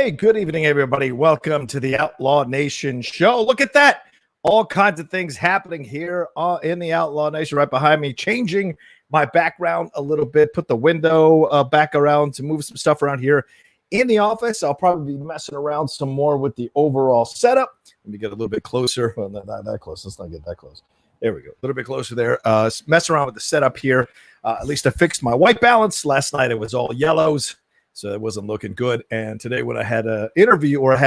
Hey, good evening, everybody. Welcome to the Outlaw Nation Show. Look at that. All kinds of things happening here in the Outlaw Nation right behind me. Changing my background a little bit. Put the window back around to move some stuff around here in the office. I'll probably be messing around some more with the overall setup. Let me get a little bit closer. Well, not that close. Let's not get that close. There we go. A little bit closer there. Mess around with the setup here. At least I fixed my white balance. Last night it was all yellows, so it wasn't looking good. And today when I had an interview, I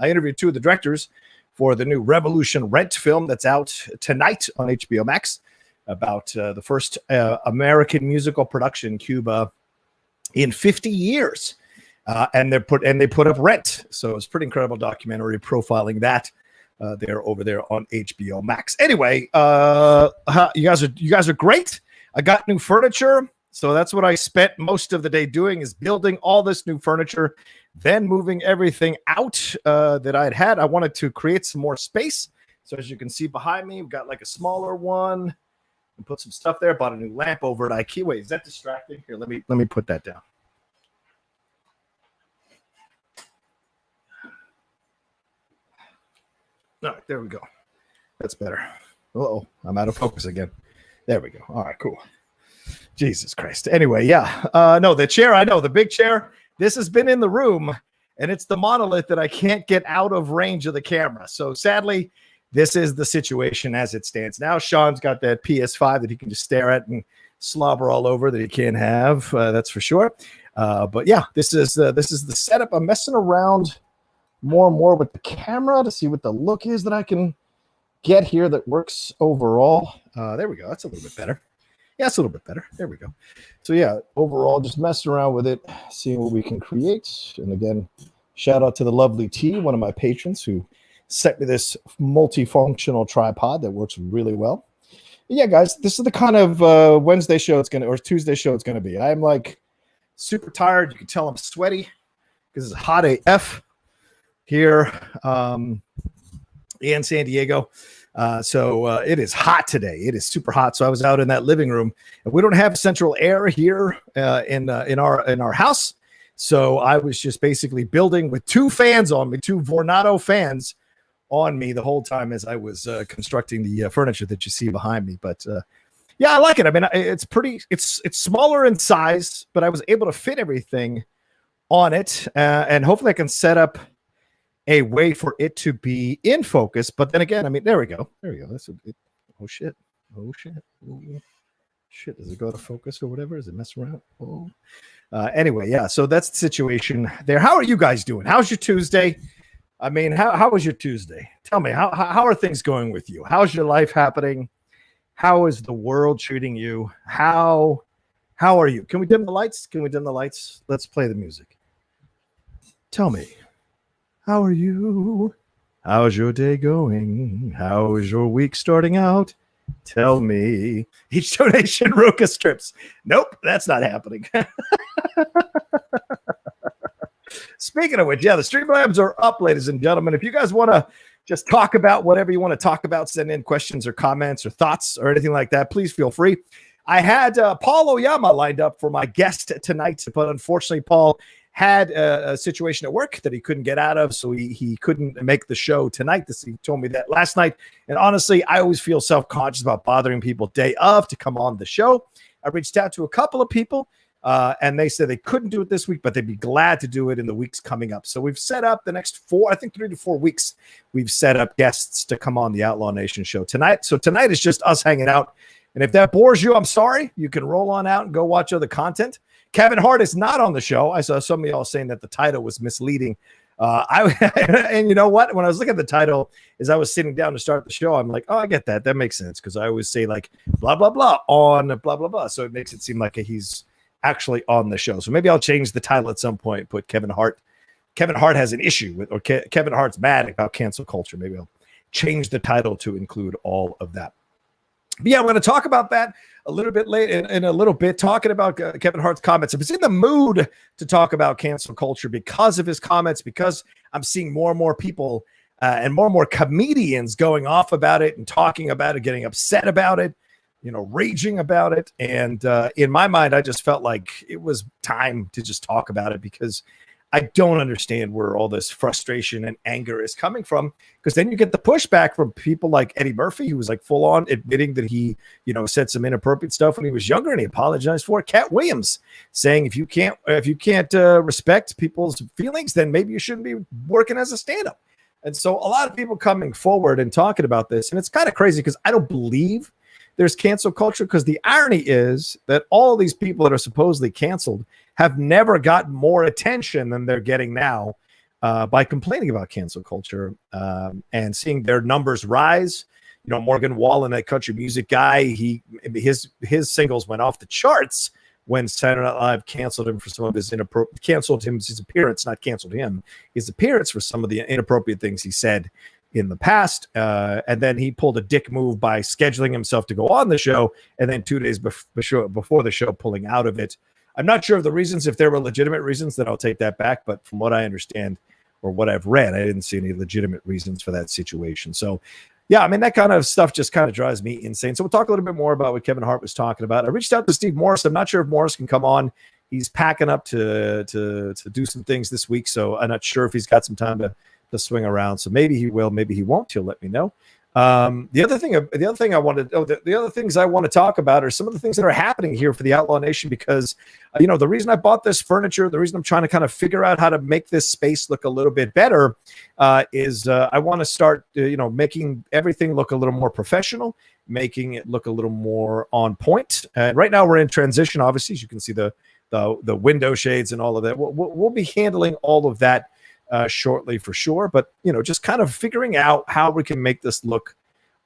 interviewed two of the directors for the new Revolution Rent film that's out tonight on HBO Max about the first American musical production in Cuba in 50 years. And they put up Rent. So it's a pretty incredible documentary profiling that. They're over there on HBO Max. Anyway, you guys are great. I got new furniture, so that's what I spent most of the day doing, is building all this new furniture, then moving everything out that I had. I wanted to create some more space. So as you can see behind me, we've got like a smaller one and put some stuff there. Bought a new lamp over at IKEA. Wait, is that distracting? Here, let me put that down. All right, there we go. That's better. Uh-oh, I'm out of focus again. There we go. All right, cool. Jesus Christ. Anyway, yeah. No, the chair, I know, the big chair. This has been in the room, and it's the monolith that I can't get out of range of the camera. So sadly, this is the situation as it stands now. Sean's got that PS5 that he can just stare at and slobber all over that he can't have. That's for sure. But yeah, this is the setup. I'm messing around more and more with the camera to see what the look is that I can get here that works overall. There we go. That's a little bit better. Yeah, it's a little bit better. There we go. So yeah, overall, just messing around with it, seeing what we can create. And again, shout out to the lovely T, one of my patrons, who sent me this multifunctional tripod that works really well. But yeah, guys, this is the kind of Wednesday show or Tuesday show it's gonna be. I'm like super tired. You can tell I'm sweaty because it's hot AF here in San Diego. So it is hot today. It is super hot. So I was out in that living room, and we don't have central air here in our house. So I was just basically building with two fans on me, two Vornado fans on me the whole time as I was constructing the furniture that you see behind me. But yeah, I like it. I mean, it's smaller in size, but I was able to fit everything on it, and hopefully I can set up a way for it to be in focus. But then again, I mean, there we go. That's it. Oh shit. Shit. Does it go to focus or whatever? Does it mess around? Oh. Anyway, yeah. So that's the situation there. How are you guys doing? How's your Tuesday? I mean, how was your Tuesday? Tell me, how are things going with you? How's your life happening? How is the world treating you? How are you? Can we dim the lights? Let's play the music. Tell me. How are you? How's your day going? How is your week starting out? Tell me. Each donation, Rocha strips. Nope, that's not happening. Speaking of which, yeah, the Streamlabs are up, ladies and gentlemen. If you guys want to just talk about whatever you want to talk about, send in questions or comments or thoughts or anything like that, please feel free. I had Paul Oyama lined up for my guest tonight, but unfortunately, Paul had a situation at work that he couldn't get out of, so he couldn't make the show tonight. He told me that last night, and honestly, I always feel self-conscious about bothering people day of to come on the show. I reached out to a couple of people, and they said they couldn't do it this week, but they'd be glad to do it in the weeks coming up. So we've set up the next 3 to 4 weeks. We've set up guests to come on the Outlaw Nation show tonight. So tonight is just us hanging out. And if that bores you, I'm sorry. You can roll on out and go watch other content. Kevin Hart is not on the show. I saw some of y'all saying that the title was misleading. And you know what? When I was looking at the title, as I was sitting down to start the show, I'm like, oh, I get that. That makes sense, because I always say like blah, blah, blah on blah, blah, blah. So it makes it seem like he's actually on the show. So maybe I'll change the title at some point, put Kevin Hart. Kevin Hart has an issue with, or Kevin Hart's mad about cancel culture. Maybe I'll change the title to include all of that. But yeah, I'm going to talk about that a little bit later in a little bit, talking about Kevin Hart's comments. If it's in the mood to talk about cancel culture because of his comments, because I'm seeing more and more people and more comedians going off about it and talking about it, getting upset about it, you know, raging about it. And in my mind, I just felt like it was time to just talk about it, because I don't understand where all this frustration and anger is coming from, because then you get the pushback from people like Eddie Murphy, who was like full on admitting that he, said some inappropriate stuff when he was younger, and he apologized for it. Cat Williams saying if you can't respect people's feelings, then maybe you shouldn't be working as a stand-up. And so a lot of people coming forward and talking about this, and it's kind of crazy because I don't believe there's cancel culture, because the irony is that all these people that are supposedly canceled have never gotten more attention than they're getting now by complaining about cancel culture and seeing their numbers rise. Morgan Wallen, that country music guy, his singles went off the charts when Saturday Night Live canceled him for some of his his appearance, not canceled him, his appearance for some of the inappropriate things he said in the past. And then he pulled a dick move by scheduling himself to go on the show, and then 2 days before the show pulling out of it. I'm not sure of the reasons. If there were legitimate reasons, then I'll take that back. But from what I understand or what I've read, I didn't see any legitimate reasons for that situation. So, yeah, I mean, that kind of stuff just kind of drives me insane. So we'll talk a little bit more about what Kevin Hart was talking about. I reached out to Steve Morris. I'm not sure if Morris can come on. He's packing up to do some things this week, so I'm not sure if he's got some time to swing around. So maybe he will, maybe he won't. He'll let me know. The other things I want to talk about are some of the things that are happening here for the Outlaw Nation, because the reason I bought this furniture, the reason I'm trying to kind of figure out how to make this space look a little bit better is I want to start making everything look a little more professional, making it look a little more on point. And right now we're in transition, obviously, as you can see the window shades and all of that. We'll be handling all of that shortly for sure, but just kind of figuring out how we can make this look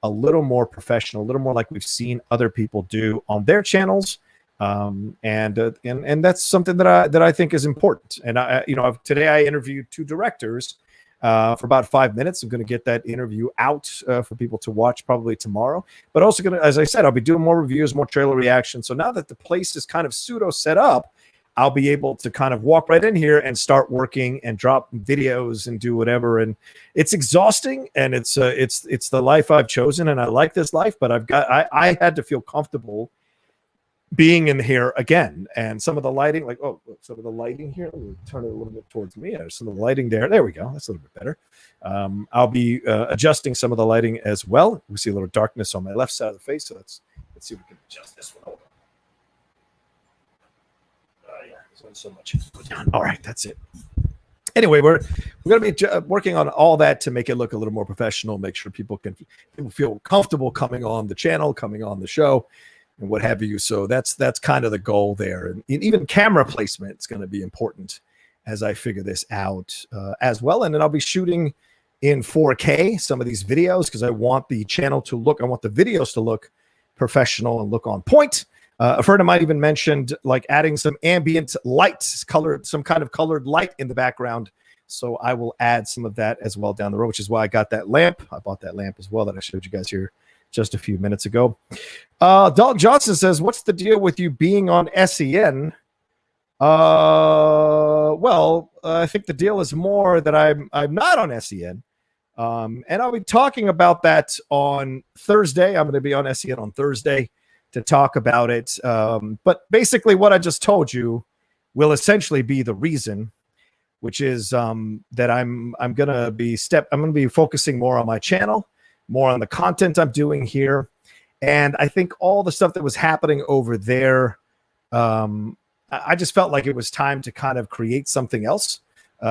a little more professional, a little more like we've seen other people do on their channels, and that's something that I think is important. And today I interviewed 2 directors for about 5 minutes. I'm going to get that interview out for people to watch probably tomorrow, but also going to, as I said, I'll be doing more reviews, more trailer reactions. So now that the place is kind of pseudo set up, I'll be able to kind of walk right in here and start working and drop videos and do whatever. And it's exhausting, and it's the life I've chosen, and I like this life, but I had to feel comfortable being in here again. And some of the lighting, some of the lighting here, let me turn it a little bit towards me. There's some of the lighting there. There we go. That's a little bit better. I'll be adjusting some of the lighting as well. We see a little darkness on my left side of the face. So let's see if we can adjust this one. So much. All right, that's it. Anyway, we're going to be working on all that to make it look a little more professional, make sure people feel comfortable coming on the channel, coming on the show, and what have you. So that's kind of the goal there. And even camera placement is going to be important as I figure this out as well. And then I'll be shooting in 4K some of these videos, because I want the channel to look, I want the videos to look professional and look on point. A friend of mine even mentioned like adding some ambient lights, some kind of colored light in the background. So I will add some of that as well down the road, which is why I got that lamp. I bought that lamp as well that I showed you guys here just a few minutes ago. Dalton Johnson says, what's the deal with you being on SEN? Well, I think the deal is more that I'm not on SEN. And I'll be talking about that on Thursday. I'm going to be on SEN on Thursday to talk about it. But basically what I just told you will essentially be the reason, which is that I'm going to be focusing more on my channel, more on the content I'm doing here. And I think all the stuff that was happening over there, I just felt like it was time to kind of create something else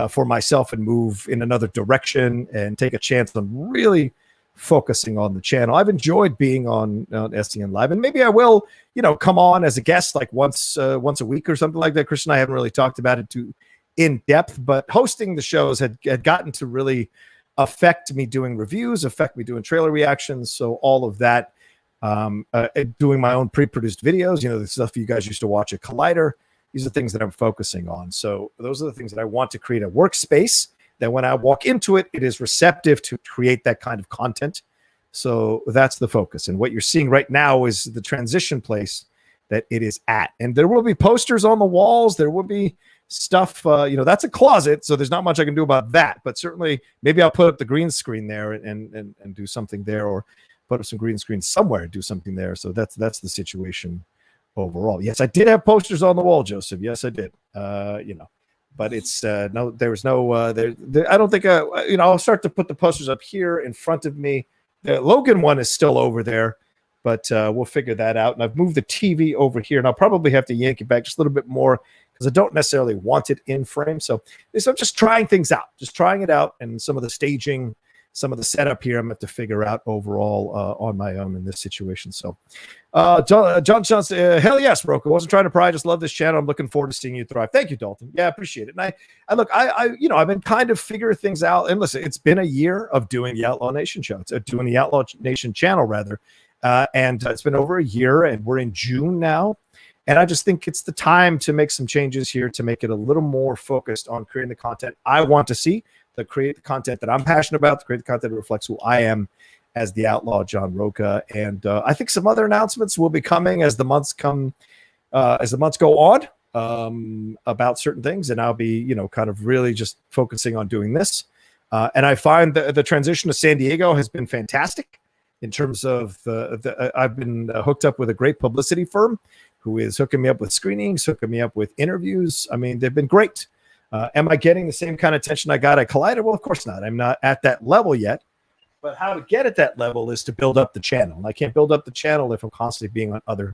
for myself and move in another direction and take a chance on really focusing on the channel. I've enjoyed being on SEN Live, and maybe I will, come on as a guest like once a week or something like that. Chris and I haven't really talked about it too in depth, but hosting the shows had gotten to really affect me doing reviews, affect me doing trailer reactions. So all of that, doing my own pre-produced videos, the stuff you guys used to watch at Collider, these are things that I'm focusing on. So those are the things that I want to create a workspace that when I walk into it, it is receptive to create that kind of content. So that's the focus. And what you're seeing right now is the transition place that it is at. And there will be posters on the walls. There will be stuff, that's a closet. So there's not much I can do about that. But certainly maybe I'll put up the green screen there and do something there, or put up some green screen somewhere and do something there. So that's the situation overall. Yes, I did have posters on the wall, Joseph. Yes, I did. but it's no, there was no, I don't think, I'll start to put the posters up here in front of me. The Logan one is still over there, but we'll figure that out. And I've moved the TV over here, and I'll probably have to yank it back just a little bit more because I don't necessarily want it in frame. So I'm just trying things out, just trying it out, and some of the staging, some of the setup here I'm going to have to figure out overall on my own in this situation. So John Johnson, hell yes, Rocha. I wasn't trying to pry. I just love this channel. I'm looking forward to seeing you thrive. Thank you, Dalton. Yeah, I appreciate it. And I've been kind of figuring things out. And listen, it's been a year of doing the Outlaw Nation show. It's doing the Outlaw Nation channel rather. And it's been over a year, and we're in June now. And I just think it's the time to make some changes here to make it a little more focused on creating the content I want to see, to create the content that I'm passionate about, to create the content that reflects who I am as the Outlaw John Rocha. And I think some other announcements will be coming as the months go on about certain things. And I'll be, kind of really just focusing on doing this. And I find the transition to San Diego has been fantastic in terms of I've been hooked up with a great publicity firm who is hooking me up with screenings, hooking me up with interviews. I mean, they've been great. Am I getting the same kind of attention I got at Collider? Well, of course not. I'm not at that level yet. But how to get at that level is to build up the channel. And I can't build up the channel if I'm constantly being on other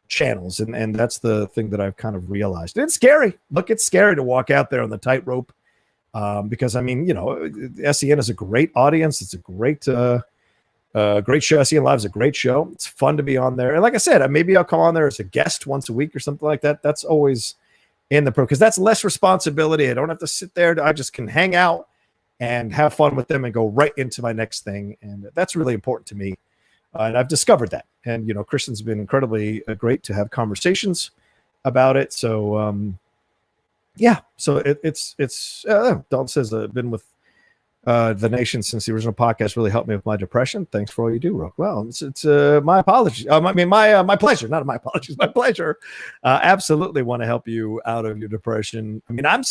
channels. And that's the thing that I've kind of realized. It's scary. Look, it's scary to walk out there on the tightrope because, SEN is a great audience. It's a great show. SEN Live is a great show. It's fun to be on there. And like I said, maybe I'll come on there as a guest once a week or something like that. That's always in the pro, because that's less responsibility. I don't have to sit there. I just can hang out and have fun with them and go right into my next thing. And that's really important to me. And I've discovered that. And, Christian's been incredibly great to have conversations about it. So, so it's Dalton says I've been with the nation since the original podcast, really helped me with my depression. Thanks for all you do, Rook. Well, it's my apologies. My pleasure, not my apologies, my pleasure. Absolutely want to help you out of your depression. I mean, I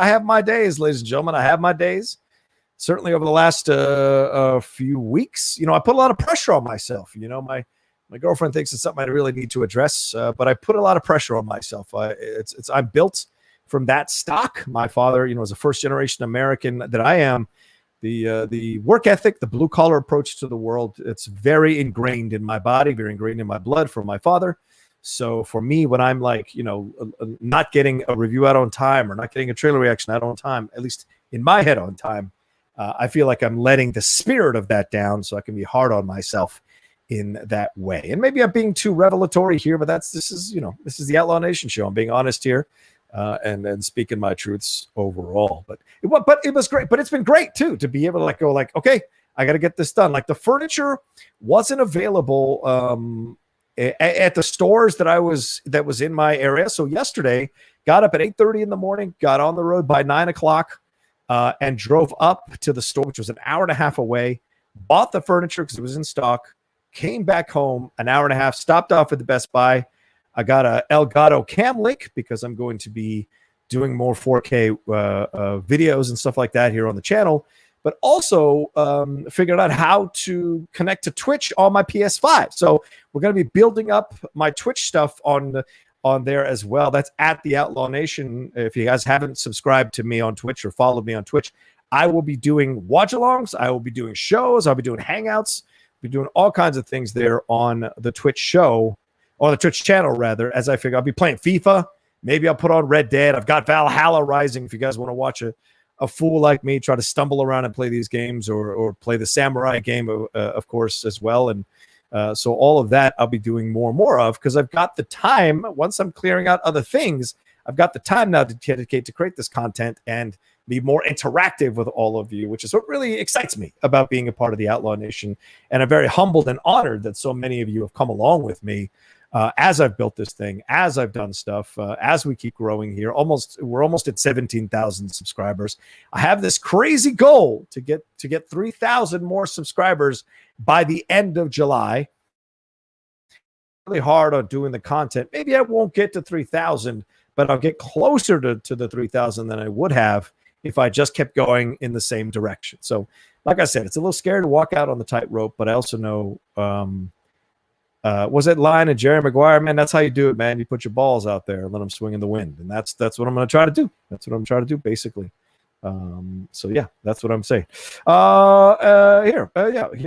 have my days, ladies and gentlemen. I have my days. Certainly over the last few weeks, I put a lot of pressure on myself. My girlfriend thinks it's something I really need to address, but I put a lot of pressure on myself. I'm built from that stock. My father, was a first-generation American that I am. The work ethic, the blue-collar approach to the world, it's very ingrained in my body, very ingrained in my blood from my father. So for me, when I'm like, not getting a review out on time or not getting a trailer reaction out on time, at least in my head on time, I feel like I'm letting the spirit of that down so I can be hard on myself in that way. And maybe I'm being too revelatory here, but this is the Outlaw Nation show. I'm being honest here. And speaking my truths overall, but it was great. But it's been great too to be able to go okay, I got to get this done. Like the furniture wasn't available at the stores that was in my area. So yesterday, got up at 8:30 in the morning, got on the road by 9 o'clock, and drove up to the store, which was an hour and a half away. Bought the furniture because it was in stock. Came back home an hour and a half. Stopped off at the Best Buy. I got a Elgato Cam Link because I'm going to be doing more 4K videos and stuff like that here on the channel, but also figured out how to connect to Twitch on my PS5. So we're going to be building up my Twitch stuff on there as well. That's at the Outlaw Nation. If you guys haven't subscribed to me on Twitch or followed me on Twitch, I will be doing watch-alongs. I will be doing shows. I'll be doing hangouts. I'll be doing all kinds of things there on the Twitch show. On the Twitch channel, rather, as I figure I'll be playing FIFA. Maybe I'll put on Red Dead. I've got Valhalla Rising if you guys want to watch a fool like me try to stumble around and play these games or play the Samurai game, of course, as well. And so all of that I'll be doing more and more of because I've got the time. Once I'm clearing out other things, I've got the time now to dedicate to create this content and be more interactive with all of you, which is what really excites me about being a part of the Outlaw Nation. And I'm very humbled and honored that so many of you have come along with me as I've built this thing, as I've done stuff, as we keep growing here. We're almost at 17,000 subscribers. I have this crazy goal to get 3,000 more subscribers by the end of July. Really hard on doing the content. Maybe I won't get to 3,000, but I'll get closer to the 3,000 than I would have if I just kept going in the same direction. So, like I said, it's a little scary to walk out on the tightrope, but I also know Was it Line and Jerry Maguire? Man, that's how you do it, man. You put your balls out there and let them swing in the wind. And that's what I'm going to try to do. That's what I'm trying to do, basically. So yeah, that's what I'm saying. Yeah,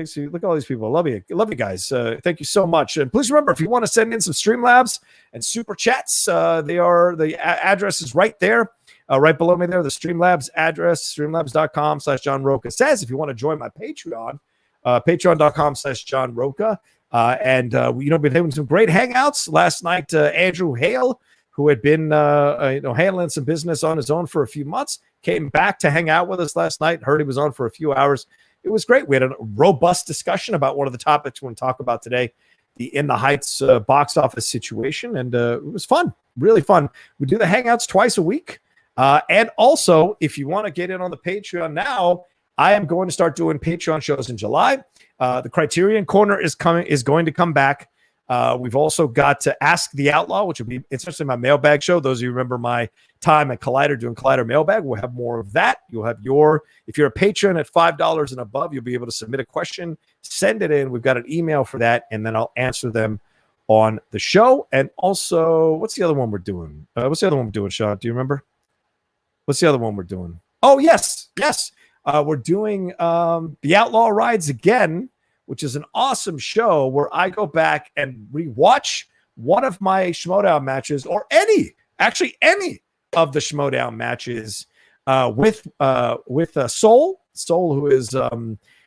see, look at all these people. Love you guys. Thank you so much. And please remember, if you want to send in some Streamlabs and super chats, the address is right there, right below me there. The Streamlabs address, streamlabs.com/John Rocha says, if you want to join my Patreon, patreon.com/John Rocha. We've been having some great hangouts last night. Andrew Hale, who had been handling some business on his own for a few months, came back to hang out with us last night. Heard he was on for a few hours. It was great. We had a robust discussion about one of the topics we want to talk about today, the In the Heights box office situation, and it was fun, really fun. We do the hangouts twice a week, and also if you want to get in on the Patreon now, I am going to start doing Patreon shows in July. The Criterion Corner is going to come back. We've also got to Ask the Outlaw, which will be essentially my mailbag show. Those of you who remember my time at Collider doing Collider Mailbag, we'll have more of that. You'll have if you're a patron at $5 and above, you'll be able to submit a question, send it in. We've got an email for that, and then I'll answer them on the show. And also, what's the other one we're doing? Sean? Do you remember? What's the other one we're doing? Oh, yes. We're doing The Outlaw Rides Again, which is an awesome show where I go back and rewatch one of my Schmodown matches, or any of the Schmodown matches with Soul, who is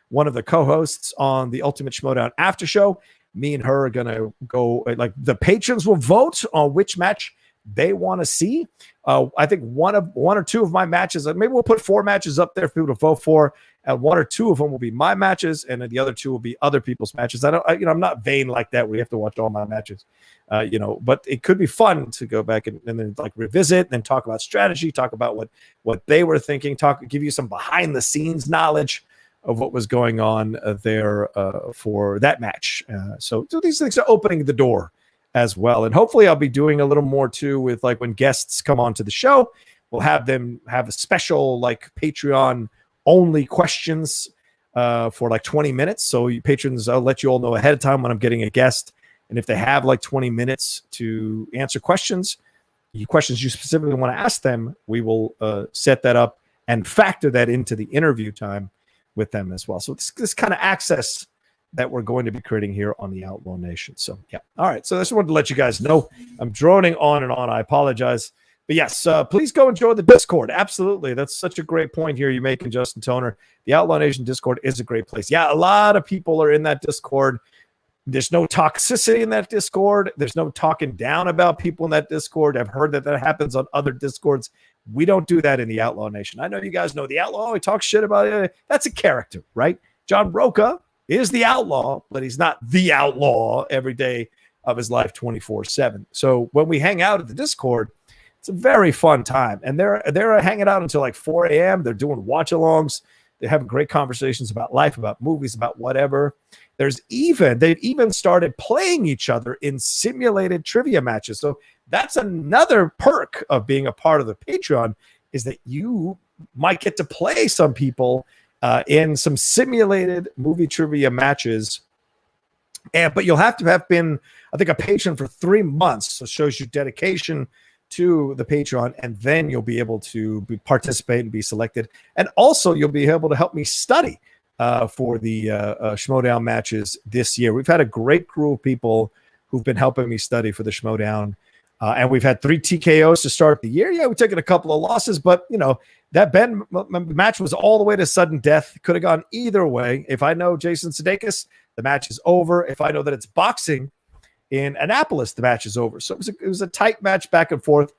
one of the co-hosts on the Ultimate Schmodown After Show. Me and her are going to go, like, the patrons will vote on which match they want to see. I think one or two of my matches, maybe we'll put 4 matches up there for people to vote for, and 1 or 2 of them will be my matches, and then the other 2 will be other people's matches. I'm not vain like that. We have to watch all my matches, but it could be fun to go back and then like revisit, and then talk about strategy, talk about what they were thinking, give you some behind the scenes knowledge of what was going on there for that match. So these things are opening the door as well. And hopefully I'll be doing a little more too with, like, when guests come onto the show, we'll have them have a special, like, Patreon only questions for like 20 minutes. So you patrons, I'll let you all know ahead of time when I'm getting a guest. And if they have like 20 minutes to answer questions you specifically want to ask them, we will set that up and factor that into the interview time with them as well. So it's this kind of access that we're going to be creating here on the Outlaw Nation. So, yeah. All right. So I just wanted to let you guys know. I'm droning on and on. I apologize. But yes, please go enjoy the Discord. Absolutely. That's such a great point here you're making, Justin Toner. The Outlaw Nation Discord is a great place. Yeah, a lot of people are in that Discord. There's no toxicity in that Discord. There's no talking down about people in that Discord. I've heard that happens on other Discords. We don't do that in the Outlaw Nation. I know you guys know the Outlaw. He talks shit about it. That's a character, right? John Rocha is the Outlaw, but he's not the Outlaw every day of his life 24/7. So when we hang out at the Discord, it's a very fun time. And they're hanging out until like 4 a.m. They're doing watch-alongs. They're having great conversations about life, about movies, about whatever. They've even started playing each other in simulated trivia matches. So that's another perk of being a part of the Patreon, is that you might get to play some people in some simulated movie trivia matches. But you'll have to have been, I think, a patron for 3 months. So it shows you dedication to the Patreon, and then you'll be able to participate and be selected. And also you'll be able to help me study for the Schmodown matches this year. We've had a great crew of people who've been helping me study for the Schmodown. And we've had 3 TKOs to start the year. Yeah, we've taken a couple of losses, but that Ben match was all the way to sudden death. Could have gone either way. If I know Jason Sudeikis, the match is over. If I know that it's boxing in Annapolis, the match is over. So it was a tight match back and forth.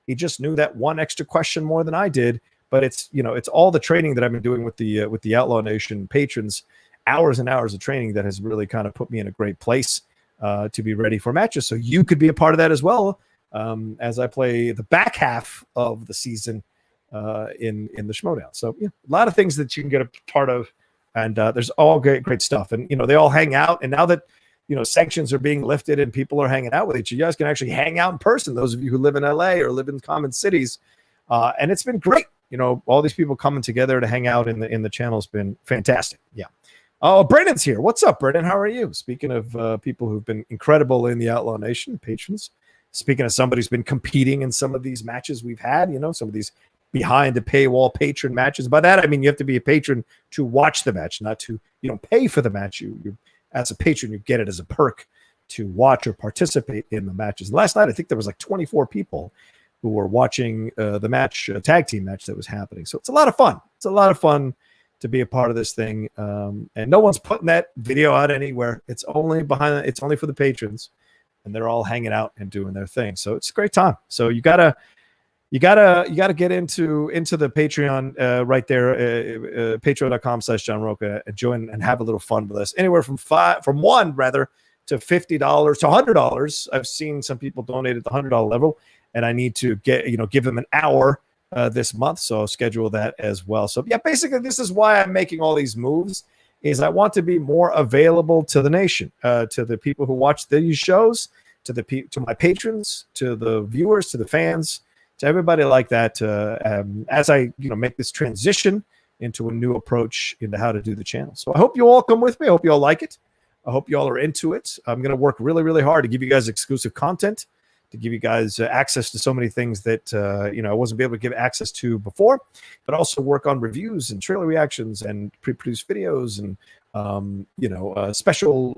He just knew that one extra question more than I did. But it's all the training that I've been doing with the Outlaw Nation patrons, hours and hours of training that has really kind of put me in a great place to be ready for matches. So you could be a part of that as well, as I play the back half of the season in the Schmodown. So a lot of things that you can get a part of, and there's all great stuff. And they all hang out. And now that sanctions are being lifted and people are hanging out with each other, you guys can actually hang out in person. Those of you who live in LA or live in common cities, and it's been great. All these people coming together to hang out in the channel has been fantastic. Yeah. Oh, Brennan's here. What's up, Brennan? How are you? Speaking of people who've been incredible in the Outlaw Nation, patrons. Speaking of somebody who's been competing in some of these matches we've had, some of these behind the paywall patron matches. By that, I mean you have to be a patron to watch the match, not to, you don't pay for the match. You as a patron, you get it as a perk to watch or participate in the matches. Last night, I think there was like 24 people who were watching the match, tag team match that was happening. So it's a lot of fun. It's a lot of fun to be a part of this thing. And no one's putting that video out anywhere. It's only it's only for the patrons, and they're all hanging out and doing their thing. So it's a great time. So you gotta get into the Patreon right there, patreon.com/John Rocha, and join and have a little fun with us. Anywhere from $1 to $50 to $100. I've seen some people donate at the $100 level, and I need to give them an hour this month, so I'll schedule that as well. So yeah, basically this is why I'm making all these moves, is I want to be more available to the nation, to the people who watch these shows, to my patrons, to the viewers, to the fans, to everybody like that, as I make this transition into a new approach into how to do the channel. So I hope you all come with me. I hope you all like it. I hope you all are into it. I'm going to work really, really hard to give you guys exclusive content, to give you guys access to so many things that I wasn't able to give access to before, but also work on reviews and trailer reactions and pre-produced videos and special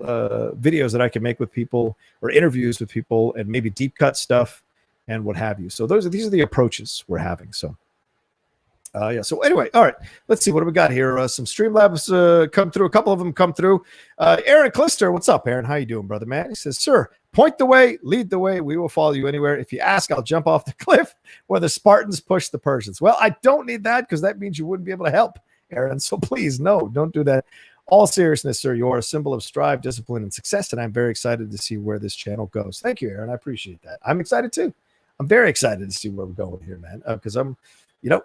videos that I can make with people, or interviews with people, and maybe deep cut stuff and what have you. So these are the approaches we're having. So so anyway, all right, let's see what do we got here. Some Streamlabs come through. A couple of them come through. Aaron Clister, what's up, Aaron? How you doing, brother, man? He says, sir, point the way, lead the way. We will follow you anywhere. If you ask, I'll jump off the cliff where the Spartans push the Persians. Well, I don't need that, because that means you wouldn't be able to help, Aaron. So please, no, don't do that. All seriousness, sir, you are a symbol of strive, discipline, and success, and I'm very excited to see where this channel goes. Thank you, Aaron. I appreciate that. I'm excited too. I'm very excited to see where we're going here, man, because I'm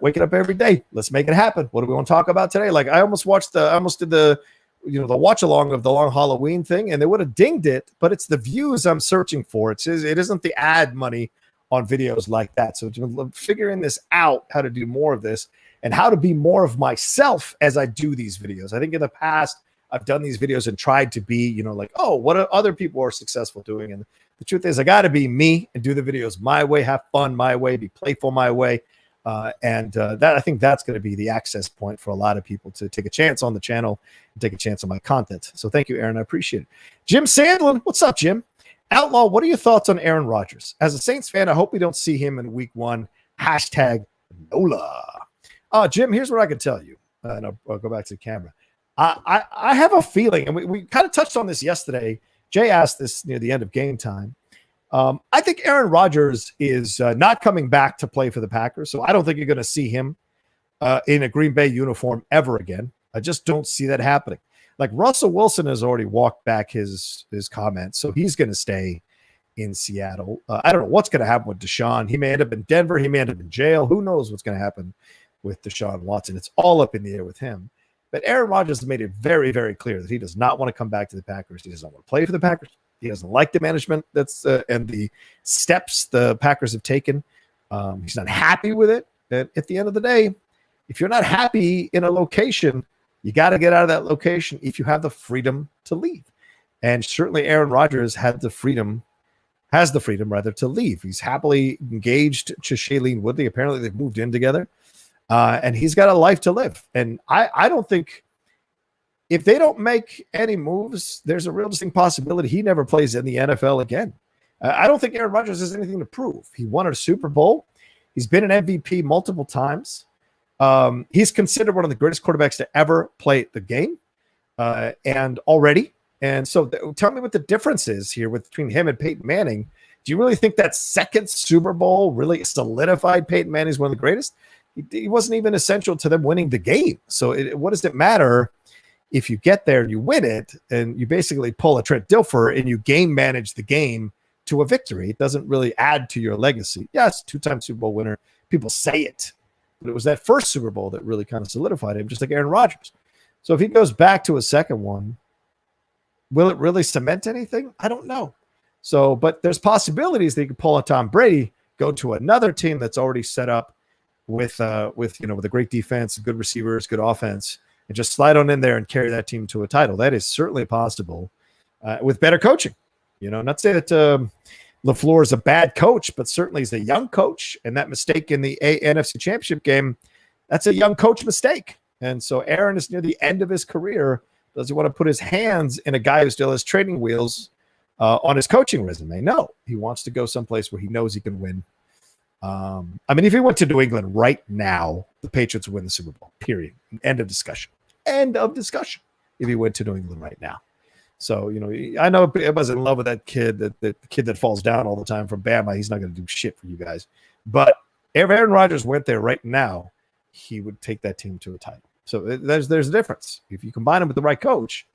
waking up every day. Let's make it happen. What do we want to talk about today? Like I almost did the watch along of the Long Halloween thing, and they would have dinged it, but it's the views I'm searching for. It isn't the ad money on videos like that. So figuring this out, how to do more of this and how to be more of myself as I do these videos. I think in the past I've done these videos and tried to be, what other people are successful doing. And the truth is I got to be me and do the videos my way, have fun my way, be playful my way. That I think that's going to be the access point for a lot of people to take a chance on the channel and take a chance on my content. So thank you, Aaron. I appreciate it. Jim Sandlin, what's up, Jim? Outlaw, what are your thoughts on Aaron Rodgers? As a Saints fan, I hope we don't see him in week 1. #NOLA. Jim, here's what I can tell you. And I'll go back to the camera. I have a feeling, and we kind of touched on this yesterday. Jay asked this near the end of game time. I think Aaron Rodgers is not coming back to play for the Packers, so I don't think you're going to see him in a Green Bay uniform ever again. I just don't see that happening. Like Russell Wilson has already walked back his comments, so he's going to stay in Seattle. I don't know what's going to happen with Deshaun. He may end up in Denver. He may end up in jail. Who knows what's going to happen with Deshaun Watson? It's all up in the air with him. But Aaron Rodgers has made it very, very clear that he does not want to come back to the Packers. He doesn't want to play for the Packers. He doesn't like the management and the steps the Packers have taken. He's not happy with it. And at the end of the day, if you're not happy in a location, you got to get out of that location if you have the freedom to leave. And certainly Aaron Rodgers has the freedom to leave. He's happily engaged to Shailene Woodley. Apparently they've moved in together. And he's got a life to live. And I don't think, if they don't make any moves, there's a real distinct possibility he never plays in the NFL again. I don't think Aaron Rodgers has anything to prove. He won a Super Bowl. He's been an MVP multiple times. He's considered one of the greatest quarterbacks to ever play the game, and already. And so tell me what the difference is here between him and Peyton Manning. Do you really think that second Super Bowl really solidified Peyton Manning as one of the greatest? He wasn't even essential to them winning the game. So what does it matter if you get there and you win it and you basically pull a Trent Dilfer and you game manage the game to a victory? It doesn't really add to your legacy. Yes, 2-time Super Bowl winner. People say it. But it was that first Super Bowl that really kind of solidified him, just like Aaron Rodgers. So if he goes back to a second one, will it really cement anything? I don't know. So, but there's possibilities that you could pull a Tom Brady, go to another team that's already set up with a great defense, good receivers, good offense, and just slide on in there and carry that team to a title. That is certainly possible with better coaching. Not say that LaFleur is a bad coach, but certainly he's a young coach. And that mistake in the NFC Championship game, that's a young coach mistake. And so Aaron is near the end of his career. Does he want to put his hands in a guy who still has training wheels on his coaching resume? No, he wants to go someplace where he knows he can win. If he went to New England right now, the Patriots would win the Super Bowl, period. End of discussion. End of discussion if he went to New England right now. So, I know everybody's in love with that kid, the kid that falls down all the time from Bama. He's not going to do shit for you guys. But if Aaron Rodgers went there right now, he would take that team to a title. So there's a difference. If you combine him with the right coach,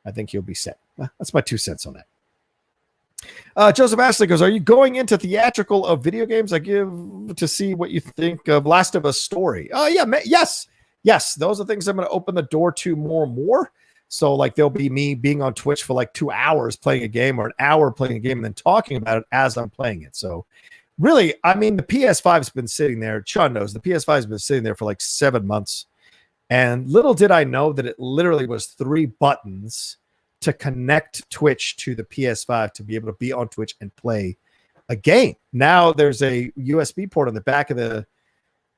I think he'll be set. That's my 2 cents on that. Joseph Ashley goes, are you going into theatrical of video games? I give to see what you think of Last of Us story. Oh, yeah. Yes. Those are things I'm going to open the door to more and more. So like there'll be me being on Twitch for like 2 hours playing a game or an hour playing a game and then talking about it as I'm playing it. So really, the PS5's been sitting there. Sean knows the PS5's been sitting there for like 7 months. And little did I know that it literally was 3 buttons to connect Twitch to the PS5 to be able to be on Twitch and play a game. Now there's a USB port on the back of the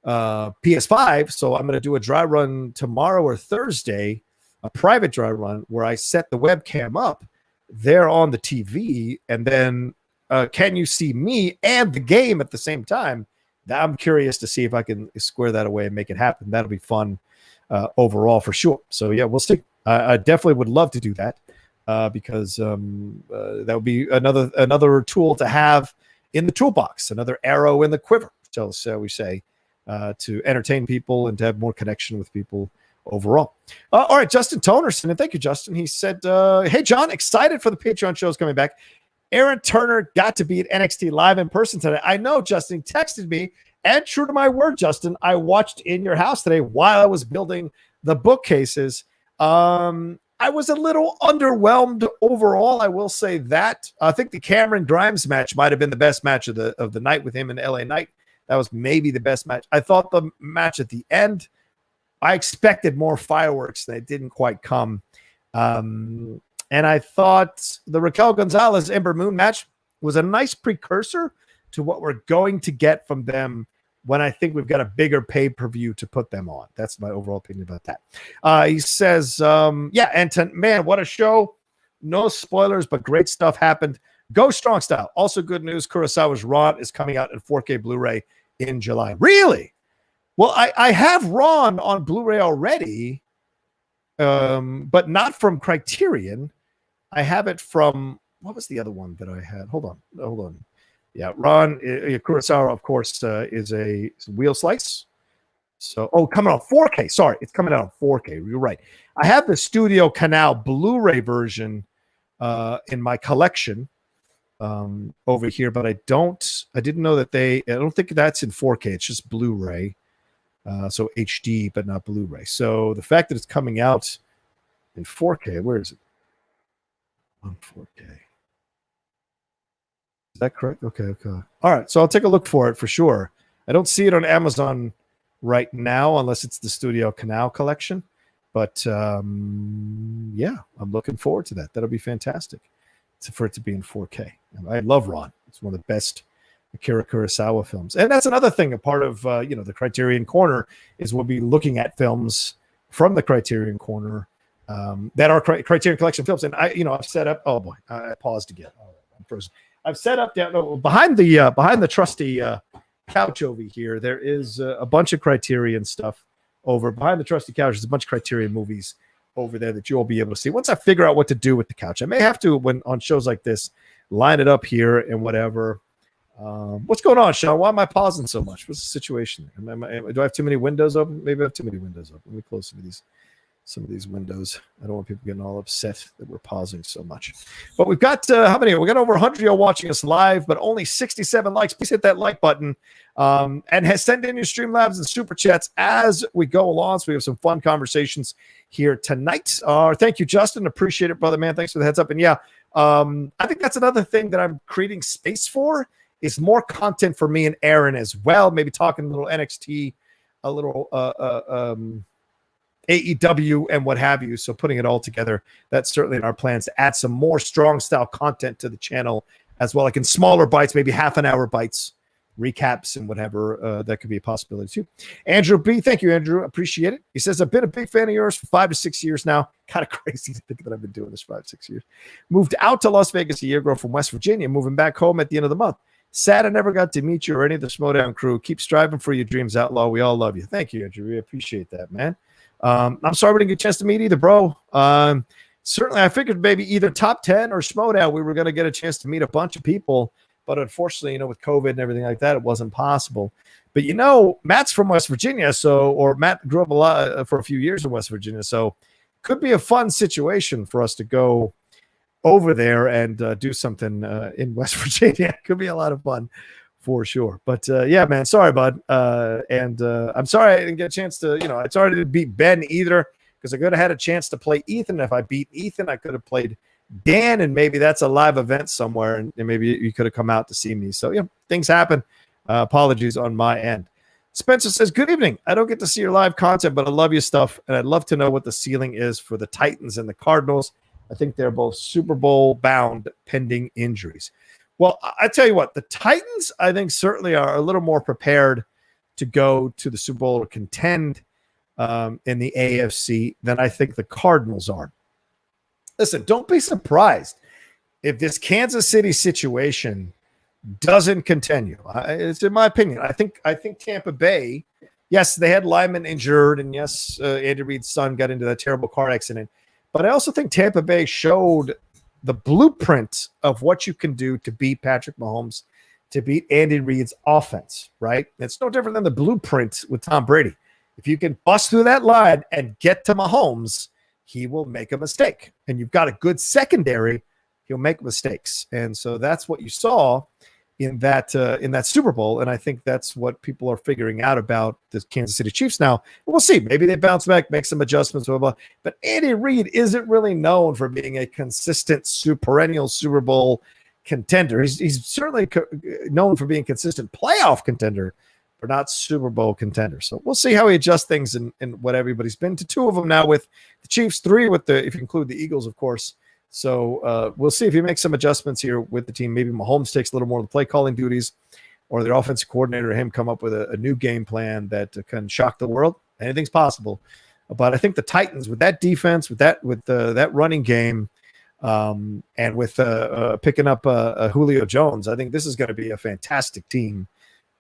PS5. So I'm going to do a dry run tomorrow or Thursday, a private dry run where I set the webcam up there on the TV. And then can you see me and the game at the same time? I'm curious to see if I can square that away and make it happen. That'll be fun overall for sure. So yeah, we'll see. I definitely would love to do that. Because that would be another tool to have in the toolbox, another arrow in the quiver, shall we say, to entertain people and to have more connection with people overall. All right, Justin Tonerson, and thank you, Justin. He said, hey, John, excited for the Patreon shows coming back. Aaron Turner got to be at NXT live in person today. I know, Justin. He texted me, and true to my word, Justin, I watched in your house today while I was building the bookcases. I was a little underwhelmed overall. I will say that. I think the Cameron Grimes match might have been the best match of the night with him and LA Knight. That was maybe the best match. I thought the match at the end, I expected more fireworks. They didn't quite come. And I thought the Raquel Gonzalez Ember Moon match was a nice precursor to what we're going to get from them when I think we've got a bigger pay-per-view to put them on. That's my overall opinion about that. He says, man, what a show. No spoilers, but great stuff happened. Go Strong Style. Also good news, Kurosawa's Ron is coming out in 4K Blu-ray in July. Really? Well, I have Ron on Blu-ray already, but not from Criterion. I have it from, what was the other one that I had? Hold on. Yeah, Ron Kurosawa, of course, is a wheel slice. So, coming out 4K. Sorry, it's coming out on 4K. You're right. I have the Studio Canal Blu-ray version in my collection over here, but I didn't know that I don't think that's in 4K. It's just Blu-ray. So HD, but not Blu-ray. So the fact that it's coming out in 4K, where is it? On 4K. Is that correct? Okay. All right. So I'll take a look for it for sure. I don't see it on Amazon right now unless it's the Studio Canal collection. But yeah, I'm looking forward to that. That'll be fantastic for it to be in 4K. I love Ron. It's one of the best Akira Kurosawa films. And that's another thing, a part of the Criterion Corner is we'll be looking at films from the Criterion Corner that are Criterion Collection films. And I've set up, oh boy, I paused again. Oh, I'm frozen. I've set up down behind the trusty couch over here. There is a bunch of Criterion stuff over behind the trusty couch. There's a bunch of Criterion movies over there that you'll be able to see once I figure out what to do with the couch. I may have to, when on shows like this, line it up here and whatever. What's going on, Sean? Why am I pausing so much? What's the situation? Do I have too many windows open? Maybe I have too many windows open. Let me close some of these windows. I don't want people getting all upset that we're pausing so much. But we've got how many? We got over 100 of you watching us live, but only 67 likes. Please hit that like button and send in your Streamlabs and Super Chats as we go along. So we have some fun conversations here tonight. Thank you, Justin. Appreciate it, brother, man. Thanks for the heads up. And yeah, I think that's another thing that I'm creating space for is more content for me and Aaron as well. Maybe talking a little NXT, a little AEW and what have you. So putting it all together, that's certainly in our plans to add some more strong style content to the channel as well, like in smaller bites, maybe half an hour bites, recaps and whatever. That could be a possibility too. Andrew B, thank you, Andrew. Appreciate it. He says, I've been a big fan of yours for 5 to 6 years now. Kind of crazy to think that I've been doing this 5 to 6 years. Moved out to Las Vegas a year ago from West Virginia, moving back home at the end of the month. Sad I never got to meet you or any of the Schmodown crew. Keep striving for your dreams, Outlaw. We all love you. Thank you, Andrew. We appreciate that, man. I'm sorry we didn't get a chance to meet either, bro. Certainly, I figured maybe either top 10 or Schmodown, we were going to get a chance to meet a bunch of people. But unfortunately, with COVID and everything like that, it wasn't possible. But, Matt's from West Virginia, or Matt grew up a lot for a few years in West Virginia. So could be a fun situation for us to go over there and do something in West Virginia. Could be a lot of fun for sure. But yeah, man, sorry, bud. And I'm sorry I didn't get a chance to, I sorry I didn't beat Ben either, because I could have had a chance to play Ethan. If I beat Ethan, I could have played Dan, and maybe that's a live event somewhere, and maybe you could have come out to see me. So, yeah, things happen. Apologies on my end. Spencer says, good evening. I don't get to see your live content, but I love your stuff, and I'd love to know what the ceiling is for the Titans and the Cardinals. I think they're both Super Bowl bound pending injuries. Well, I tell you what, the Titans, I think, certainly are a little more prepared to go to the Super Bowl or contend in the AFC than I think the Cardinals are. Listen, don't be surprised if this Kansas City situation doesn't continue. It's in my opinion. I think Tampa Bay, yes, they had linemen injured, and yes, Andy Reid's son got into that terrible car accident. But I also think Tampa Bay showed the blueprint of what you can do to beat Patrick Mahomes, to beat Andy Reid's offense, right? It's no different than the blueprint with Tom Brady. If you can bust through that line and get to Mahomes, he will make a mistake. And you've got a good secondary, he'll make mistakes. And so that's what you saw in that Super Bowl. And I think that's what people are figuring out about the Kansas City Chiefs now. We'll see. Maybe they bounce back, make some adjustments, blah, blah. But Andy Reid isn't really known for being a consistent perennial Super Bowl contender. He's certainly known for being a consistent playoff contender, but not Super Bowl contender. So we'll see how he adjusts things in what everybody's been to. 2 of them now with the Chiefs, 3 with if you include the Eagles, of course. So we'll see if he makes some adjustments here with the team. Maybe Mahomes takes a little more of the play calling duties, or their offensive coordinator or him come up with a new game plan that can shock the world. Anything's possible. But I think the Titans, with that defense, with that running game, and with picking up Julio Jones, I think this is going to be a fantastic team.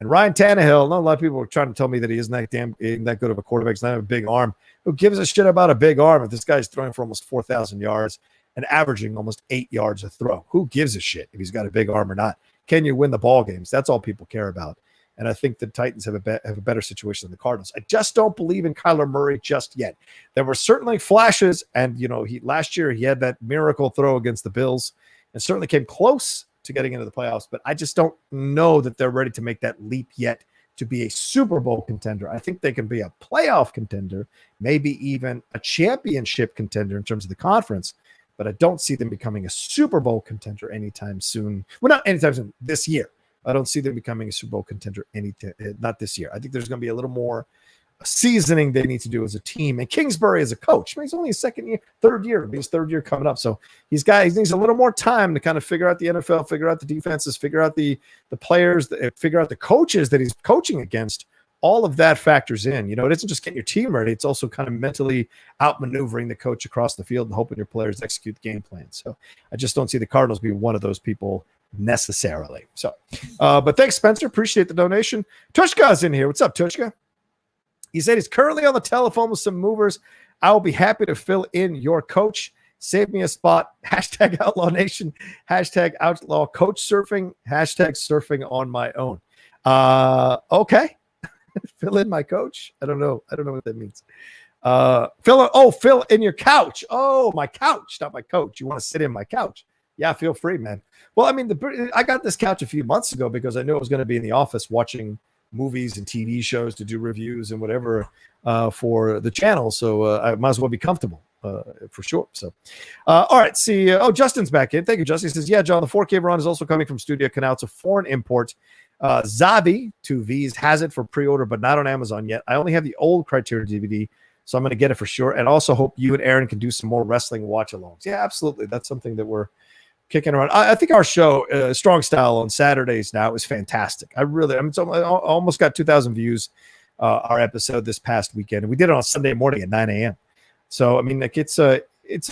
And Ryan Tannehill, a lot of people were trying to tell me that he isn't that good of a quarterback. He's not a big arm. Who gives a shit about a big arm if this guy's throwing for almost 4,000 yards and averaging almost 8 yards a throw? Who gives a shit if he's got a big arm or not? Can you win the ball games? That's all people care about. And I think the Titans have a better situation than the Cardinals. I just don't believe in Kyler Murray just yet. There were certainly flashes, and last year he had that miracle throw against the Bills, and certainly came close to getting into the playoffs. But I just don't know that they're ready to make that leap yet to be a Super Bowl contender. I think they can be a playoff contender, maybe even a championship contender in terms of the conference. But I don't see them becoming a Super Bowl contender anytime soon. Well, not anytime soon, this year. I don't see them becoming a Super Bowl contender not this year. I think there's going to be a little more seasoning they need to do as a team. And Kingsbury as a coach, he's only his third year. His third year coming up. So he needs a little more time to kind of figure out the NFL, figure out the defenses, figure out the players, figure out the coaches that he's coaching against. All of that factors in. It isn't just getting your team ready. It's also kind of mentally outmaneuvering the coach across the field and hoping your players execute the game plan. So I just don't see the Cardinals being one of those people necessarily. So, but thanks, Spencer. Appreciate the donation. Tushka's in here. What's up, Tushka? He said he's currently on the telephone with some movers. I will be happy to fill in your coach. Save me a spot. # Outlaw Nation. # Outlaw Coach Surfing. # surfing on my own. Okay. Fill in my coach. I don't know what that means. Fill in your couch. Oh, my couch, not my coach. You want to sit in my couch? Yeah, feel free, man. Well, I mean, I got this couch a few months ago because I knew I was going to be in the office watching movies and TV shows to do reviews and whatever for the channel. So I might as well be comfortable for sure. So, all right. See, Justin's back in. Thank you, Justin. He says, yeah, John, the 4K run is also coming from Studio Canal. It's a foreign import. Zabi, 2 V's, has it for pre-order, but not on Amazon yet. I only have the old Criterion DVD So I'm going to get it for sure. And also hope you and Aaron can do some more wrestling watch-alongs. Yeah, absolutely. That's something that we're kicking around. I think our show, Strong Style, on Saturdays now is fantastic. I almost got 2,000 views, our episode this past weekend. And we did it on Sunday morning at 9 a.m. So, I mean, like it's a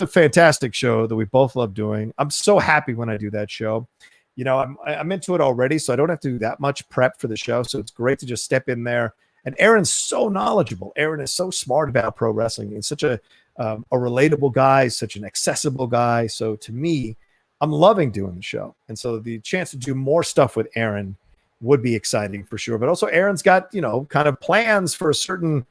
fantastic show that we both love doing. I'm so happy when I do that show. You know, I'm into it already, so I don't have to do that much prep for the show. So it's great to just step in there. And Aaron's so knowledgeable. Aaron is so smart about pro wrestling. He's such a relatable guy, such an accessible guy. So to me, I'm loving doing the show. And so the chance to do more stuff with Aaron would be exciting for sure. But also Aaron's got, you know, kind of plans for a certain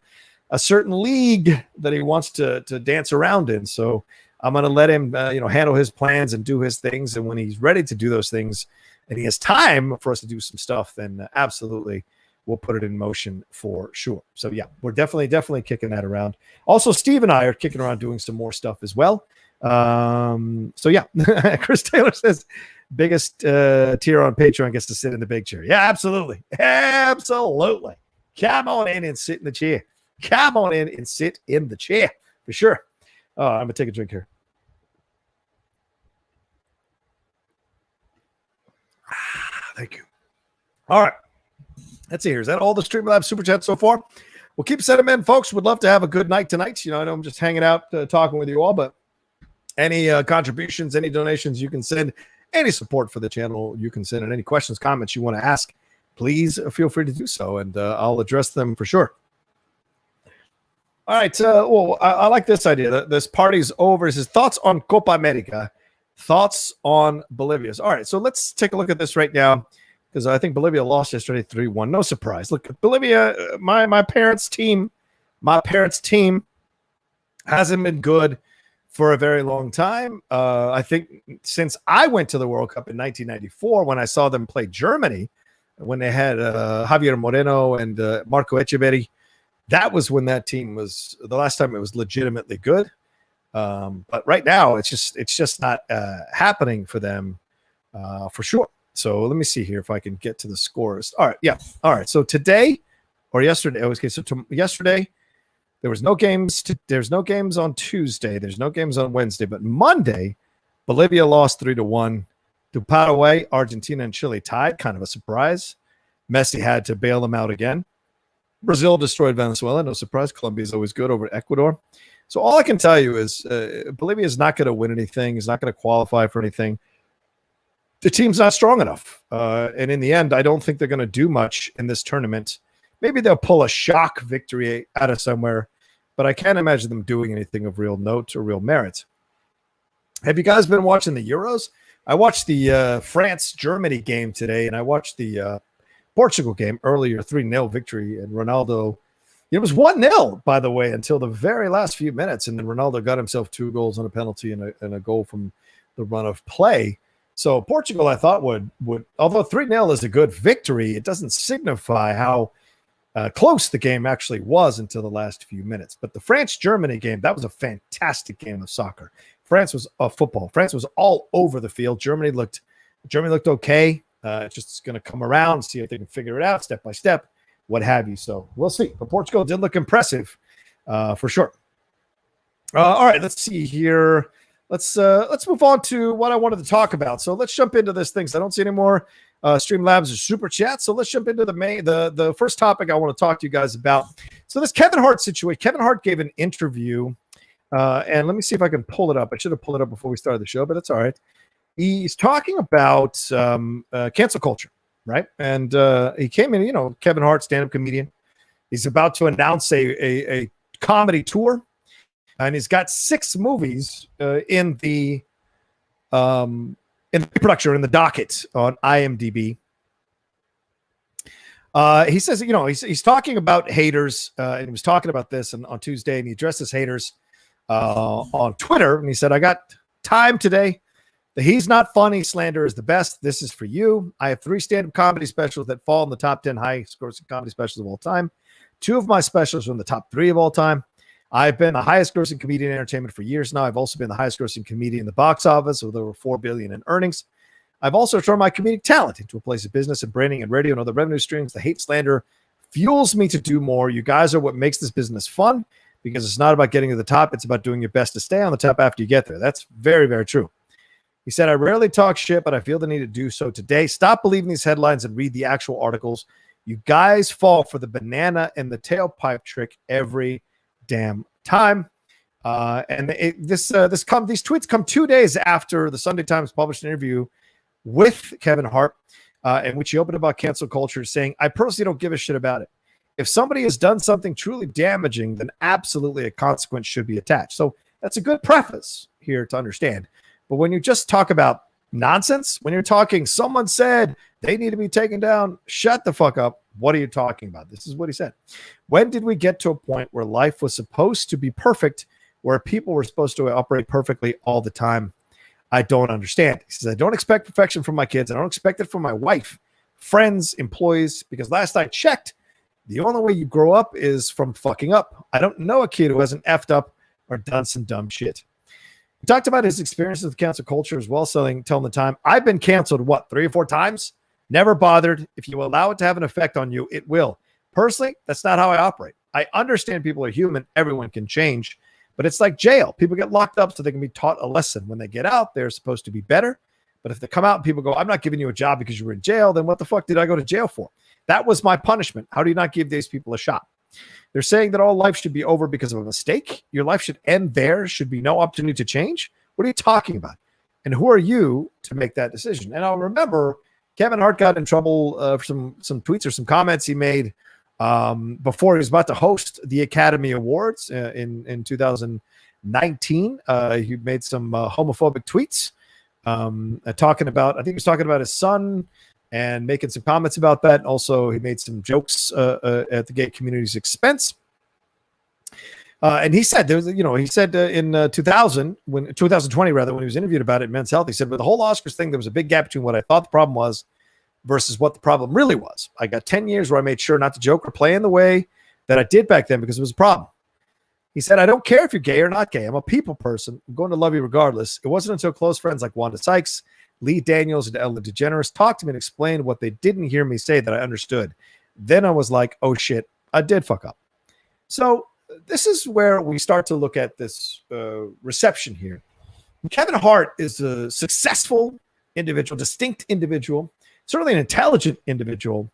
league that he wants to dance around in. So I'm going to let him, handle his plans and do his things. And when he's ready to do those things and he has time for us to do some stuff, then absolutely we'll put it in motion for sure. So yeah, we're definitely kicking that around. Also, Steve and I are kicking around doing some more stuff as well. So yeah, Chris Taylor says biggest tier on Patreon gets to sit in the big chair. Yeah, absolutely. Come on in and sit in the chair. Come on in and sit in the chair for sure. I'm gonna take a drink here. Thank you. All right, let's see here. Is that all the Streamlabs super chat so far? We'll keep sending them in, folks. Would love to have a good night tonight. You know, I know I'm just hanging out talking with you all, but any contributions, any donations you can send, any support for the channel you can send, and any questions, comments you want to ask, please feel free to do so, and I'll address them for sure. All right. I like this idea. This party's over. It says thoughts on Copa America, thoughts on Bolivia's. All right. So let's take a look at this right now, because I think Bolivia lost yesterday 3-1. No surprise. Look, Bolivia, my parents' team hasn't been good for a very long time. I think since I went to the World Cup in 1994, when I saw them play Germany, when they had Javier Moreno and Marco Echeverri, that was when that team was the last time it was legitimately good. But right now, it's just not happening for them for sure. So let me see here if I can get to the scores. All right, yeah. All right. So today or yesterday, yesterday there was no games. There's no games on Tuesday. There's no games on Wednesday. But Monday, Bolivia lost 3-1 to Paraguay. Argentina and Chile tied. Kind of a surprise. Messi had to bail them out again. Brazil destroyed Venezuela. No surprise. Colombia is always good over Ecuador. So all I can tell you is Bolivia is not going to win anything. Is not going to qualify for anything. The team's not strong enough. And in the end, I don't think they're going to do much in this tournament. Maybe they'll pull a shock victory out of somewhere, but I can't imagine them doing anything of real note or real merit. Have you guys been watching the Euros? I watched the France-Germany game today, and I watched the Portugal game earlier, 3-0 victory, and Ronaldo. It was 1-0, by the way, until the very last few minutes, and then Ronaldo got himself 2 goals on a penalty and a goal from the run of play. So Portugal, I thought, would although 3-0 is a good victory, it doesn't signify how close the game actually was until the last few minutes. But the France-Germany game, that was a fantastic game of soccer. France was football. France was all over the field. Germany looked okay. It's just going to come around, see if they can figure it out step by step, what have you. So we'll see. But Portugal did look impressive for sure. All right, let's see here. Let's move on to what I wanted to talk about. So let's jump into this thing. I don't see any more Streamlabs or Super Chat. So let's jump into the first topic I want to talk to you guys about. So this Kevin Hart situation. Kevin Hart gave an interview, and let me see if I can pull it up. I should have pulled it up before we started the show, but it's all right. He's talking about cancel culture, right? And he came in, Kevin Hart, stand-up comedian. He's about to announce a comedy tour, and he's got 6 movies in the production, in the docket on IMDb. He says, he's talking about haters, and he was talking about this on Tuesday, and he addressed his haters on Twitter, and he said, "I got time today. The He's Not Funny slander is the best. This is for you. I have 3 stand-up comedy specials that fall in the top 10 highest-grossing comedy specials of all time. 2 of my specials are in the top 3 of all time. I've been the highest-grossing comedian in entertainment for years now. I've also been the highest-grossing comedian in the box office with over $4 billion in earnings. I've also turned my comedic talent into a place of business and branding and radio and other revenue streams. The hate slander fuels me to do more. You guys are what makes this business fun. because it's not about getting to the top. It's about doing your best to stay on the top after you get there. That's very, very true. He said, I rarely talk shit, but I feel the need to do so today. Stop believing these headlines and read the actual articles. You guys fall for the banana and the tailpipe trick every damn time. These tweets come 2 days after the Sunday Times published an interview with Kevin Hart, in which he opened about cancel culture, saying, I personally don't give a shit about it. If somebody has done something truly damaging, then absolutely a consequence should be attached. So that's a good preface here to understand. But when you just talk about nonsense, when you're talking, someone said they need to be taken down, shut the fuck up. What are you talking about? This is what he said. When did we get to a point where life was supposed to be perfect, where people were supposed to operate perfectly all the time? I don't understand. He says, I don't expect perfection from my kids. I don't expect it from my wife, friends, employees, because last I checked, the only way you grow up is from fucking up. I don't know a kid who hasn't effed up or done some dumb shit. He talked about his experiences with cancel culture as well, telling the time, I've been canceled, 3 or 4 times? Never bothered. If you allow it to have an effect on you, it will. Personally, that's not how I operate. I understand people are human. Everyone can change. But it's like jail. People get locked up so they can be taught a lesson. When they get out, they're supposed to be better. But if they come out and people go, I'm not giving you a job because you were in jail, then what the fuck did I go to jail for? That was my punishment. How do you not give these people a shot? They're saying that all life should be over because of a mistake. Your life should end there. Should be no opportunity to change. What are you talking about? And who are you to make that decision? And I'll remember Kevin Hart got in trouble for some tweets or some comments he made before he was about to host the Academy Awards in 2019. He made some homophobic tweets talking about, I think he was talking about his son and making some comments about that. Also, he made some jokes at the gay community's expense. And he said, in 2020, when he was interviewed about it in Men's Health, he said, with the whole Oscars thing, there was a big gap between what I thought the problem was versus what the problem really was. I got 10 years where I made sure not to joke or play in the way that I did back then because it was a problem. He said, I don't care if you're gay or not gay. I'm a people person. I'm going to love you regardless. It wasn't until close friends like Wanda Sykes, Lee Daniels, and Ellen DeGeneres talked to me and explained what they didn't hear me say that I understood. Then I was like, oh shit, I did fuck up. So this is where we start to look at this reception here. Kevin Hart is a successful individual, distinct individual, certainly an intelligent individual,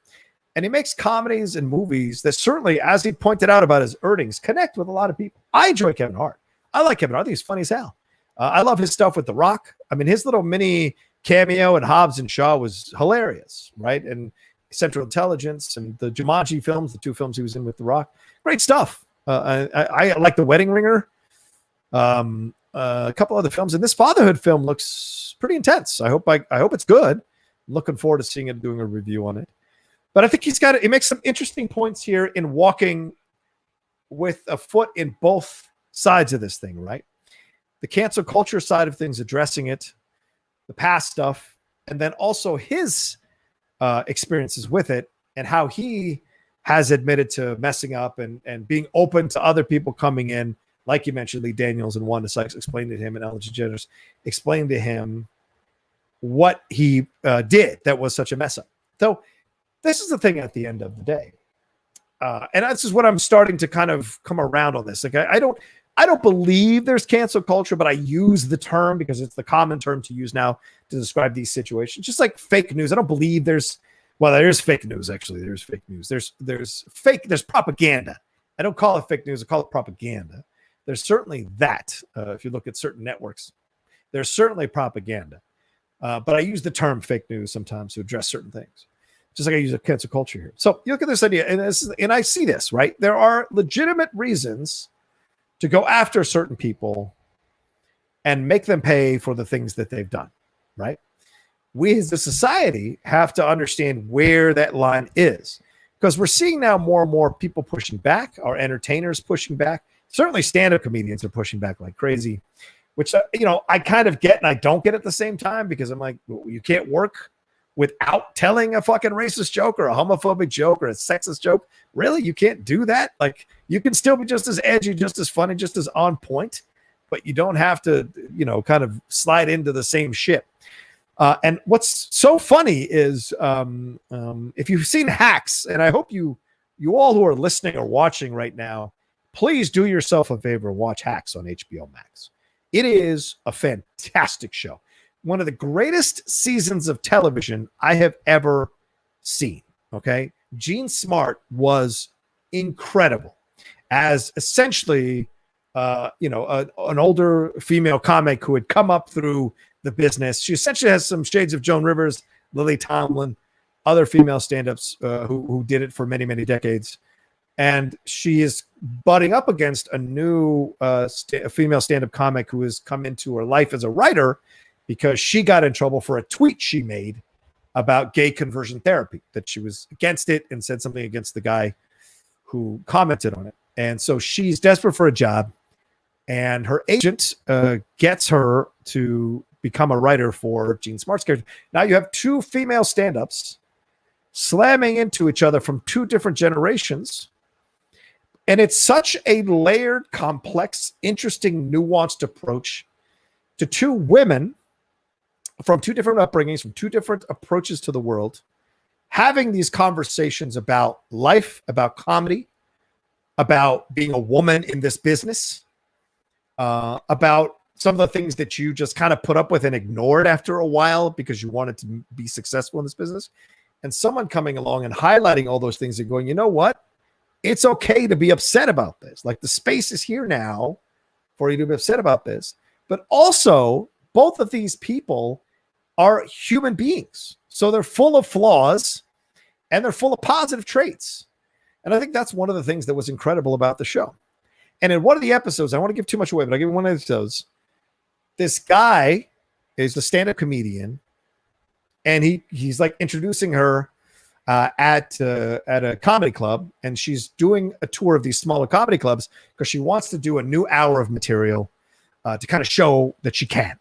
and he makes comedies and movies that certainly, as he pointed out about his earnings, connect with a lot of people. I enjoy Kevin Hart. I like Kevin Hart. I think he's funny as hell. I love his stuff with The Rock. I mean, his little mini cameo in Hobbs and Shaw was hilarious, right? And Central Intelligence and the Jumanji films, the 2 films he was in with The Rock. Great stuff. I like The Wedding Ringer. A couple other films. And this fatherhood film looks pretty intense. I hope it's good. I'm looking forward to seeing it, doing a review on it. But I think he makes some interesting points here in walking with a foot in both sides of this thing, right? The cancel culture side of things, addressing it, the past stuff, and then also his experiences with it and how he has admitted to messing up and being open to other people coming in. Like you mentioned, Lee Daniels and Wanda Sykes explained to him, and Ellen DeGeneres explained to him what he did that was such a mess up. So this is the thing at the end of the day. And this is what I'm starting to kind of come around on this. Like I don't believe there's cancel culture, but I use the term because it's the common term to use now to describe these situations. Just like fake news. I don't believe there's fake news. Actually, there's fake news. There's propaganda. I don't call it fake news. I call it propaganda. There's certainly that. If you look at certain networks, there's certainly propaganda. But I use the term fake news sometimes to address certain things. Just like I use a cancel culture here. So you look at this idea, and I see this, right? There are legitimate reasons to go after certain people and make them pay for the things that they've done, right? We as a society have to understand where that line is, because we're seeing now more and more people pushing back, our entertainers pushing back. Certainly stand-up comedians are pushing back like crazy, which, I kind of get and I don't get at the same time, because I'm like, you can't work without telling a fucking racist joke or a homophobic joke or a sexist joke. Really? You can't do that? Like, you can still be just as edgy, just as funny, just as on point, but you don't have to, kind of slide into the same shit. And what's so funny is if you've seen Hacks, and I hope you all who are listening or watching right now, please do yourself a favor and watch Hacks on HBO Max. It is a fantastic show. One of the greatest seasons of television I have ever seen. Okay. Jean Smart was incredible as essentially, an older female comic who had come up through the business. She essentially has some shades of Joan Rivers, Lily Tomlin, other female stand-ups who did it for many, many decades. And she is butting up against a new female stand-up comic who has come into her life as a writer because she got in trouble for a tweet she made about gay conversion therapy, that she was against it and said something against the guy who commented on it. And so she's desperate for a job, and her agent gets her to become a writer for Jean Smart's character. Now you have two female stand-ups slamming into each other from two different generations. And it's such a layered, complex, interesting, nuanced approach to two women from two different upbringings, from two different approaches to the world, having these conversations about life, about comedy, about being a woman in this business, about some of the things that you just kind of put up with and ignored after a while because you wanted to be successful in this business. And someone coming along and highlighting all those things and going, you know what? It's okay to be upset about this. Like, the space is here now for you to be upset about this. But also, both of these people are human beings. So they're full of flaws and they're full of positive traits. And I think that's one of the things that was incredible about the show. And in one of the episodes, I don't want to give too much away, but I'll give you one of the episodes. This guy is a stand-up comedian, and he's like introducing her at a comedy club, and she's doing a tour of these smaller comedy clubs because she wants to do a new hour of material to kind of show that she can.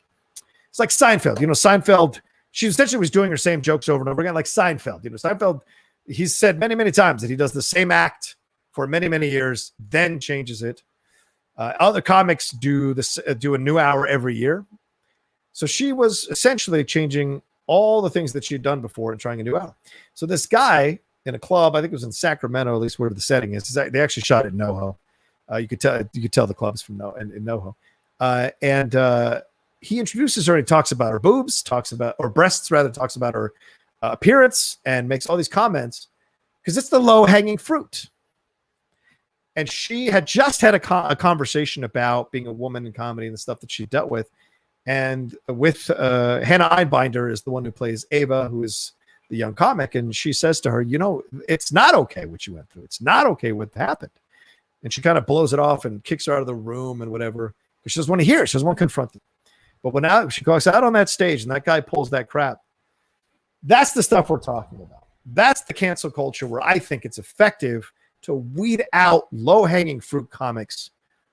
It's like Seinfeld. Seinfeld, she essentially was doing her same jokes over and over again, like Seinfeld. Seinfeld, he's said many, many times that he does the same act for many, many years, then changes it. Other comics do a new hour every year. So she was essentially changing all the things that she'd done before and trying a new hour. So this guy in a club, I think it was in Sacramento, at least where the setting is. They actually shot it in NoHo. You could tell the club's from NoHo. And he introduces her and he talks about her boobs, talks about her appearance, and makes all these comments because it's the low-hanging fruit. And she had just had a conversation about being a woman in comedy and the stuff that she dealt with. And with Hannah Einbinder is the one who plays Ava, who is the young comic. And she says to her, it's not okay what you went through. It's not okay what happened. And she kind of blows it off and kicks her out of the room and whatever. Because she doesn't want to hear it. She doesn't want to confront it. But when she goes out on that stage and that guy pulls that crap, that's the stuff we're talking about. That's the cancel culture where I think it's effective to weed out low-hanging fruit comics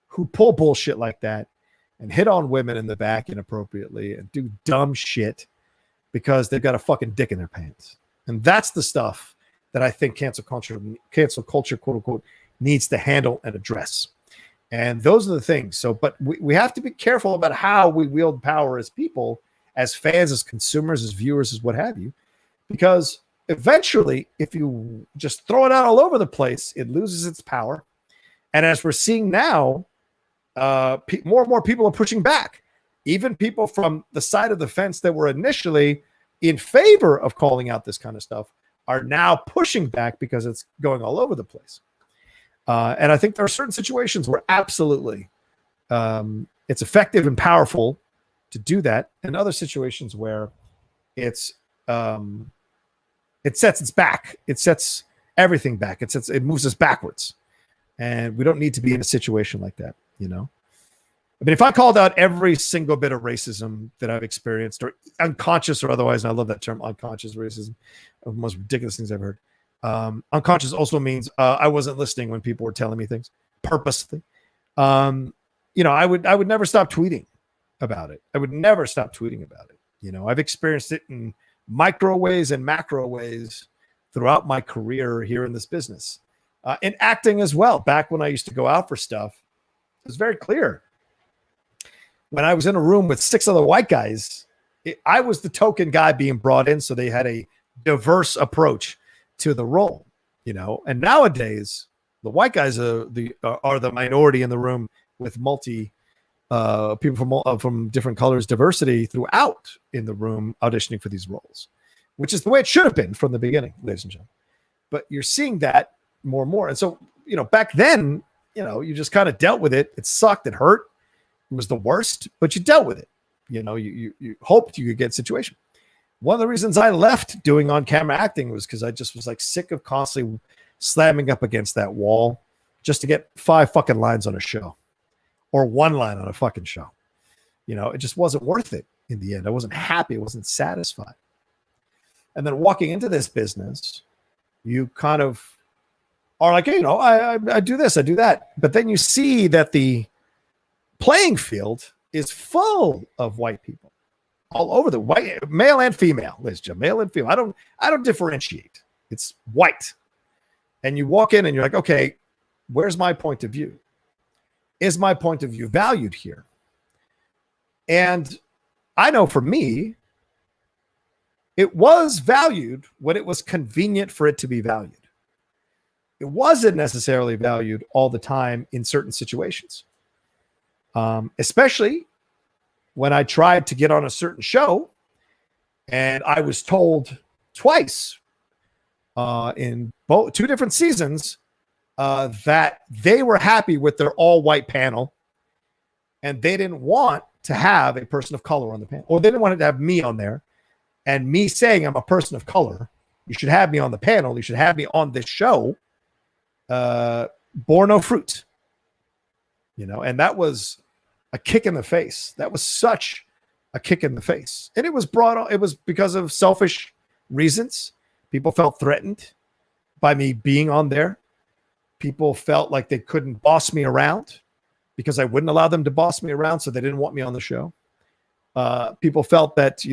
who pull bullshit like that and hit on women in the back inappropriately and do dumb shit because they've got a fucking dick in their pants. And that's the stuff that I think cancel culture, quote unquote, needs to handle and address. And those are the things. So, but we have to be careful about how we wield power as people, as fans, as consumers, as viewers, as what have you, because eventually, if you just throw it out all over the place, it loses its power. And as we're seeing now, more and more people are pushing back. Even people from the side of the fence that were initially in favor of calling out this kind of stuff are now pushing back because it's going all over the place. And I think there are certain situations where absolutely it's effective and powerful to do that, and other situations where it sets its back. It sets everything back. It moves us backwards. And we don't need to be in a situation like that, I mean, if I called out every single bit of racism that I've experienced, or unconscious or otherwise, and I love that term, unconscious racism, one of the most ridiculous things I've heard. Unconscious also means I wasn't listening when people were telling me things purposely. I would never stop tweeting about it. I would never stop tweeting about it. I've experienced it in micro ways and macro ways throughout my career here in this business. In acting as well. Back when I used to go out for stuff, it was very clear. When I was in a room with 6 other white guys, I was the token guy being brought in, so they had a diverse approach to the role, And nowadays, The white guys are the minority in the room with people from different colors, diversity throughout in the room auditioning for these roles, which is the way it should have been from the beginning, ladies and gentlemen. But you're seeing that more and more. And so, back then, you just kind of dealt with it. It sucked. It hurt. It was the worst, but you dealt with it. You hoped you could get a situation. One of the reasons I left doing on-camera acting was because I just was like sick of constantly slamming up against that wall just to get 5 fucking lines on a show or 1 line on a fucking show. It just wasn't worth it in the end. I wasn't happy. I wasn't satisfied. And then walking into this business, you kind of are like, hey, I do this, I do that. But then you see that the playing field is full of white people all over, the white, male and female, ladies and gentlemen, male and female. I don't differentiate. It's white. And you walk in and you're like, okay, where's my point of view? Is my point of view valued here? And I know for me, it was valued when it was convenient for it to be valued. It wasn't necessarily valued all the time in certain situations, especially when I tried to get on a certain show and I was told twice in 2 different seasons that they were happy with their all-white panel and they didn't want to have a person of color on the panel, or they didn't want to have me on there. And me saying I'm a person of color, you should have me on the panel, you should have me on this show, bore no fruit. And that was a kick in the face. That was such a kick in the face. And it was it was because of selfish reasons. People felt threatened by me being on there. People felt like they couldn't boss me around because I wouldn't allow them to boss me around, so they didn't want me on the show. People felt that,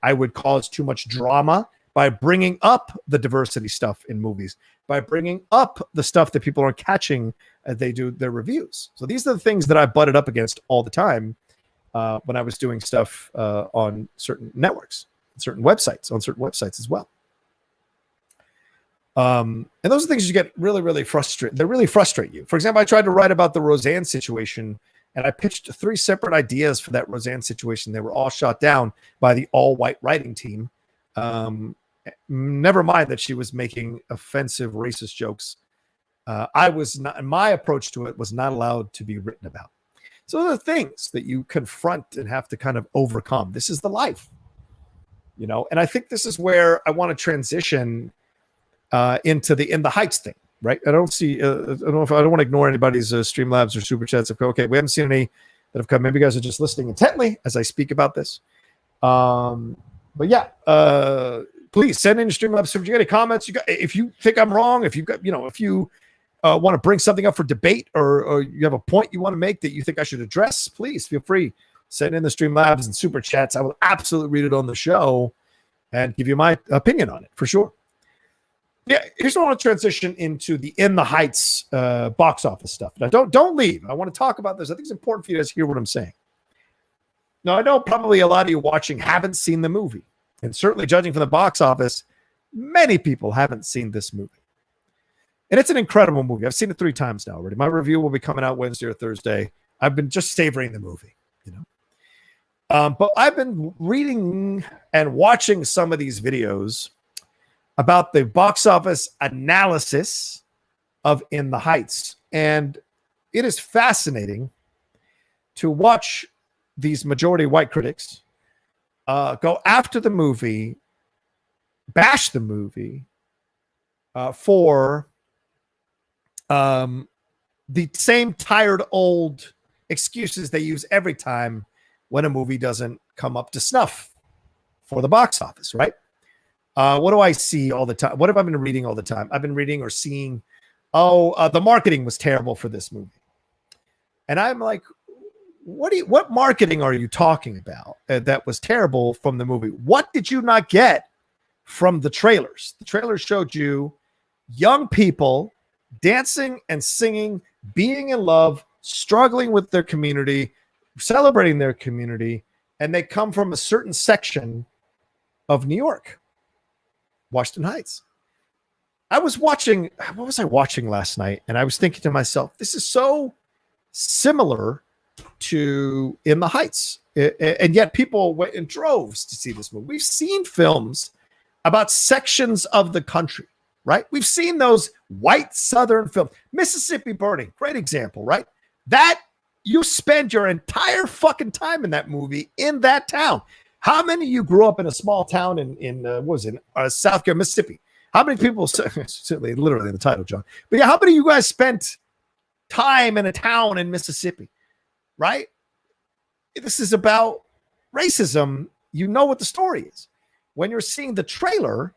I would cause too much drama by bringing up the diversity stuff in movies, by bringing up the stuff that people aren't catching as they do their reviews. So these are the things that I butted up against all the time when I was doing stuff on certain networks, on certain websites as well. And those are things you get really, really frustrated. They really frustrate you. For example, I tried to write about the Roseanne situation, and I pitched 3 separate ideas for that Roseanne situation. They were all shot down by the all-white writing team. Never mind that she was making offensive racist jokes. My approach to it was not allowed to be written about. So those are things that you confront and have to kind of overcome. This is the life, and I think this is where I want to transition into the In the Heights thing. Right. I don't want to ignore anybody's Streamlabs or super chats. Okay, we haven't seen any that have come. Maybe you guys are just listening intently as I speak about this. But yeah, please send in your Streamlabs. If you got any comments, if you think I'm wrong, if you got, if you want to bring something up for debate, or you have a point you want to make that you think I should address, please feel free. Send in the Streamlabs and super chats. I will absolutely read it on the show and give you my opinion on it for sure. Yeah, here's what I want to transition into the In the Heights box office stuff. Now, don't leave. I want to talk about this. I think it's important for you guys to hear what I'm saying. Now, I know probably a lot of you watching haven't seen the movie. And certainly judging from the box office, many people haven't seen this movie. And it's an incredible movie. I've seen it 3 times now already. My review will be coming out Wednesday or Thursday. I've been just savoring the movie, But I've been reading and watching some of these videos about the box office analysis of In the Heights. And it is fascinating to watch these majority white critics go after the movie, bash the movie for the same tired old excuses they use every time when a movie doesn't come up to snuff for the box office, right? What do I see all the time? What have I been reading all the time? I've been reading or seeing, the marketing was terrible for this movie. And I'm like, what marketing are you talking about that was terrible from the movie? What did you not get from the trailers? The trailers showed you young people dancing and singing, being in love, struggling with their community, celebrating their community, and they come from a certain section of New York. Washington Heights. I was watching, what was I watching last night? And I was thinking to myself, this is so similar to In the Heights. And yet people went in droves to see this movie. We've seen films about sections of the country, right? We've seen those white Southern films. Mississippi Burning, great example, right? That you spend your entire fucking time in that movie in that town. How many of you grew up in a small town in what was it, South Carolina, Mississippi? How many people, certainly literally in the title, John, but yeah, how many of you guys spent time in a town in Mississippi, right? This is about racism. You know what the story is. When you're seeing the trailer,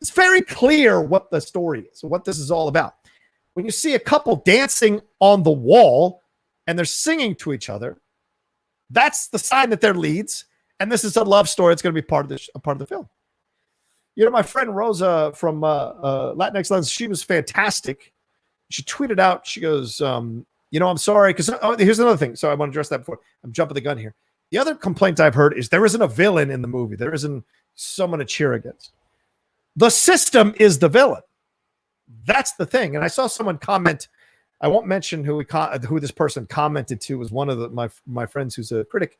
it's very clear what the story is, what this is all about. When you see a couple dancing on the wall and they're singing to each other, that's the sign that they're leads. And this is a love story. It's going to be part of the film. You know, my friend Rosa from Latinx Lens, she was fantastic. She tweeted out, she goes, I'm sorry, because here's another thing. So I want to address that before I'm jumping the gun here. The other complaint I've heard is there isn't a villain in the movie. There isn't someone to cheer against. The system is the villain. That's the thing. And I saw someone comment, I won't mention who this person commented to, was one of my friends who's a critic.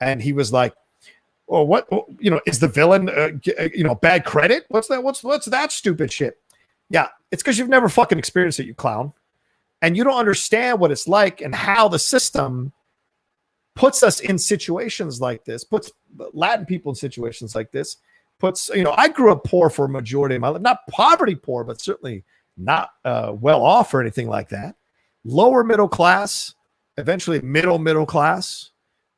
And he was like, well, what, is the villain, bad credit? What's that? What's that stupid shit? Yeah, it's because you've never fucking experienced it, you clown. And you don't understand what it's like and how the system puts us in situations like this, puts Latin people in situations like this, I grew up poor for a majority of my life, not poverty poor, but certainly not well off or anything like that. Lower middle class, eventually middle class.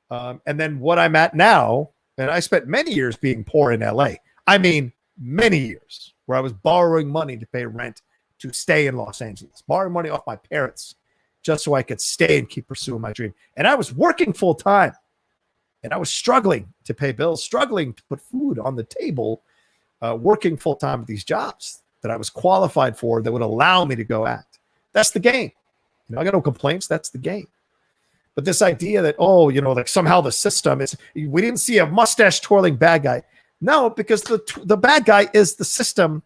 And then what I'm at now, and I spent many years being poor in LA. I mean, many years where I was borrowing money to pay rent to stay in Los Angeles, borrowing money off my parents just so I could stay and keep pursuing my dream. And I was working full time and I was struggling to pay bills, struggling to put food on the table, working full time at these jobs that I was qualified for that would allow me to go act. That's the game. I got no complaints. That's the game. But this idea that, like somehow the system is, we didn't see a mustache twirling bad guy. No, because the bad guy is the system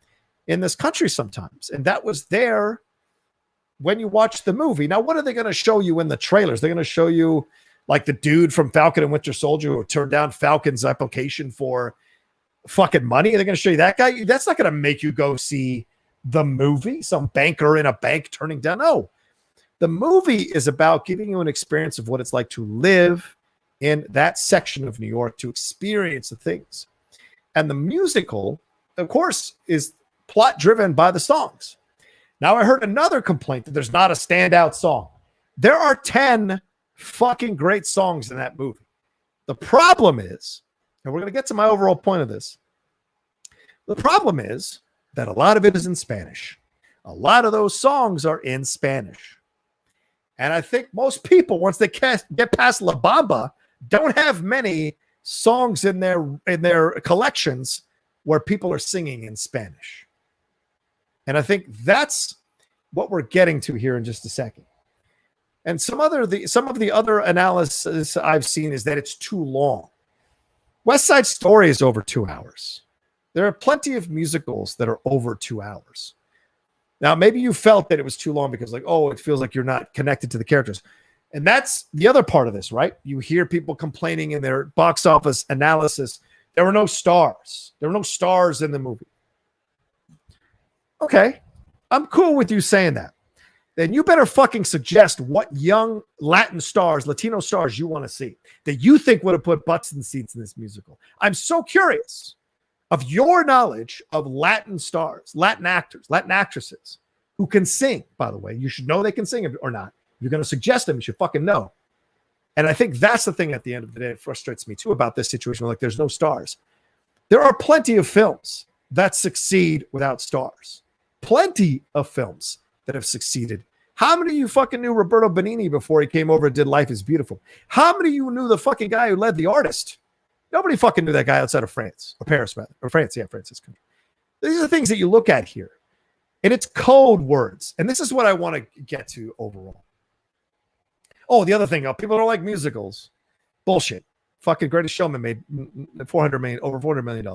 in this country sometimes. And that was there when you watch the movie. Now, what are they going to show you in the trailers? They're going to show you like the dude from Falcon and Winter Soldier who turned down Falcon's application for fucking money. They're going to show you that guy. That's not going to make you go see the movie. Some banker in a bank turning down. No. The movie is about giving you an experience of what it's like to live in that section of New York, to experience the things. And the musical, of course, is plot driven by the songs. Now, I heard another complaint that there's not a standout song. There are 10 fucking great songs in that movie. The problem is, and we're going to get to my overall point of this, the problem is that a lot of it is in Spanish. A lot of those songs are in Spanish. And I think most people, once they get past La Bamba, don't have many songs in their collections where people are singing in Spanish. And I think that's what we're getting to here in just a second. And some of the other analysis I've seen is that it's too long. West Side Story is over 2 hours. There are plenty of musicals that are over 2 hours. Now, maybe you felt that it was too long because it feels like you're not connected to the characters. And that's the other part of this, right? You hear people complaining in their box office analysis, there were no stars. There were no stars in the movie. Okay, I'm cool with you saying that. Then you better fucking suggest what young Latin stars, Latino stars you want to see that you think would have put butts in seats in this musical. I'm so curious of your knowledge of Latin stars, Latin actors, Latin actresses who can sing, by the way. You should know they can sing or not. If you're going to suggest them, you should fucking know. And I think that's the thing at the end of the day that frustrates me too about this situation. Like there's no stars. There are plenty of films that succeed without stars. Plenty of films that have succeeded. How many of you fucking knew Roberto Benigni before he came over and did Life is Beautiful? How many of you knew the fucking guy who led The Artist? Nobody fucking knew that guy outside of France, or Paris, rather. Or France, yeah, France is country. These are the things that you look at here. And it's code words. And this is what I want to get to overall. Oh, the other thing, people don't like musicals. Bullshit. Fucking Greatest Showman made over $400 million.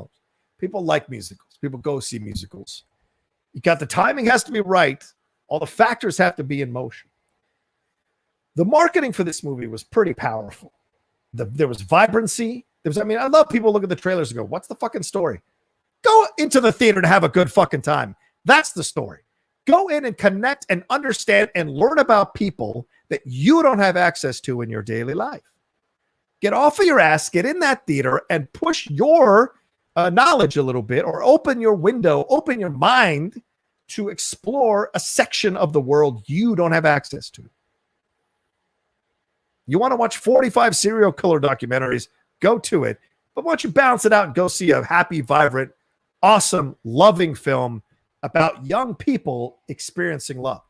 People like musicals. People go see musicals. You got the timing has to be right. All the factors have to be in motion. The marketing for this movie was pretty powerful. There was vibrancy. I love people look at the trailers and go, what's the fucking story? Go into the theater to have a good fucking time. That's the story. Go in and connect and understand and learn about people that you don't have access to in your daily life. Get off of your ass, get in that theater and push your knowledge a little bit, or open your window, open your mind to explore a section of the world you don't have access to. You want to watch 45 serial killer documentaries, go to it. But why don't you balance it out and go see a happy, vibrant, awesome, loving film about young people experiencing love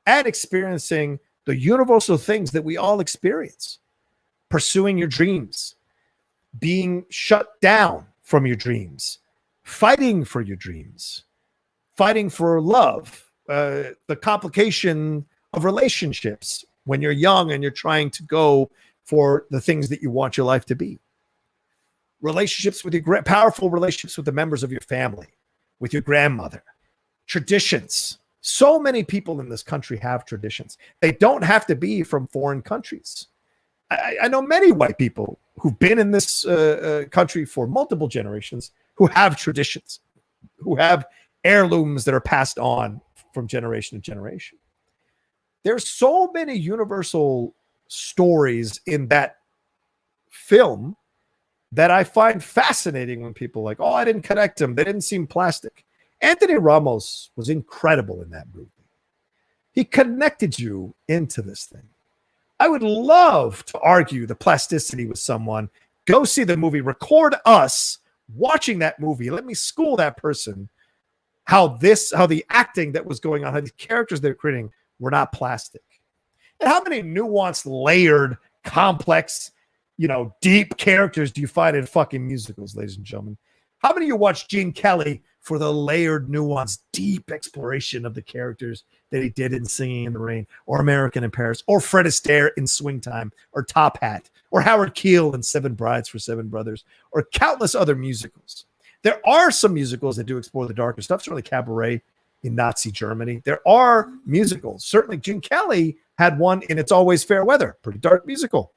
and experiencing the universal things that we all experience. Pursuing your dreams, being shut down from your dreams, fighting for your dreams, fighting for love, the complication of relationships when you're young and you're trying to go for the things that you want your life to be. Relationships with your powerful relationships with the members of your family, with your grandmother, traditions. So many people in this country have traditions. They don't have to be from foreign countries. I know many white people who've been in this country for multiple generations who have traditions, who have heirlooms that are passed on from generation to generation. There's so many universal stories in that film that I find fascinating when people are like, oh, I didn't connect them. They didn't seem plastic. Anthony Ramos was incredible in that movie. He connected you into this thing. I would love to argue the plasticity with someone. Go see the movie, record us watching that movie. Let me school that person how the acting that was going on, how the characters they're creating were not plastic. And how many nuanced, layered, complex, deep characters do you find in fucking musicals, ladies and gentlemen? How many of you watch Gene Kelly for the layered, nuanced, deep exploration of the characters that he did in Singing in the Rain, or American in Paris, or Fred Astaire in Swing Time, or Top Hat, or Howard Keel in Seven Brides for Seven Brothers, or countless other musicals? There are some musicals that do explore the darker stuff, certainly Cabaret in Nazi Germany. There are musicals. Certainly Gene Kelly had one in It's Always Fair Weather, pretty dark musical.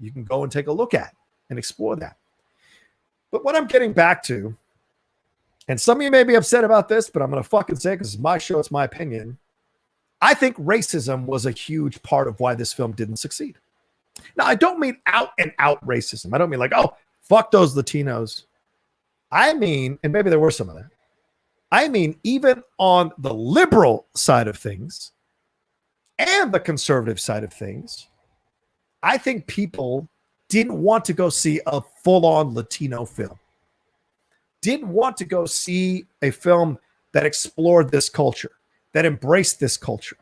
You can go and take a look at and explore that. But what I'm getting back to, and some of you may be upset about this, but I'm going to fucking say it because it's my show, it's my opinion. I think racism was a huge part of why this film didn't succeed. Now, I don't mean out and out racism. I don't mean like, oh, fuck those Latinos. I mean, and maybe there were some of that. I mean, even on the liberal side of things and the conservative side of things, I think people didn't want to go see a full-on Latino film. Didn't want to go see a film that explored this culture, that embraced this culture,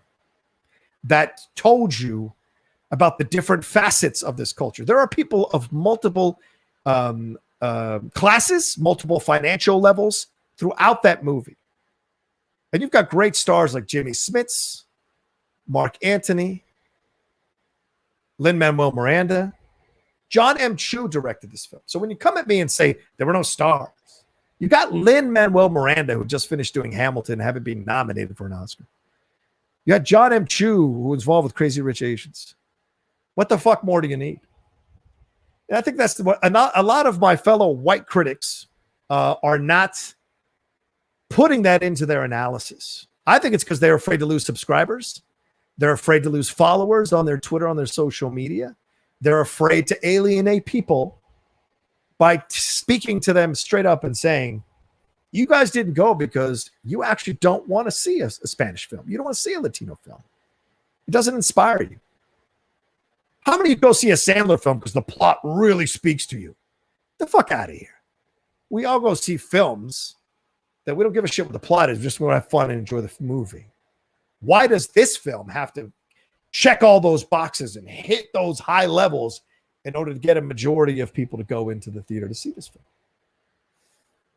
that told you about the different facets of this culture. There are people of multiple classes, multiple financial levels throughout that movie. And you've got great stars like Jimmy Smits, Mark Antony, Lin-Manuel Miranda. John M. Chu directed this film. So when you come at me and say there were no stars, you got Lin-Manuel Miranda, who just finished doing Hamilton and haven't been nominated for an Oscar. You got John M. Chu, who was involved with Crazy Rich Asians. What the fuck more do you need? And I think that's what a lot of my fellow white critics are not putting that into their analysis. I think it's because they're afraid to lose subscribers. They're afraid to lose followers on their Twitter, on their social media. They're afraid to alienate people by speaking to them straight up and saying, you guys didn't go because you actually don't want to see a Spanish film. You don't want to see a Latino film. It doesn't inspire you. How many of you go see a Sandler film because the plot really speaks to you? Get the fuck out of here. We all go see films that we don't give a shit what the plot is. We just want to have fun and enjoy the movie. Why does this film have to check all those boxes and hit those high levels in order to get a majority of people to go into the theater to see this film?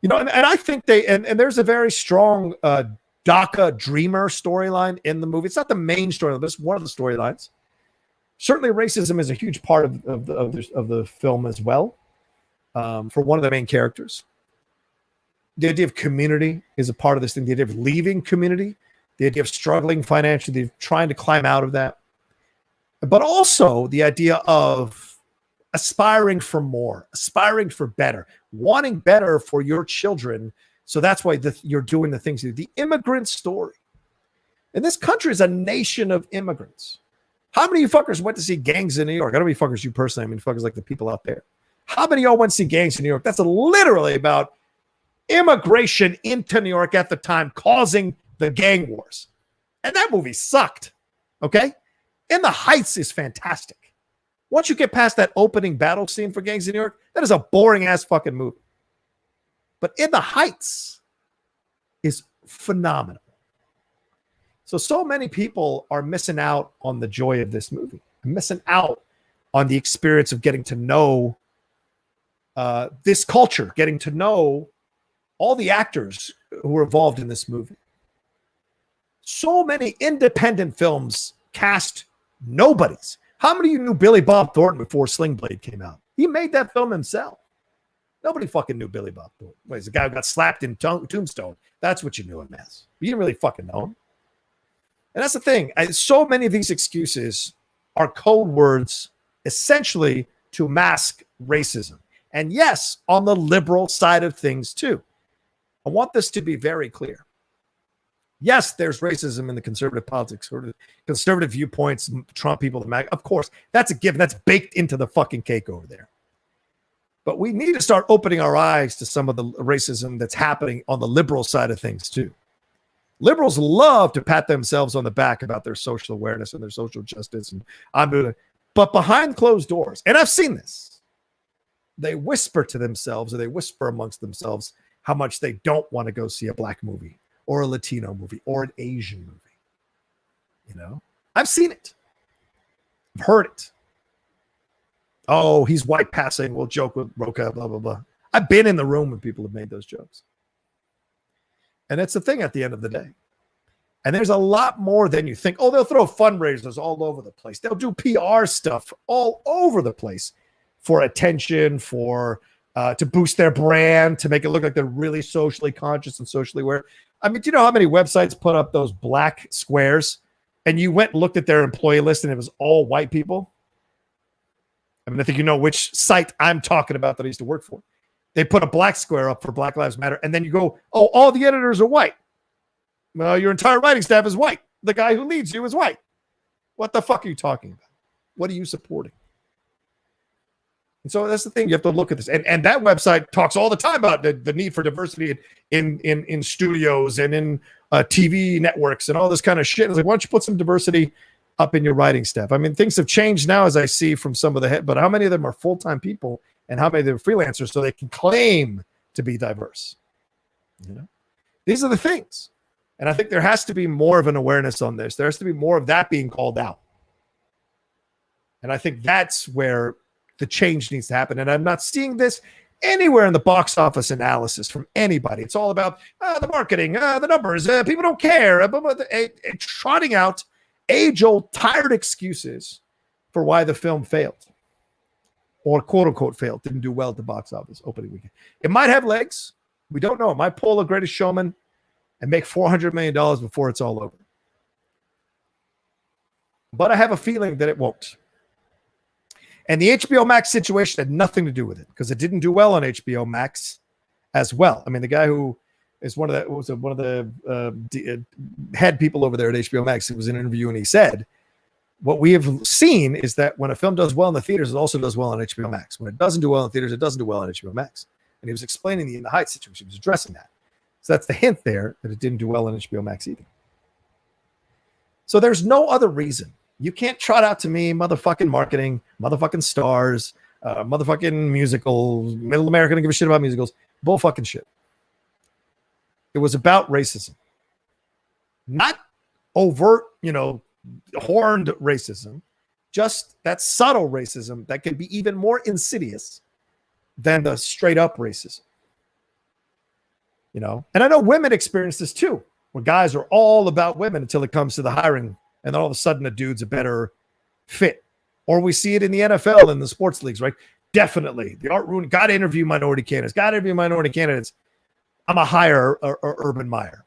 And I think and there's a very strong DACA Dreamer storyline in the movie. It's not the main storyline, but it's one of the storylines. Certainly racism is a huge part of the film as well, for one of the main characters. The idea of community is a part of this thing. The idea of leaving community, the idea of struggling financially, the trying to climb out of that. But also the idea of aspiring for more, aspiring for better, wanting better for your children. So that's why you're doing the things you do. The immigrant story. And this country is a nation of immigrants. How many of you fuckers went to see Gangs in New York? I don't mean fuckers you personally. I mean fuckers like the people out there. How many of y'all went to see Gangs in New York? That's literally about immigration into New York at the time causing the gang wars. And that movie sucked. Okay? In the Heights is fantastic. Once you get past that opening battle scene for Gangs in New York, that is a boring ass fucking movie. But In the Heights is phenomenal. So many people are missing out on the joy of this movie, missing out on the experience of getting to know this culture, getting to know all the actors who were involved in this movie. So many independent films cast nobodies. How many of you knew Billy Bob Thornton before Sling Blade came out? He made that film himself. Nobody fucking knew Billy Bob Thornton. Well, he's the guy who got slapped in Tombstone. That's what you knew him as. You didn't really fucking know him. And that's the thing. So many of these excuses are code words essentially to mask racism. And yes, on the liberal side of things too. I want this to be very clear. Yes, there's racism in the conservative politics, sort of conservative viewpoints, Trump people, of course, that's a given. That's baked into the fucking cake over there. But we need to start opening our eyes to some of the racism that's happening on the liberal side of things too. Liberals love to pat themselves on the back about their social awareness and their social justice. And I'm doing it. But behind closed doors, and I've seen this, they whisper to themselves or they whisper amongst themselves how much they don't want to go see a black movie or a Latino movie or an Asian movie. You know, I've seen it. I've heard it. Oh, he's white passing. We'll joke with Rocha, blah, blah, blah. I've been in the room when people have made those jokes. And that's the thing at the end of the day. And there's a lot more than you think. Oh, they'll throw fundraisers all over the place. They'll do PR stuff all over the place for attention, for to boost their brand, to make it look like they're really socially conscious and socially aware. I mean, do you know how many websites put up those black squares and you went and looked at their employee list and it was all white people? I mean, I think you know which site I'm talking about that I used to work for. They put a black square up for Black Lives Matter, and then you go, oh, all the editors are white. Well, your entire writing staff is white. The guy who leads you is white. What the fuck are you talking about? What are you supporting? And so that's the thing. You have to look at this. And that website talks all the time about the need for diversity in studios and in TV networks and all this kind of shit. It's like, why don't you put some diversity up in your writing staff? I mean, things have changed now, as I see from some of the head, but how many of them are full-time people and how many of them are freelancers so they can claim to be diverse? You know, these are the things. And I think there has to be more of an awareness on this. There has to be more of that being called out. And I think that's where the change needs to happen. And I'm not seeing this anywhere in the box office analysis from anybody. It's all about the marketing, the numbers, people don't care, trotting out age-old, tired excuses for why the film failed. Or quote-unquote failed, didn't do well at the box office opening weekend. It might have legs. We don't know. It might pull a Greatest Showman and make $400 million before it's all over. But I have a feeling that it won't. And the HBO Max situation had nothing to do with it because it didn't do well on HBO Max as well. I mean, the guy who is one of the head people over there at HBO Max, it was an interview, and he said, what we have seen is that when a film does well in the theaters, it also does well on HBO Max. When it doesn't do well in theaters, it doesn't do well on HBO Max. And he was explaining the In the Heights situation. He was addressing that. So that's the hint there that it didn't do well on HBO Max either. So there's no other reason. You can't trot out to me motherfucking marketing, motherfucking stars, motherfucking musicals. Middle America don't give a shit about musicals. Bull fucking shit. It was about racism. Not overt, horned racism. Just that subtle racism that can be even more insidious than the straight up racism. And I know women experience this too, where guys are all about women until it comes to the hiring, and then all of a sudden a dude's a better fit. Or we see it in the NFL and the sports leagues, right? Definitely. The art ruin. Got to interview minority candidates. I'm a hire or Urban Meyer.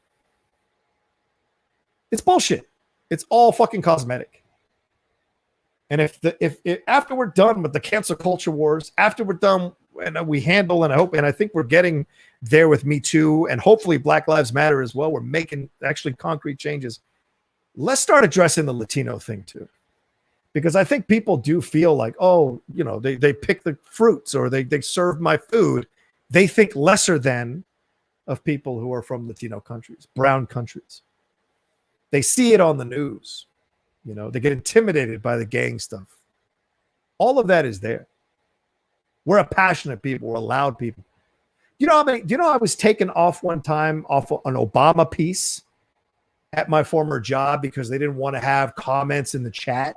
It's bullshit. It's all fucking cosmetic. And if after we're done with the cancel culture wars, after we're done and we handle, and I think we're getting there with Me Too and hopefully Black Lives Matter as well. We're making actually concrete changes. Let's start addressing the Latino thing too. Because I think people do feel like, oh, they pick the fruits or they serve my food. They think lesser than of people who are from Latino countries, brown countries. They see it on the news. They get intimidated by the gang stuff. All of that is there. We're a passionate people. We're a loud people. I was taken off one time off an Obama piece at my former job because they didn't want to have comments in the chat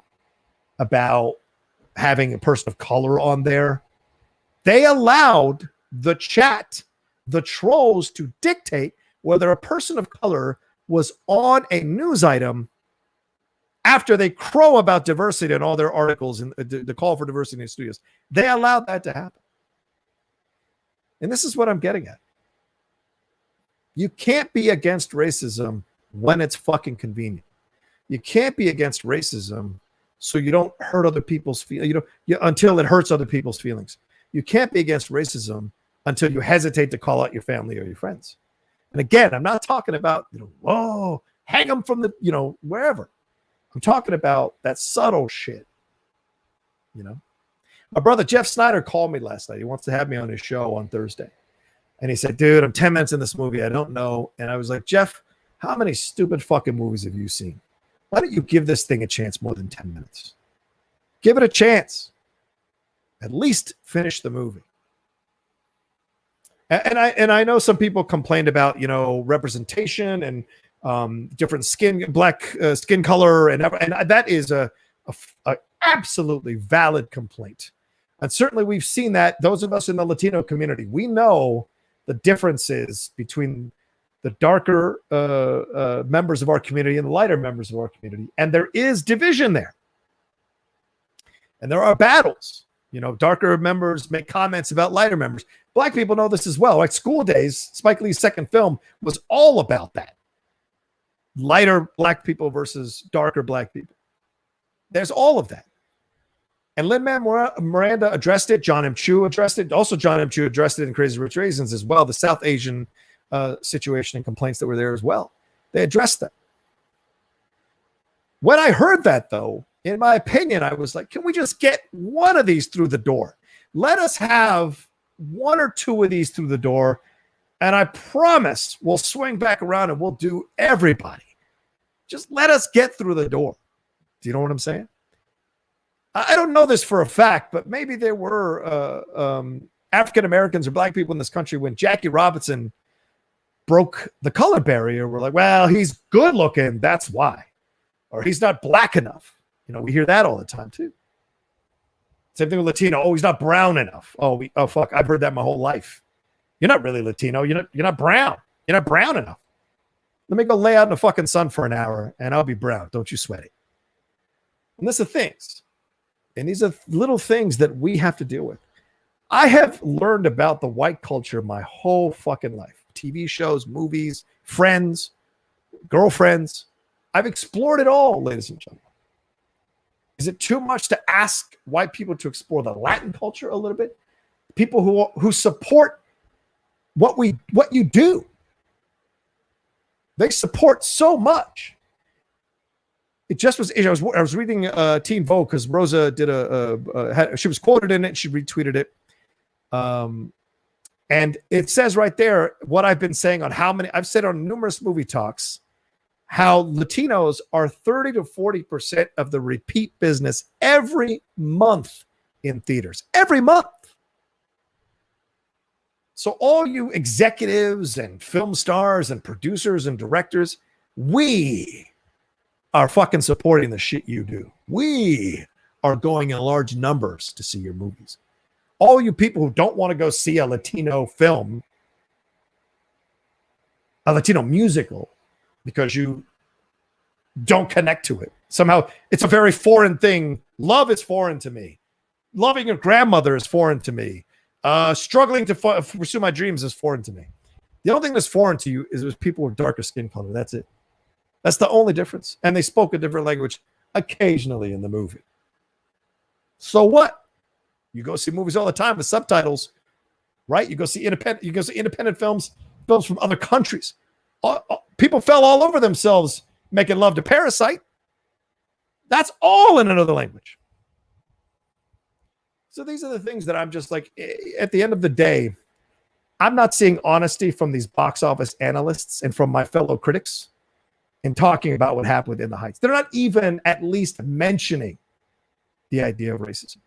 about having a person of color on there. They allowed the chat, the trolls, to dictate whether a person of color was on a news item after they crow about diversity in all their articles and the call for diversity in studios. They allowed that to happen. And this is what I'm getting at. You can't be against racism when it's fucking convenient. You can't be against racism so you don't hurt other people's feelings, until it hurts other people's feelings. You can't be against racism until you hesitate to call out your family or your friends. And again, I'm not talking about, hang them from the, wherever. I'm talking about that subtle shit. My brother Jeff Snyder called me last night. He wants to have me on his show on Thursday. And he said, dude, I'm 10 minutes in this movie. I don't know. And I was like, Jeff, how many stupid fucking movies have you seen? Why don't you give this thing a chance more than 10 minutes? Give it a chance. At least finish the movie. And I know some people complained about, representation and different black skin color. And that is a absolutely valid complaint. And certainly we've seen that. Those of us in the Latino community, we know the differences between the darker members of our community and the lighter members of our community. And there is division there. And there are battles. Darker members make comments about lighter members. Black people know this as well. Like School Days, Spike Lee's second film, was all about that. Lighter black people versus darker black people. There's all of that. And Lin-Manuel Miranda addressed it. John M. Chu addressed it. Also, John M. Chu addressed it in Crazy Rich Asians as well. The South Asian situation and complaints that were there as well. They addressed that. When I heard that, though, in my opinion, I was like, can we just get one of these through the door? Let us have one or two of these through the door, and I promise we'll swing back around and we'll do everybody. Just let us get through the door. Do you know what I'm saying? I don't know this for a fact, but maybe there were African Americans or black people in this country when Jackie Robinson broke the color barrier. We're like, well, he's good looking, that's why. Or he's not black enough. We hear that all the time too. Same thing with Latino. Oh, he's not brown enough. Oh, fuck, I've heard that my whole life. You're not really Latino. You're not brown. You're not brown enough. Let me go lay out in the fucking sun for an hour and I'll be brown. Don't you sweat it. And these are things. And these are little things that we have to deal with. I have learned about the white culture my whole fucking life. TV shows, movies, friends, girlfriends. I've explored it all, ladies and gentlemen. Is it too much to ask white people to explore the Latin culture a little bit? People who support what you do. They support so much. It just was. I was reading Teen Vogue because Rosa did she was quoted in it. She retweeted it, and it says right there what I've been saying on I've said on numerous movie talks, how Latinos are 30 to 40% of the repeat business every month in theaters. Every month. So all you executives and film stars and producers and directors, we are fucking supporting the shit you do. We are going in large numbers to see your movies. All you people who don't want to go see a Latino film, a Latino musical, because you don't connect to it. Somehow it's a very foreign thing. Love is foreign to me. Loving your grandmother is foreign to me. Struggling to pursue my dreams is foreign to me. The only thing that's foreign to you is there's people with darker skin color. That's it. That's the only difference. And they spoke a different language occasionally in the movie. So what? You go see movies all the time with subtitles, right? You go see independent films from other countries. People fell all over themselves making love to Parasite. That's all in another language. So these are the things that I'm just like, at the end of the day, I'm not seeing honesty from these box office analysts and from my fellow critics in talking about what happened within the Heights. They're not even at least mentioning the idea of racism.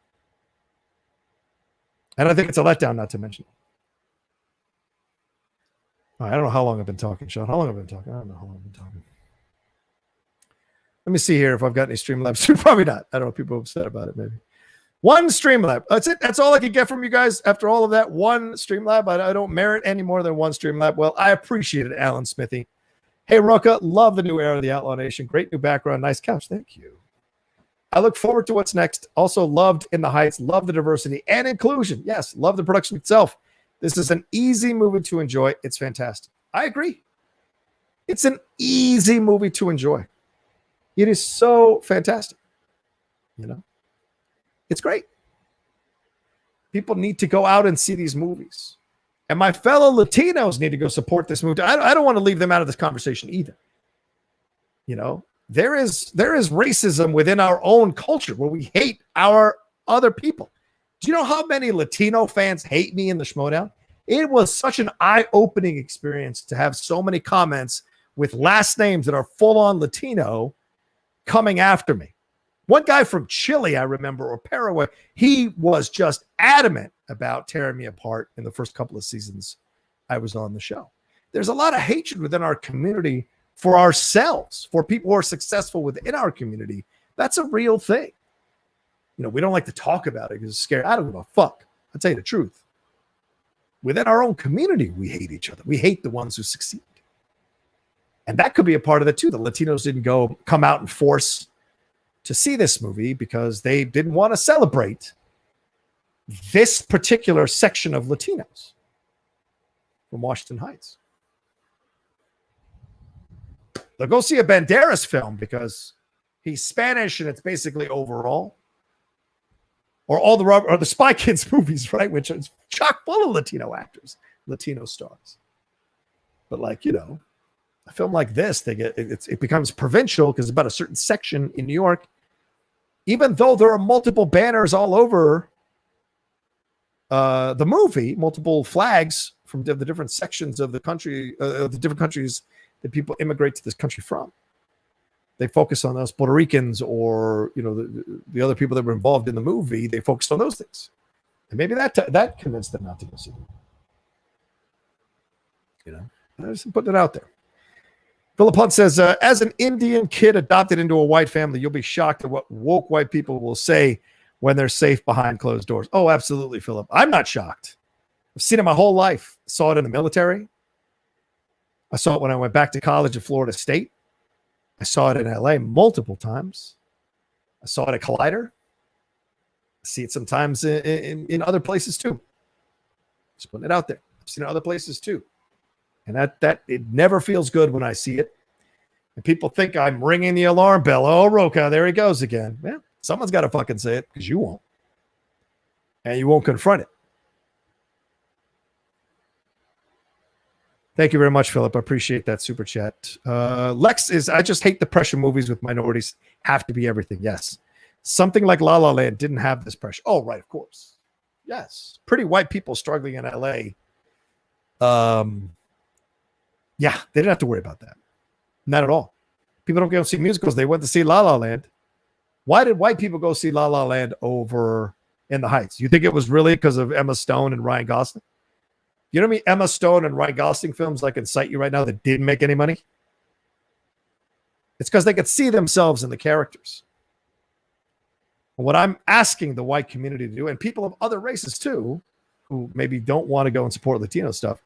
And I think it's a letdown not to mention it. I don't know how long I've been talking, Sean. How long have I been talking? I don't know how long I've been talking. Let me see here if I've got any Streamlabs. Probably not. I don't know. People are upset about it, maybe. One Streamlab. That's it. That's all I could get from you guys after all of that. One Streamlab. I don't merit any more than one Streamlab. Well, I appreciate it, Alan Smithy. Hey, Rocha. Love the new era of the Outlaw Nation. Great new background. Nice couch. Thank you. I look forward to what's next. Also loved In the Heights. Love the diversity and inclusion. Yes. Love the production itself. This is an easy movie to enjoy. It's fantastic. I agree. It's an easy movie to enjoy. It is so fantastic. You know, it's great. People need to go out and see these movies. And my fellow Latinos need to go support this movie. I don't want to leave them out of this conversation either. You know, there is racism within our own culture where we hate our other people. Do you know how many Latino fans hate me in the Schmodown? It was such an eye-opening experience to have so many comments with last names that are full-on Latino coming after me. One guy from Chile, I remember, or Paraguay, he was just adamant about tearing me apart in the first couple of seasons I was on the show. There's a lot of hatred within our community for ourselves, for people who are successful within our community. That's a real thing. You know, we don't like to talk about it because it's scary. I don't give a fuck. I'll tell you the truth. Within our own community, we hate each other. We hate the ones who succeed. And that could be a part of it too. The Latinos didn't come out and force to see this movie because they didn't want to celebrate this particular section of Latinos from Washington Heights. They'll go see a Banderas film because he's Spanish and it's basically overall. Or the Spy Kids movies, right? Which is chock full of Latino actors, Latino stars. But like, you know, a film like this, it becomes provincial because it's about a certain section in New York. Even though there are multiple banners all over the movie, multiple flags from the different sections of the country, the different countries that people immigrate to this country from. They focus on those Puerto Ricans or, you know, the other people that were involved in the movie. They focused on those things. And maybe that convinced them not to go see them. You know, I just put it out there. Philip Hunt says, as an Indian kid adopted into a white family, you'll be shocked at what woke white people will say when they're safe behind closed doors. Oh, absolutely, Philip. I'm not shocked. I've seen it my whole life. Saw it in the military. I saw it when I went back to college at Florida State. I saw it in LA multiple times. I saw it at Collider. I see it sometimes in other places too. Just putting it out there. I've seen it other places too. And that it never feels good when I see it. And people think I'm ringing the alarm bell. Oh, Rocha, there he goes again. Well, someone's got to fucking say it because you won't. And you won't confront it. Thank you very much, Philip. I appreciate that super chat. Lex is, I just hate the pressure movies with minorities have to be everything. Yes. Something like La La Land didn't have this pressure. Oh, right, of course. Yes. Pretty white people struggling in LA. Yeah, they didn't have to worry about that. Not at all. People don't go see musicals. They went to see La La Land. Why did white people go see La La Land over In the Heights? You think it was really because of Emma Stone and Ryan Gosling? You know how many Emma Stone and Ryan Gosling films I can cite you right now that didn't make any money? It's because they could see themselves in the characters. And what I'm asking the white community to do, and people of other races too, who maybe don't want to go and support Latino stuff,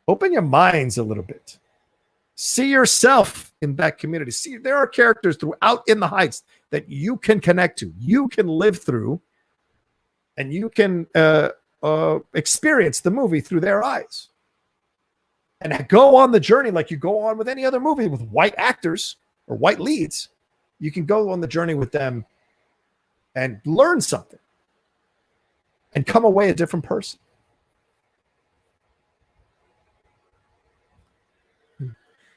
open your minds a little bit. See yourself in that community. See, there are characters throughout In the Heights that you can connect to, you can live through, and you can experience the movie through their eyes. and go on the journey like you go on with any other movie with white actors or white leads. You can go on the journey with them and learn something and come away a different person.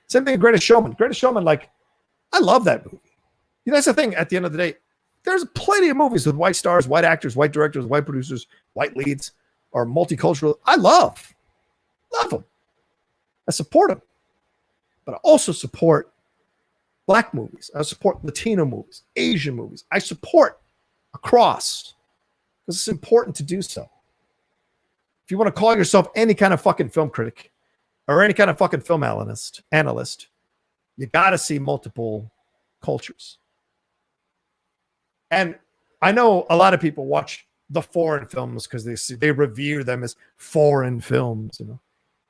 Same thing with Greatest Showman. Greatest Showman, like, I love that movie. You know, that's the thing. At the end of the day, there's plenty of movies with white stars, white actors, white directors, white producers, white leads, or multicultural. I love them. I support them. But I also support Black movies. I support Latino movies, Asian movies. I support across because it's important to do so. If you want to call yourself any kind of fucking film critic or any kind of fucking film analyst, you got to see multiple cultures. And I know a lot of people watch the foreign films because they revere them as foreign films, you know.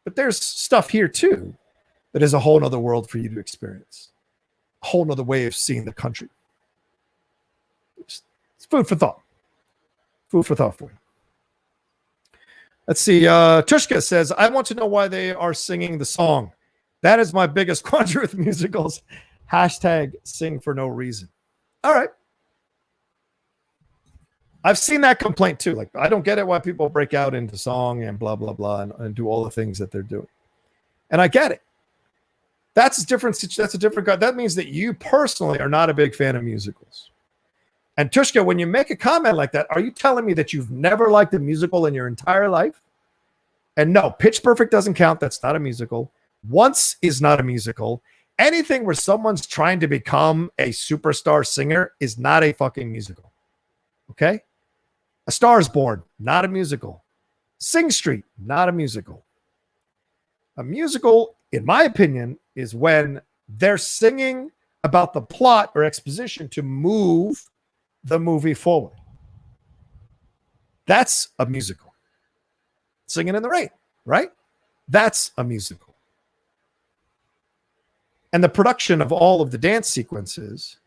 But there's stuff here too that is a whole nother world for you to experience, a whole nother way of seeing the country. It's food for thought. Food for thought for you. Let's see. Tushka says, I want to know why they are singing the song. That is my biggest quandary with musicals. Hashtag sing for no reason. All right. I've seen that complaint too. Like, I don't get it why people break out into song and blah, blah, blah, and do all the things that they're doing. And I get it. That's a different guy. That means that you personally are not a big fan of musicals. And Tushka, when you make a comment like that, are you telling me that you've never liked a musical in your entire life? And no, Pitch Perfect doesn't count. That's not a musical. Once is not a musical. Anything where someone's trying to become a superstar singer is not a fucking musical. Okay? A Star is Born, not a musical. Sing Street, not a musical. A musical, in my opinion, is when they're singing about the plot or exposition to move the movie forward. That's a musical. Singing in the Rain, right? That's a musical. And the production of all of the dance sequences.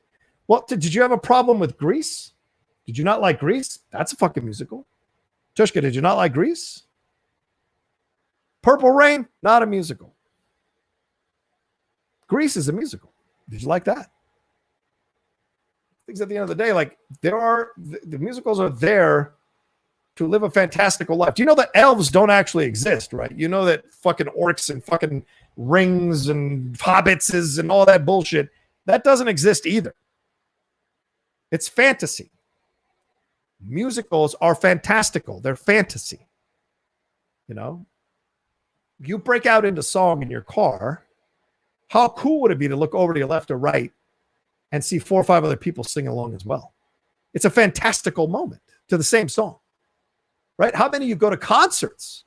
Well, did you have a problem with Grease? Did you not like Grease? That's a fucking musical. Tushka, did you not like Grease? Purple Rain, not a musical. Grease is a musical. Did you like that? Things at the end of the day, like the musicals are there to live a fantastical life. Do you know that elves don't actually exist, right? You know that fucking orcs and fucking rings and hobbitses and all that bullshit, that doesn't exist either. It's fantasy. Musicals are fantastical. They're fantasy. You know, you break out into song in your car. How cool would it be to look over to your left or right and see 4 or 5 other people sing along as well? It's a fantastical moment to the same song, right? How many of you go to concerts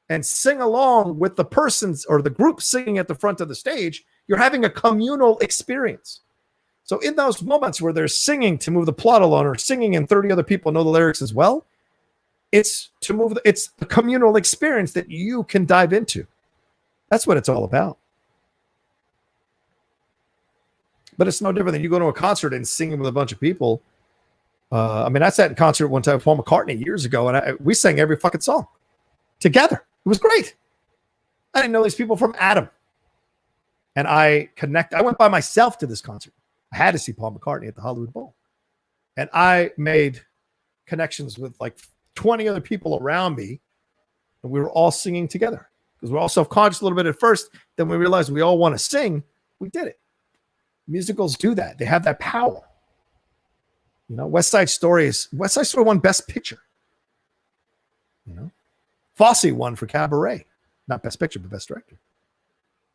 and sing along with the persons or the group singing at the front of the stage? You're having a communal experience. So in those moments where they're singing to move the plot along or singing and 30 other people know the lyrics as well, it's a communal experience that you can dive into. That's what it's all about. But it's no different than you go to a concert and singing with a bunch of people. I sat in concert one time with Paul McCartney years ago, and we sang every fucking song together. It was great. I didn't know these people from Adam. And I went by myself to this concert. I had to see Paul McCartney at the Hollywood Bowl. And I made connections with like 20 other people around me. And we were all singing together. Because we're all self-conscious a little bit at first. Then we realized we all want to sing. We did it. Musicals do that. They have that power. You know, West Side Story won Best Picture. You know, Fosse won for Cabaret. Not Best Picture, but Best Director.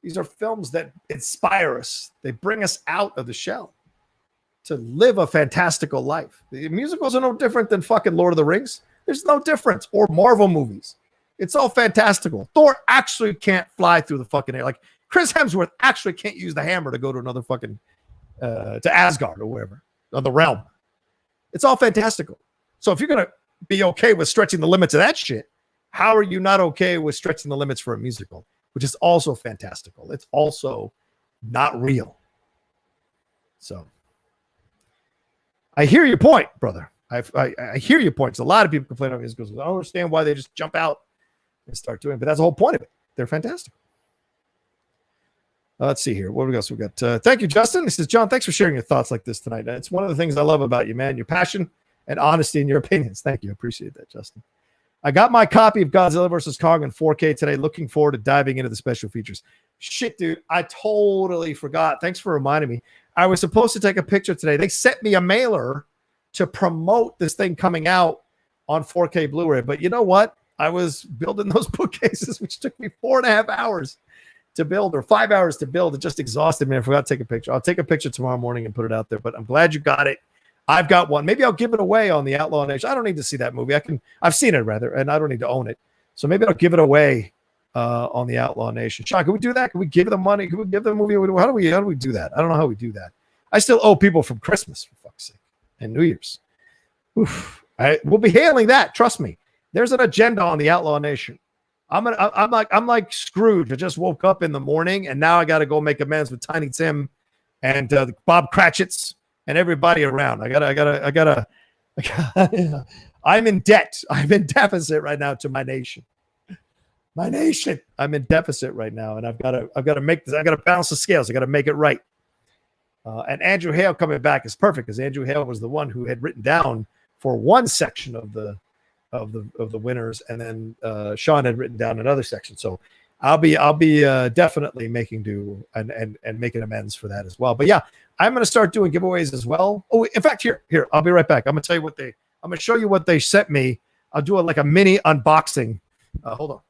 These are films that inspire us. They bring us out of the shell to live a fantastical life. The musicals are no different than fucking Lord of the Rings. There's no difference. Or Marvel movies. It's all fantastical. Thor actually can't fly through the fucking air. Like Chris Hemsworth actually can't use the hammer to go to another fucking, to Asgard or wherever, or the realm. It's all fantastical. So if you're going to be okay with stretching the limits of that shit, how are you not okay with stretching the limits for a musical? Which is also fantastical. It's also not real. So I hear your point, brother. I hear your points. A lot of people complain about musicals. I don't understand why they just jump out and start doing it. But that's the whole point of it. They're fantastic. Let's see here. What else we got? Thank you, Justin. This is John. Thanks for sharing your thoughts like this tonight. It's one of the things I love about you, man. Your passion and honesty in your opinions. Thank you. I appreciate that, Justin. I got my copy of Godzilla vs. Kong in 4K today. Looking forward to diving into the special features. Shit, dude. I totally forgot. Thanks for reminding me. I was supposed to take a picture today. They sent me a mailer to promote this thing coming out on 4K Blu-ray. But you know what? I was building those bookcases, which took me 4.5 hours to build, or 5 hours to build. It just exhausted me. I forgot to take a picture. I'll take a picture tomorrow morning and put it out there. But I'm glad you got it. I've got one. Maybe I'll give it away on the Outlaw Nation. I don't need to see that movie. I've seen it rather, and I don't need to own it. So maybe I'll give it away on the Outlaw Nation. Sean, can we do that? Can we give them money? Can we give them a movie? How do we do that? I don't know how we do that. I still owe people from Christmas, for fuck's sake, and New Year's. Oof. We'll be handling that. Trust me. There's an agenda on the Outlaw Nation. I'm like Scrooge. I just woke up in the morning, and now I got to go make amends with Tiny Tim and Bob Cratchits and everybody around. I'm in debt. I'm in deficit right now to my nation. My nation. I'm in deficit right now, and I've got to make this. I got to balance the scales. I got to make it right. And Andrew Hale coming back is perfect, because Andrew Hale was the one who had written down for one section of the winners, and then Sean had written down another section. So I'll be definitely making do and making amends for that as well. But yeah, I'm going to start doing giveaways as well. Oh, in fact, here, I'll be right back. I'm going to tell you I'm going to show you what they sent me. I'll do like a mini unboxing. Hold on.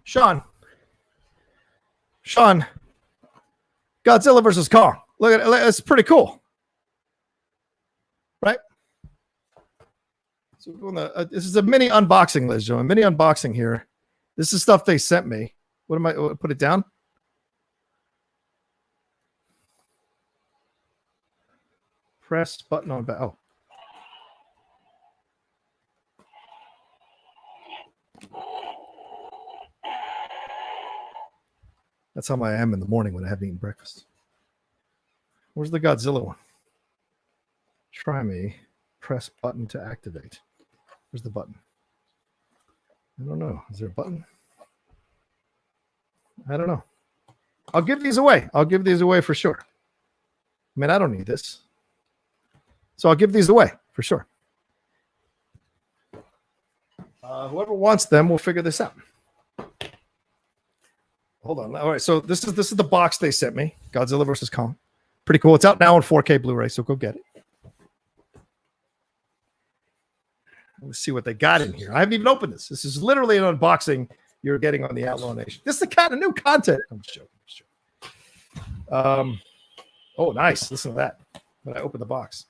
Sean, Godzilla versus Kong. Look at it. It's pretty cool. Right? So this is a mini unboxing, ladies and gentlemen. Mini unboxing here. This is stuff they sent me. What am I? Put it down. Press button on back. Oh. That's how I am in the morning when I haven't eaten breakfast. Where's the Godzilla one? Try me. Press button to activate. Where's the button? I don't know. Is there a button? I don't know. I'll give these away. I'll give these away for sure. I mean, I don't need this. So I'll give these away for sure. Whoever wants them, we'll figure this out. Hold on. All right. So this is the box they sent me. Godzilla vs. Kong. Pretty cool. It's out now on 4K Blu-ray, so go get it. Let's see what they got in here. I haven't even opened this. This is literally an unboxing you're getting on the Outlaw Nation. This is the kind of new content. I'm just joking. Oh, nice. Listen to that. When I open the box.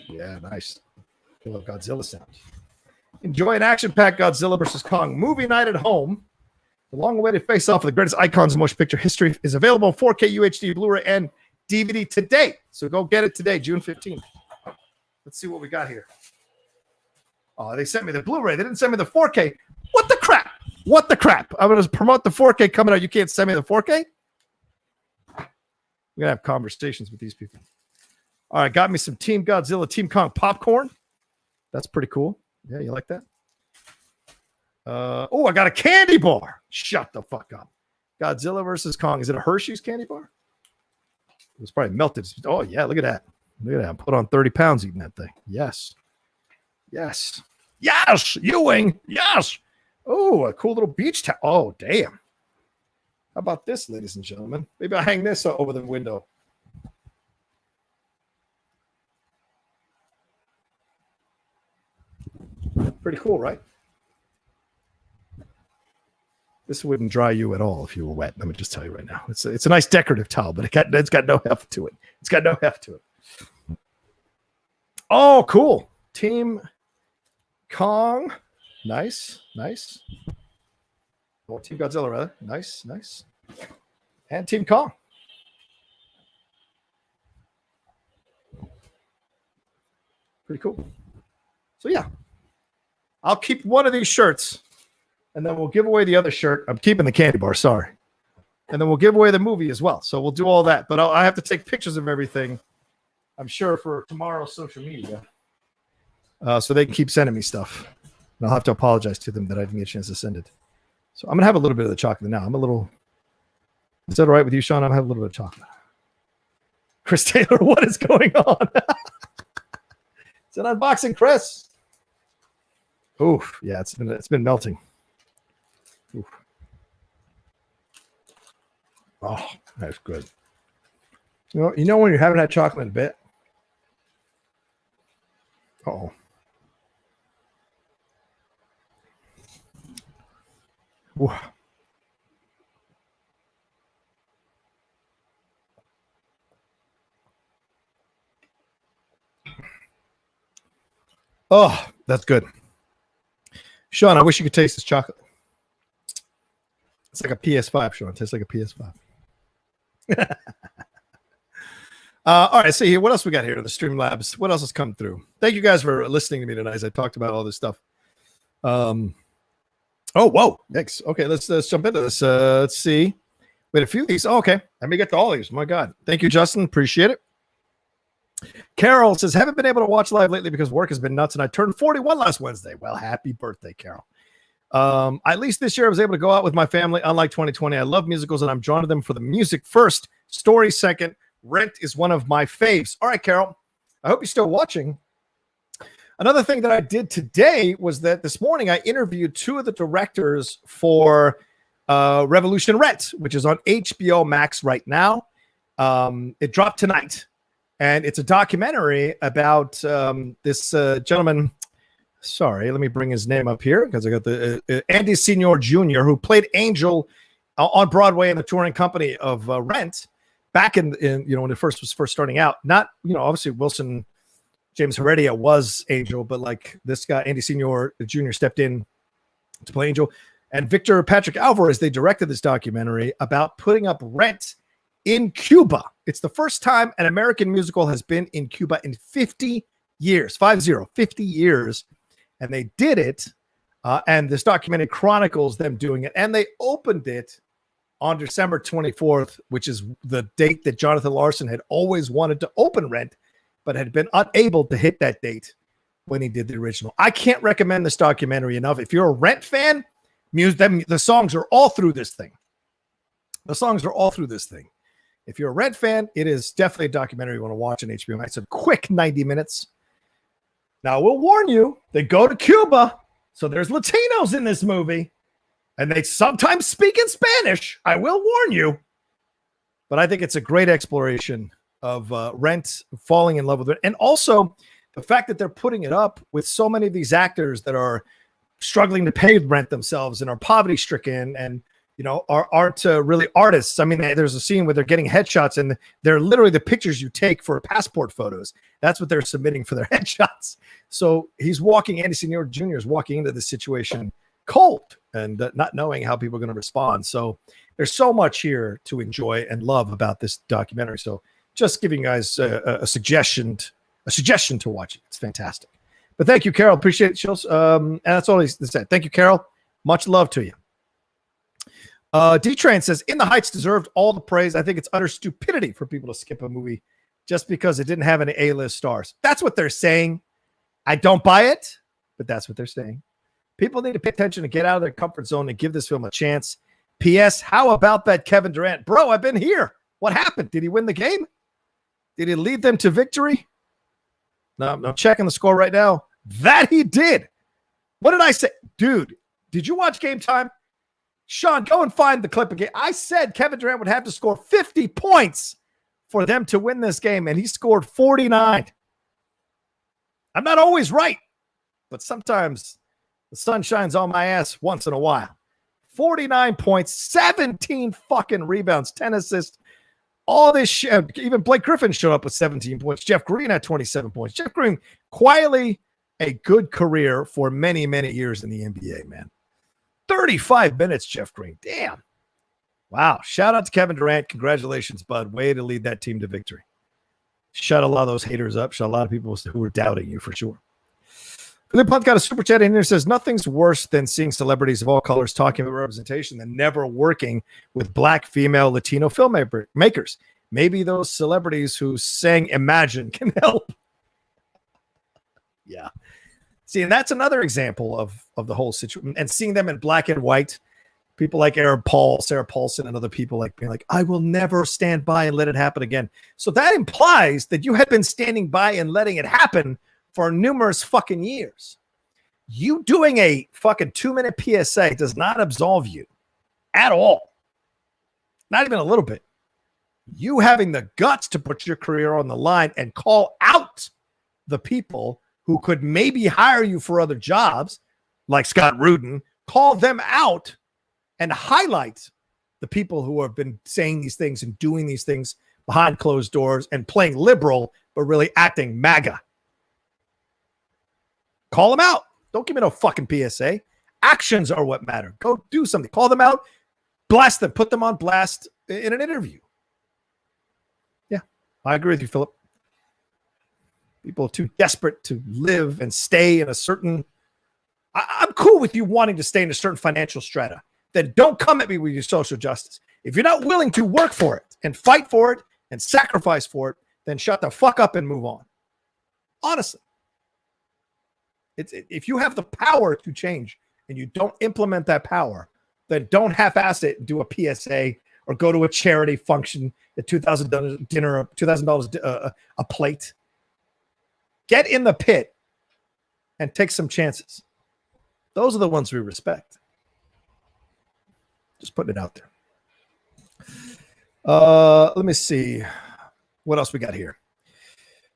Yeah, nice. I love Godzilla sound. Enjoy an action-packed Godzilla vs. Kong movie night at home. The long-awaited face-off of the greatest icons in motion picture history is available in 4K UHD Blu-ray and DVD today. So go get it today, June 15th. Let's see what we got here. Oh, they sent me the Blu-ray. They didn't send me the 4K. What the crap? What the crap? I'm going to promote the 4K coming out. You can't send me the 4K? We're going to have conversations with these people. All right, got me some Team Godzilla, Team Kong popcorn. That's pretty cool. Yeah, you like that? I got a candy bar. Shut the fuck up. Godzilla versus Kong. Is it a Hershey's candy bar? It was probably melted. Oh, yeah, look at that. Look at that. I put on 30 pounds eating that thing. Yes. Yes. Yes, Ewing. Yes. Oh, a cool little beach towel. Oh, damn. How about this, ladies and gentlemen? Maybe I'll hang this over the window. Pretty cool, right? This wouldn't dry you at all if you were wet. Let me just tell you right now. It's a nice decorative towel, but it's got no heft to it. It's got no heft to it. Oh, cool. Team Kong. Nice. Well, Team Godzilla, rather. Nice. And Team Kong. Pretty cool. So, yeah. I'll keep one of these shirts. And then we'll give away the other shirt. I'm keeping the candy bar, sorry. And then we'll give away the movie as well. So we'll do all that. But I have to take pictures of everything, I'm sure, for tomorrow's social media. So they can keep sending me stuff. And I'll have to apologize to them that I didn't get a chance to send it. So I'm going to have a little bit of the chocolate now. Is that all right with you, Sean? I'm going to have a little bit of chocolate. Chris Taylor, what is going on? It's an unboxing, Chris. Oof. Yeah, it's been melting. Oof. Oh, that's good. You know when you're having that chocolate in a bit? Uh-oh. Ooh. Oh, that's good. Sean, I wish you could taste this chocolate. It's like a PS5, Sean. It tastes like a PS5. All right, see here. What else we got here? The Streamlabs. What else has come through? Thank you guys for listening to me tonight as I talked about all this stuff. Oh, whoa. Thanks. Okay, let's jump into this. Let's see. We had a few of these. Oh, okay. Let me get to all these. My God. Thank you, Justin. Appreciate it. Carol says, haven't been able to watch live lately because work has been nuts and I turned 41 last Wednesday. Well, happy birthday, Carol. At least this year I was able to go out with my family, unlike 2020. I love musicals and I'm drawn to them for the music first, story second. Rent is one of my faves. All right, Carol, I hope you're still watching. Another thing that I did today was that this morning I interviewed two of the directors for Revolution Rent, which is on HBO Max right now. It dropped tonight. And it's a documentary about this gentleman. Sorry, let me bring his name up here because I got the Andy Senior Jr., who played Angel on Broadway in the touring company of Rent back in when it was first starting out. Not obviously Wilson James Heredia was Angel, but like this guy Andy Senior Jr. stepped in to play Angel, and Victor Patrick Alvarez. They directed this documentary about putting up Rent in Cuba. It's the first time an American musical has been in Cuba in 50 years, 50 years. And they did it. And this documentary chronicles them doing it. And they opened it on December 24th, which is the date that Jonathan Larson had always wanted to open Rent, but had been unable to hit that date when he did the original. I can't recommend this documentary enough. If you're a Rent fan, the songs are all through this thing. If you're a Rent fan, it is definitely a documentary you want to watch on HBO Max. It's a quick 90 minutes. Now, we'll warn you, they go to Cuba, so there's Latinos in this movie, and they sometimes speak in Spanish. I will warn you. But I think it's a great exploration of Rent, falling in love with it. And also the fact that they're putting it up with so many of these actors that are struggling to pay rent themselves and are poverty-stricken and aren't really artists. I mean, there's a scene where they're getting headshots and they're literally the pictures you take for passport photos. That's what they're submitting for their headshots. So Andy Senior Jr. is walking into this situation cold and not knowing how people are going to respond. So there's so much here to enjoy and love about this documentary. So just giving you guys a suggestion to watch it. It's fantastic. But thank you, Carol. Appreciate it, Shills. And that's all he said. Thank you, Carol. Much love to you. D-Train says, In the Heights deserved all the praise. I think it's utter stupidity for people to skip a movie just because it didn't have any A-list stars. That's what they're saying. I don't buy it, but that's what they're saying. People need to pay attention and get out of their comfort zone and give this film a chance. P.S. How about that Kevin Durant? Bro, I've been here. What happened? Did he win the game? Did he lead them to victory? No, I'm checking the score right now. That he did. What did I say? Dude, did you watch Game Time? Sean, go and find the clip again. I said Kevin Durant would have to score 50 points for them to win this game, and he scored 49. I'm not always right, but sometimes the sun shines on my ass once in a while. 49 points, 17 fucking rebounds, 10 assists. All this shit. Even Blake Griffin showed up with 17 points. Jeff Green had 27 points. Jeff Green, quietly a good career for many, many years in the NBA, man. 35 minutes, Jeff Green. Damn. Wow. Shout out to Kevin Durant. Congratulations, bud. Way to lead that team to victory. Shut a lot of those haters up. Shut a lot of people who were doubting you for sure. Philip Punt got a super chat in here. Says nothing's worse than seeing celebrities of all colors talking about representation than never working with Black, female, Latino filmmakers. Maybe those celebrities who sang Imagine can help. Yeah. See, and that's another example of the whole situation. And seeing them in black and white, people like Sarah Paulson, and other people like being like, I will never stand by and let it happen again. So that implies that you have been standing by and letting it happen for numerous fucking years. You doing a fucking 2-minute PSA does not absolve you at all. Not even a little bit. You having the guts to put your career on the line and call out the people who could maybe hire you for other jobs, like Scott Rudin, call them out and highlight the people who have been saying these things and doing these things behind closed doors and playing liberal, but really acting MAGA. Call them out. Don't give me no fucking PSA. Actions are what matter. Go do something. Call them out. Blast them. Put them on blast in an interview. Yeah, I agree with you, Philip. People are too desperate to live and stay in a certain... I'm cool with you wanting to stay in a certain financial strata. Then don't come at me with your social justice. If you're not willing to work for it and fight for it and sacrifice for it, then shut the fuck up and move on. Honestly. If you have the power to change and you don't implement that power, then don't half-ass it and do a PSA or go to a charity function at $2,000 dinner, $2,000 a plate. Get in the pit and take some chances. Those are the ones we respect. Just putting it out there. Let me see what else we got here.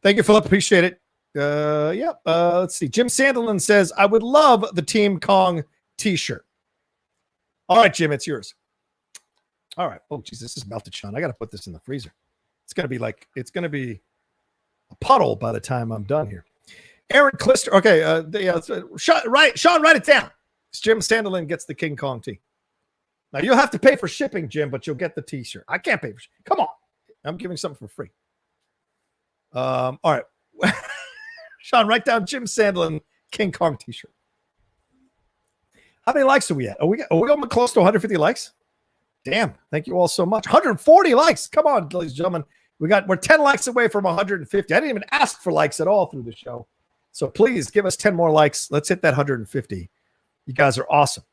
Thank you, Philip. Appreciate it. Let's see. Jim Sandelin says, I would love the Team Kong t-shirt. All right, Jim, it's yours. All right. Oh, geez, this is melted, Sean. I got to put this in the freezer. It's going to be a puddle by the time I'm done here. Aaron Klister. Okay. Sean, write it down. Jim Sandelin gets the King Kong tee. Now, you'll have to pay for shipping, Jim, but you'll get the t-shirt. I can't pay for shipping. Come on. I'm giving something for free. All right. Sean, write down Jim Sandelin King Kong t-shirt. How many likes are we at? Are we almost close to 150 likes? Damn. Thank you all so much. 140 likes. Come on, ladies and gentlemen. We're 10 likes away from 150. I didn't even ask for likes at all through the show. So please give us 10 more likes. Let's hit that 150. You guys are awesome.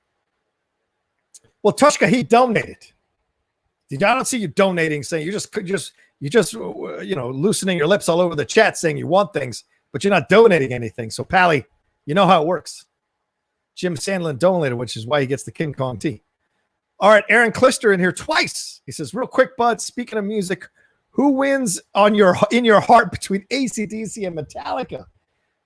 Well, Tushka, he donated. I don't see you donating, saying you're just loosening your lips all over the chat saying you want things, but you're not donating anything. So, Pally, you know how it works. Jim Sandlin donated, which is why he gets the King Kong tee. All right, Aaron Klister in here twice. He says, real quick, bud, speaking of music, who wins in your heart between AC/DC and Metallica?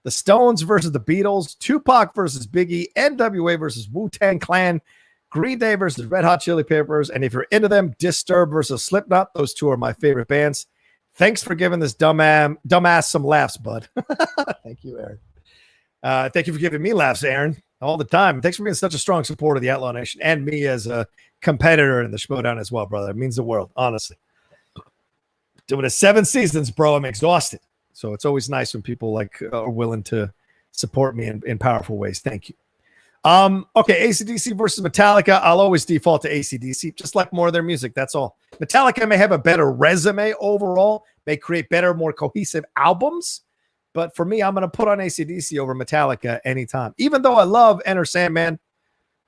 The Stones versus the Beatles, Tupac versus Biggie, NWA versus Wu-Tang Clan, Green Day versus Red Hot Chili Peppers, and if you're into them, Disturbed versus Slipknot. Those two are my favorite bands. Thanks for giving this dumbass some laughs, bud. Thank you, Aaron. Thank you for giving me laughs, Aaron, all the time. Thanks for being such a strong supporter of the Outlaw Nation and me as a competitor in the Schmodown as well, brother. It means the world, honestly. Doing it 7 seasons, bro. I'm exhausted. So it's always nice when people are willing to support me in powerful ways. Thank you. Okay, AC/DC versus Metallica. I'll always default to AC/DC, just like more of their music. That's all. Metallica may have a better resume overall, may create better, more cohesive albums. But for me, I'm going to put on AC/DC over Metallica anytime. Even though I love Enter Sandman,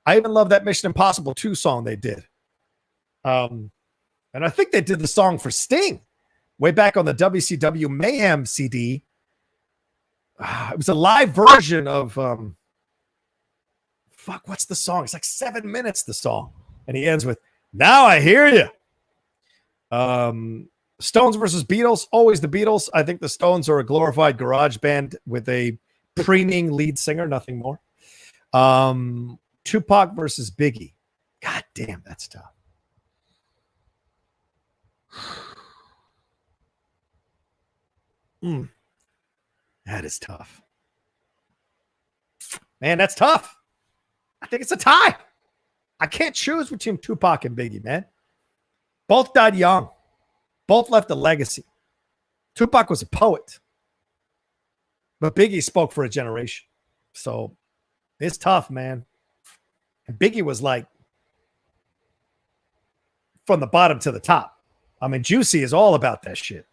I even love that Mission Impossible 2 song they did. And I think they did the song for Sting way back on the WCW Mayhem CD. It was a live version of... what's the song? It's like 7 minutes, the song. And he ends with, now I hear you. Stones versus Beatles, always the Beatles. I think the Stones are a glorified garage band with a preening lead singer, nothing more. Tupac versus Biggie. God damn, that's tough. That is tough. Man, that's tough. I think it's a tie. I can't choose between Tupac and Biggie, man. Both died young. Both left a legacy. Tupac was a poet, but Biggie spoke for a generation. So it's tough, man. And Biggie was like from the bottom to the top. I mean, Juicy is all about that shit.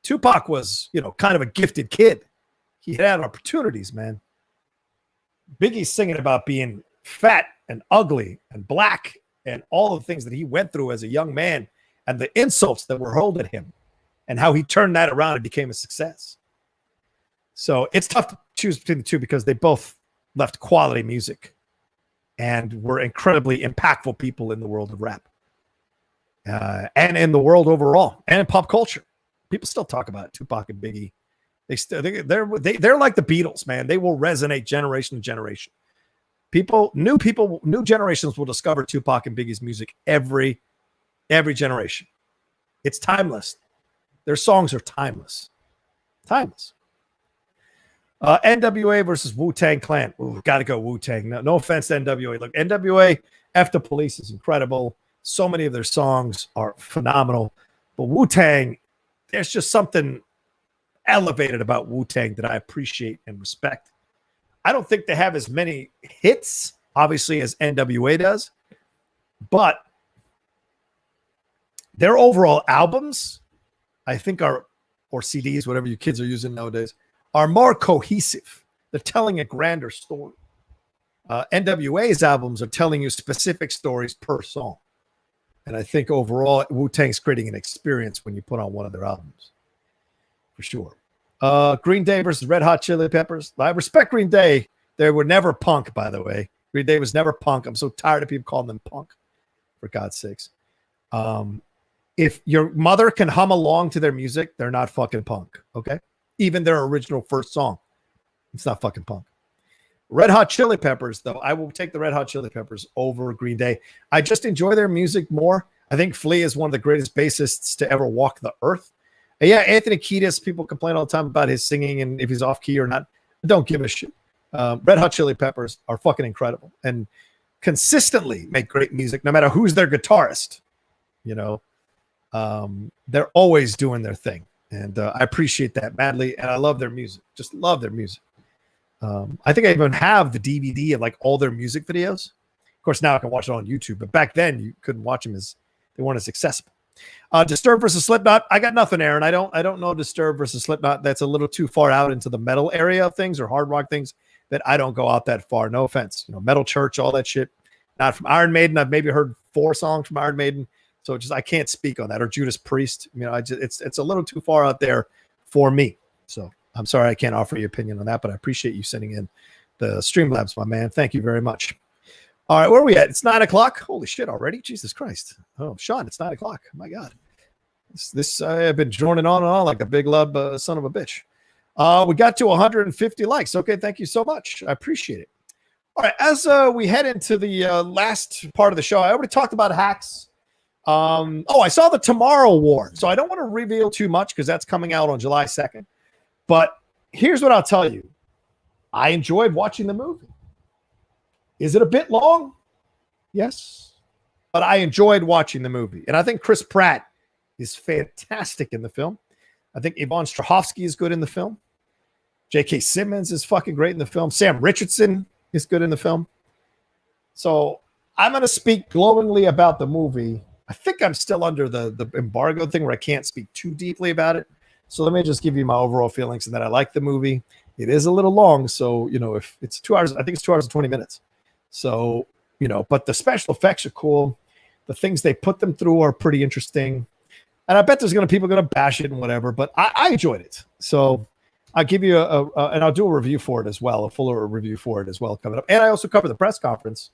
Tupac was, kind of a gifted kid. He had opportunities, man. Biggie's singing about being fat and ugly and black and all the things that he went through as a young man and the insults that were hurled at him and how he turned that around and became a success. So it's tough to choose between the two because they both left quality music and were incredibly impactful people in the world of rap and in the world overall and in pop culture. People still talk about it, Tupac and Biggie. They're like the Beatles, man. They will resonate generation to generation. New generations will discover Tupac and Biggie's music every generation. It's timeless. Their songs are timeless. Timeless. NWA versus Wu-Tang Clan. Ooh, got to go Wu-Tang. No offense to NWA. Look, NWA, F the Police is incredible. So many of their songs are phenomenal. But Wu-Tang, there's just something elevated about Wu-Tang that I appreciate and respect. I don't think they have as many hits, obviously, as NWA does. But their overall albums, I think or CDs, whatever you kids are using nowadays, are more cohesive. They're telling a grander story. NWA's albums are telling you specific stories per song. And I think overall, Wu-Tang's creating an experience when you put on one of their albums. For sure. Green Day versus Red Hot Chili Peppers. I respect Green Day. They were never punk, by the way. Green Day was never punk. I'm so tired of people calling them punk, for God's sakes. If your mother can hum along to their music, they're not fucking punk, okay? Even their original first song. It's not fucking punk. Red Hot Chili Peppers, though, I will take the Red Hot Chili Peppers over Green Day. I just enjoy their music more. I think Flea is one of the greatest bassists to ever walk the earth. And yeah, Anthony Kiedis, people complain all the time about his singing and if he's off key or not. I don't give a shit. Red Hot Chili Peppers are fucking incredible and consistently make great music, no matter who's their guitarist. They're always doing their thing. And I appreciate that madly. And I love their music. Just love their music. I think I even have the DVD of like all their music videos. Of course, now I can watch it on YouTube. But back then, you couldn't watch them as they weren't as accessible. Disturbed versus Slipknot. I got nothing, Aaron. I don't know Disturbed versus Slipknot. That's a little too far out into the metal area of things or hard rock things that I don't go out that far. No offense. Metal Church, all that shit. Not from Iron Maiden. I've maybe heard 4 songs from Iron Maiden. So I can't speak on that. Or Judas Priest. It's a little too far out there for me. So I'm sorry I can't offer you opinion on that, but I appreciate you sending in the Streamlabs, my man. Thank you very much. All right, where are we at? It's 9 o'clock. Holy shit already. Jesus Christ. Oh, Sean, it's 9 o'clock. My God. This I've been droning on and on like a big love son of a bitch. We got to 150 likes. Okay, thank you so much. I appreciate it. All right, as we head into the last part of the show, I already talked about hacks. I saw the Tomorrow War, so I don't want to reveal too much because that's coming out on July 2nd. But here's what I'll tell you. I enjoyed watching the movie. Is it a bit long? Yes. But I enjoyed watching the movie. And I think Chris Pratt is fantastic in the film. I think Yvonne Strahovski is good in the film. J.K. Simmons is fucking great in the film. Sam Richardson is good in the film. So I'm going to speak glowingly about the movie. I think I'm still under the embargo thing where I can't speak too deeply about it. So let me just give you my overall feelings and that I like the movie. It is a little long. So, if it's 2 hours, I think it's 2 hours and 20 minutes. So, but the special effects are cool. The things they put them through are pretty interesting. And I bet there's people going to bash it and whatever, but I enjoyed it. So I'll give you and I'll do a review for it as well, a fuller review for it as well coming up. And I also cover the press conference.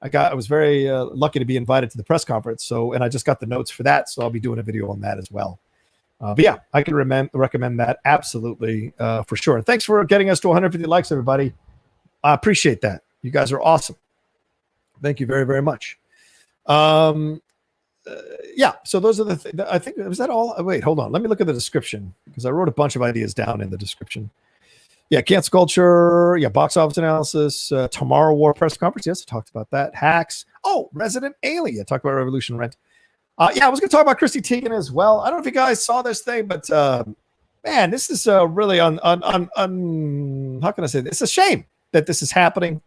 I was very lucky to be invited to the press conference. And I just got the notes for that. So I'll be doing a video on that as well. But yeah, I can recommend that absolutely for sure. Thanks for getting us to 150 likes, everybody. I appreciate that. You guys are awesome. Thank you very, very much. Yeah, so those are the I think, was that all? Wait, hold on. Let me look at the description because I wrote a bunch of ideas down in the description. Yeah, cancel culture. Yeah, box office analysis. Tomorrow War press conference. Yes, I talked about that. Hacks. Oh, Resident Alien. I talked about Revolution Rent. Yeah, I was going to talk about Chrissy Teigen as well. I don't know if you guys saw this thing, but man, this is really how can I say this? It's a shame that this is happening.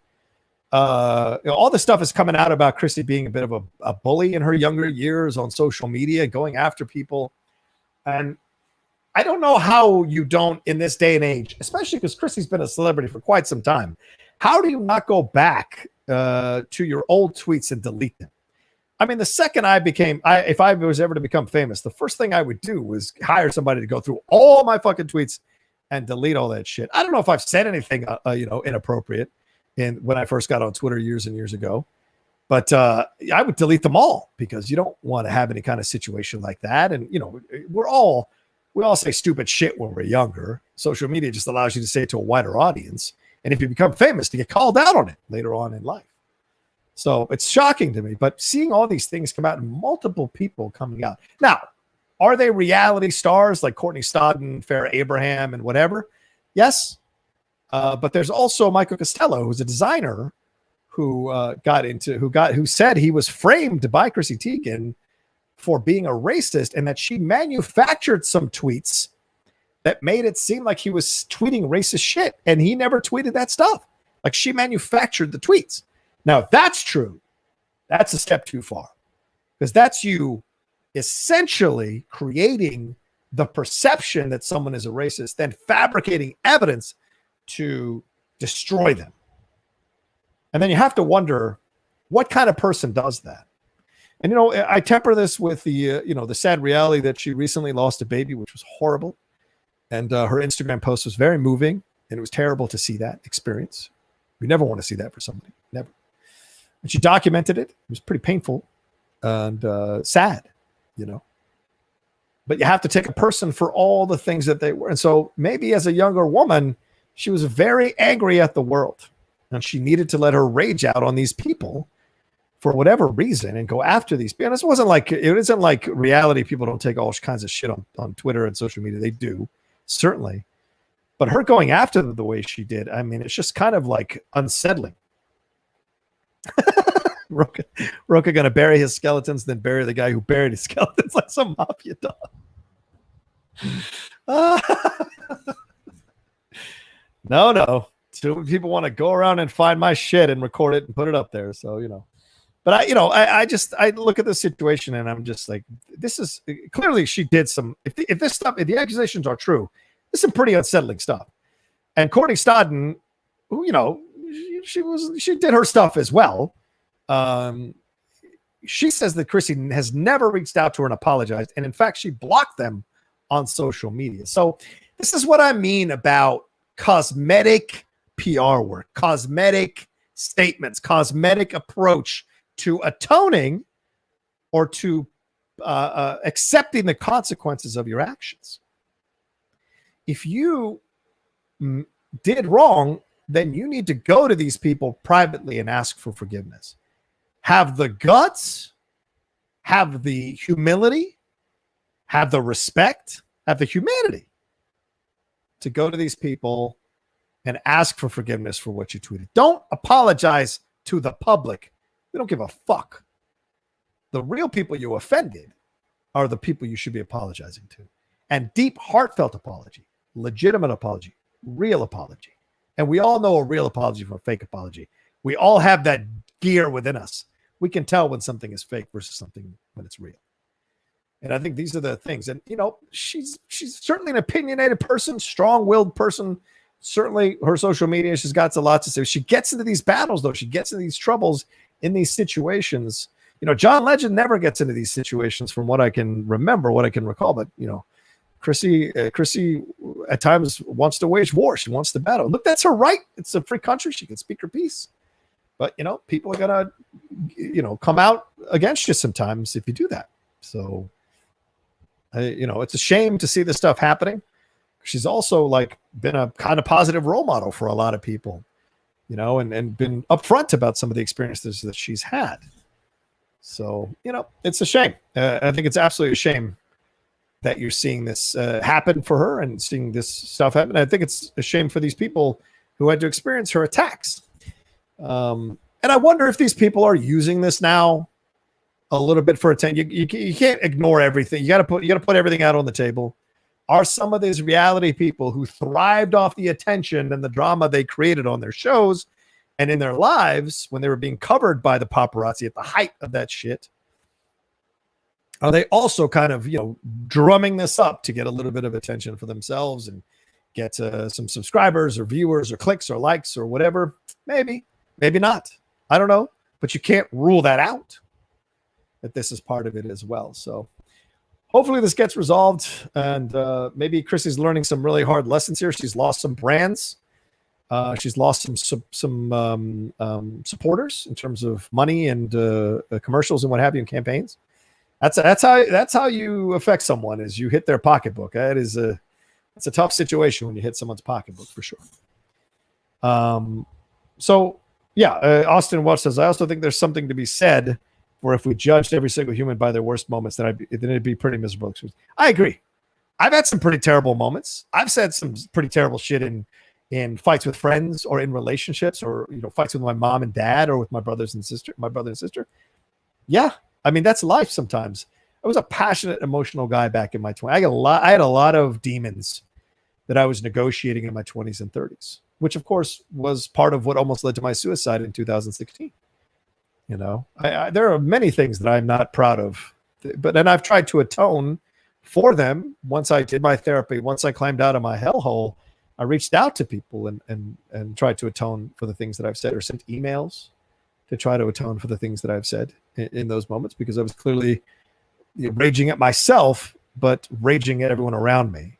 All this stuff is coming out about Chrissy being a bit of a bully in her younger years on social media, going after people. And I don't know how you don't in this day and age, especially because Chrissy's been a celebrity for quite some time. How do you not go back to your old tweets and delete them? I mean, the second if I was ever to become famous, the first thing I would do was hire somebody to go through all my fucking tweets and delete all that shit. I don't know if I've said anything, inappropriate when I first got on Twitter years and years ago, but I would delete them all because you don't want to have any kind of situation like that. And, we all say stupid shit when we're younger. Social media just allows you to say it to a wider audience. And if you become famous, to get called out on it later on in life. So it's shocking to me, but seeing all these things come out and multiple people coming out. Now, are they reality stars like Courtney Stodden, Farrah Abraham, and whatever? Yes. But there's also Michael Costello, who's a designer who said he was framed by Chrissy Teigen for being a racist and that she manufactured some tweets that made it seem like he was tweeting racist shit. And he never tweeted that stuff. Like, she manufactured the tweets. Now, if that's true, that's a step too far, because that's you essentially creating the perception that someone is a racist, then fabricating evidence to destroy them. And then you have to wonder what kind of person does that. And, I temper this with the sad reality that she recently lost a baby, which was horrible. And her Instagram post was very moving, and it was terrible to see that experience. We never want to see that for somebody. Never. And she documented it. It was pretty painful and sad, But you have to take a person for all the things that they were. And so maybe as a younger woman, she was very angry at the world. And she needed to let her rage out on these people for whatever reason and go after these people. And it isn't like reality people don't take all kinds of shit on Twitter and social media. They do, certainly. But her going after them the way she did, I mean, it's just kind of like unsettling. Rocha gonna bury his skeletons, then bury the guy who buried his skeletons like some mafia dog. No. Too many people want to go around and find my shit and record it and put it up there. So, but I look at this situation and I'm just like, this is clearly she did some, if the accusations are true, this is some pretty unsettling stuff. And Courtney Stodden, who, she did her stuff as well. She says that Chrissy has never reached out to her and apologized. And in fact, she blocked them on social media. So this is what I mean about cosmetic PR work, cosmetic statements, cosmetic approach to atoning or to accepting the consequences of your actions. If you did wrong, then you need to go to these people privately and ask for forgiveness. Have the guts, have the humility, have the respect, have the humanity to go to these people and ask for forgiveness for what you tweeted. Don't apologize to the public. We don't give a fuck. The real people you offended are the people you should be apologizing to. And deep, heartfelt apology, legitimate apology, real apology. And we all know a real apology from a fake apology. We all have that gear within us. We can tell when something is fake versus something when it's real. And I think these are the things. And, she's certainly an opinionated person, strong-willed person. Certainly her social media, she's got a lot to say. She gets into these battles, though. She gets into these troubles in these situations. John Legend never gets into these situations from what I can remember, what I can recall. But, Chrissy at times wants to wage war. She wants to battle. Look, that's her right. It's a free country. She can speak her piece. But, people are going to, come out against you sometimes if you do that. So, it's a shame to see this stuff happening. She's also been a kind of positive role model for a lot of people. and been upfront about some of the experiences that she's had. So, it's a shame. I think it's absolutely a shame that you're seeing this happen for her and seeing this stuff happen. I think it's a shame for these people who had to experience her attacks. And I wonder if these people are using this now a little bit for attention. You can't ignore everything. You got to put everything out on the table. Are some of these reality people who thrived off the attention and the drama they created on their shows and in their lives when they were being covered by the paparazzi at the height of that shit, are they also kind of, drumming this up to get a little bit of attention for themselves and get some subscribers or viewers or clicks or likes or whatever? Maybe not. I don't know, but you can't rule that out, that this is part of it as well. So hopefully this gets resolved, and maybe Chrissy's learning some really hard lessons here. She's lost some brands. She's lost some supporters in terms of money and commercials and what have you, and campaigns. That's how you affect someone, is you hit their pocketbook. It's a tough situation when you hit someone's pocketbook, for sure. Austin Welch says, I also think there's something to be said for if we judged every single human by their worst moments, then it'd be pretty miserable. I agree. I've had some pretty terrible moments. I've said some pretty terrible shit in fights with friends or in relationships, or fights with my mom and dad, or with my brother and sister. Yeah, I mean, that's life sometimes. I was a passionate, emotional guy back in my 20s. I had a lot of demons that I was negotiating in my 20s and 30s, which of course was part of what almost led to my suicide in 2016. There are many things that I'm not proud of, but I've tried to atone for them. Once I did my therapy, once I climbed out of my hellhole, I reached out to people and tried to atone for the things that I've said, or sent emails to try to atone for the things that I've said in those moments, because I was clearly raging at myself, but raging at everyone around me.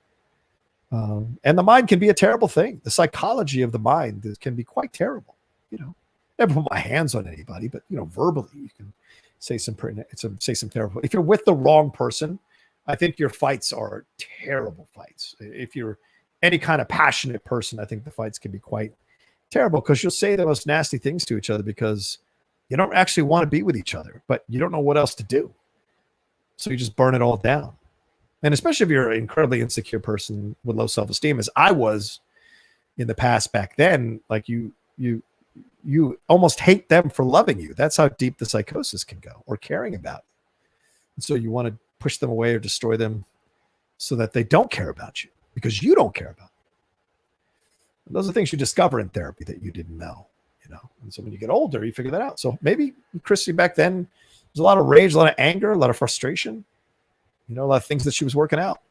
And the mind can be a terrible thing. The psychology of the mind can be quite terrible. Never put my hands on anybody, but verbally you can say some terrible. If you're with the wrong person, I think your fights are terrible fights. If you're any kind of passionate person, I think the fights can be quite terrible, because you'll say the most nasty things to each other because you don't actually want to be with each other, but you don't know what else to do. So you just burn it all down. And especially if you're an incredibly insecure person with low self-esteem, as I was in the past back then, like you almost hate them for loving you. That's how deep the psychosis can go, or caring about. And so you want to push them away or destroy them so that they don't care about you, because you don't care about them. And those are things you discover in therapy that you didn't know, And so when you get older, you figure that out. So maybe Chrissy back then, there's a lot of rage, a lot of anger, a lot of frustration, a lot of things that she was working out.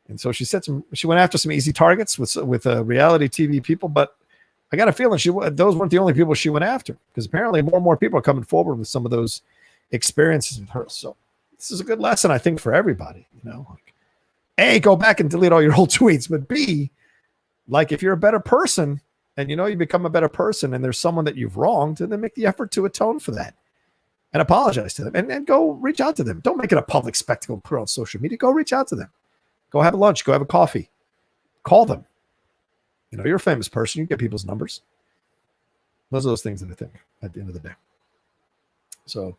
And so she went after some easy targets with reality TV people, but I got a feeling those weren't the only people she went after, because apparently more and more people are coming forward with some of those experiences with her. So this is a good lesson, I think, for everybody. A, go back and delete all your old tweets, but B, like, if you're a better person and you become a better person and there's someone that you've wronged, then make the effort to atone for that and apologize to them, and go reach out to them. Don't make it a public spectacle and put it on social media. Go reach out to them. Go have a lunch. Go have a coffee. Call them. You're a famous person. You get people's numbers. Those are those things that I think at the end of the day. So,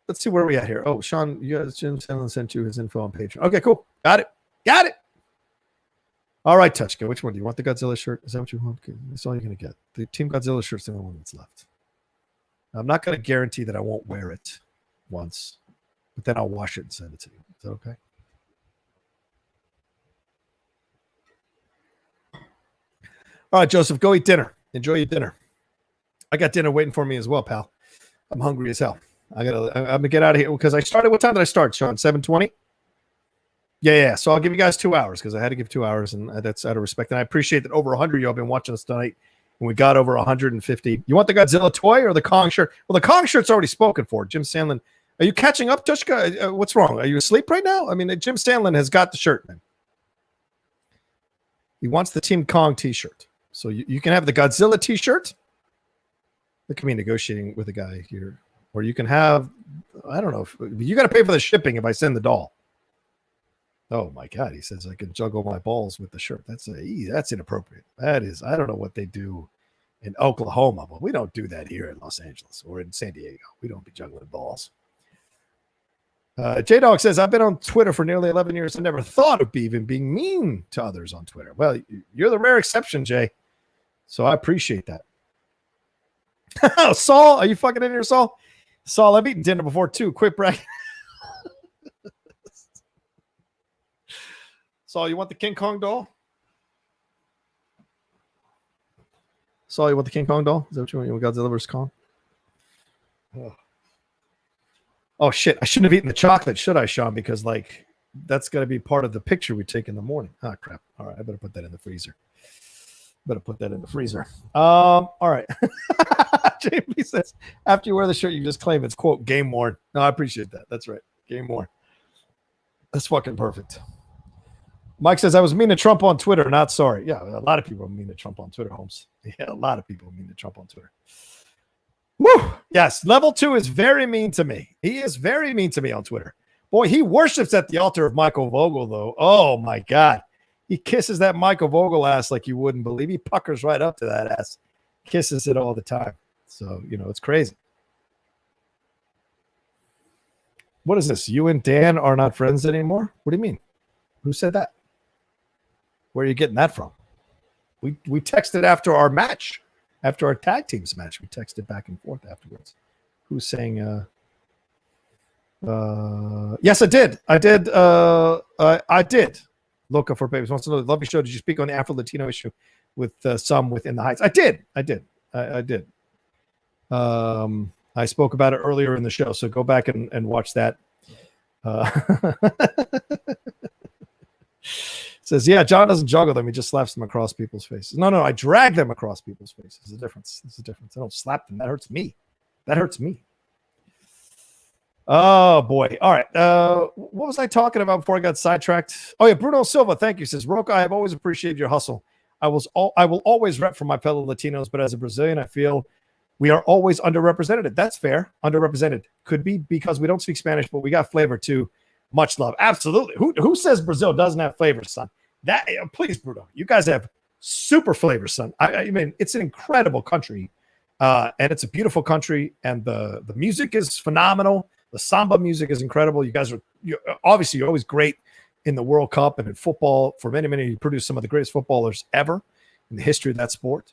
let's see where we at here. Oh, Sean, Jim Sandlin sent you his info on Patreon. Okay, cool. Got it. All right, Touchka. Which one? Do you want the Godzilla shirt? Is that what you want? Okay, that's all you're going to get. The Team Godzilla shirt's the only one that's left. I'm not going to guarantee that I won't wear it once, but then I'll wash it and send it to you. Is that okay? All right, Joseph, go eat dinner. Enjoy your dinner. I got dinner waiting for me as well, pal. I'm hungry as hell. I'm gonna get out of here because I started. What time did I start, Sean? 7:20. Yeah. So I'll give you guys 2 hours because I had to give 2 hours, and that's out of respect. And I appreciate that over 100 of you have been watching us tonight, and we got over 150. You want the Godzilla toy or the Kong shirt? Well, the Kong shirt's already spoken for. Jim Sandlin, are you catching up, Tushka? What's wrong? Are you asleep right now? I mean, Jim Sandlin has got the shirt, man. He wants the Team Kong T-shirt, so you can have the Godzilla T-shirt. Look at me negotiating with a guy here. Or you can have, I don't know, you got to pay for the shipping if I send the doll. Oh my God. He says I can juggle my balls with the shirt. That's inappropriate. That is, I don't know what they do in Oklahoma, but we don't do that here in Los Angeles or in San Diego. We don't be juggling balls. J-Dog says, I've been on Twitter for nearly 11 years. I never thought of even being mean to others on Twitter. Well, you're the rare exception, Jay. So I appreciate that. Saul, are you fucking in here, Saul? Saul, I've eaten dinner before too. Quit bragging. Saul, you want the King Kong doll? Saul, you want the King Kong doll? Is that what you want? You want God delivers Kong? Oh, shit. I shouldn't have eaten the chocolate, should I, Sean? Because, like, that's going to be part of the picture we take in the morning. Ah, crap. All right. I better put that in the freezer. All right. JP says, after you wear the shirt, you just claim it's, quote, game worn. No, I appreciate that. That's right. Game worn. That's fucking perfect. Mike says, I was mean to Trump on Twitter. Not sorry. Yeah, a lot of people are mean to Trump on Twitter, Holmes. Yeah, a lot of people are mean to Trump on Twitter. Woo! Yes, level 2 is very mean to me. He is very mean to me on Twitter. Boy, he worships at the altar of Michael Vogel, though. Oh, my God. He kisses that Michael Vogel ass like you wouldn't believe. He puckers right up to that ass. Kisses it all the time. So, it's crazy. What is this? You and Dan are not friends anymore? What do you mean? Who said that? Where are you getting that from? We texted after our match. After our tag teams match, we texted back and forth afterwards. Who's saying, yes, I did. I did. Loca for Babies wants to know, love your show. Did you speak on the Afro-Latino issue with some within the Heights? I did. I spoke about it earlier in the show, so go back and watch that. Says, yeah, John doesn't juggle them. He just slaps them across people's faces. No, I drag them across people's faces. There's a difference. I don't slap them. That hurts me. Oh, boy. All right. What was I talking about before I got sidetracked? Oh, yeah, Bruno Silva, thank you. Says, Rocha, I have always appreciated your hustle. I will always rep for my fellow Latinos, but as a Brazilian, I feel we are always underrepresented. That's fair. Underrepresented. Could be because we don't speak Spanish, but we got flavor too. Much love. Absolutely. Who says Brazil doesn't have flavor, son? Please, Bruno. You guys have super flavor, son. I mean, it's an incredible country, and it's a beautiful country, and the music is phenomenal. The samba music is incredible. You guys you're always great in the World Cup and in football. For many, you produce some of the greatest footballers ever in the history of that sport.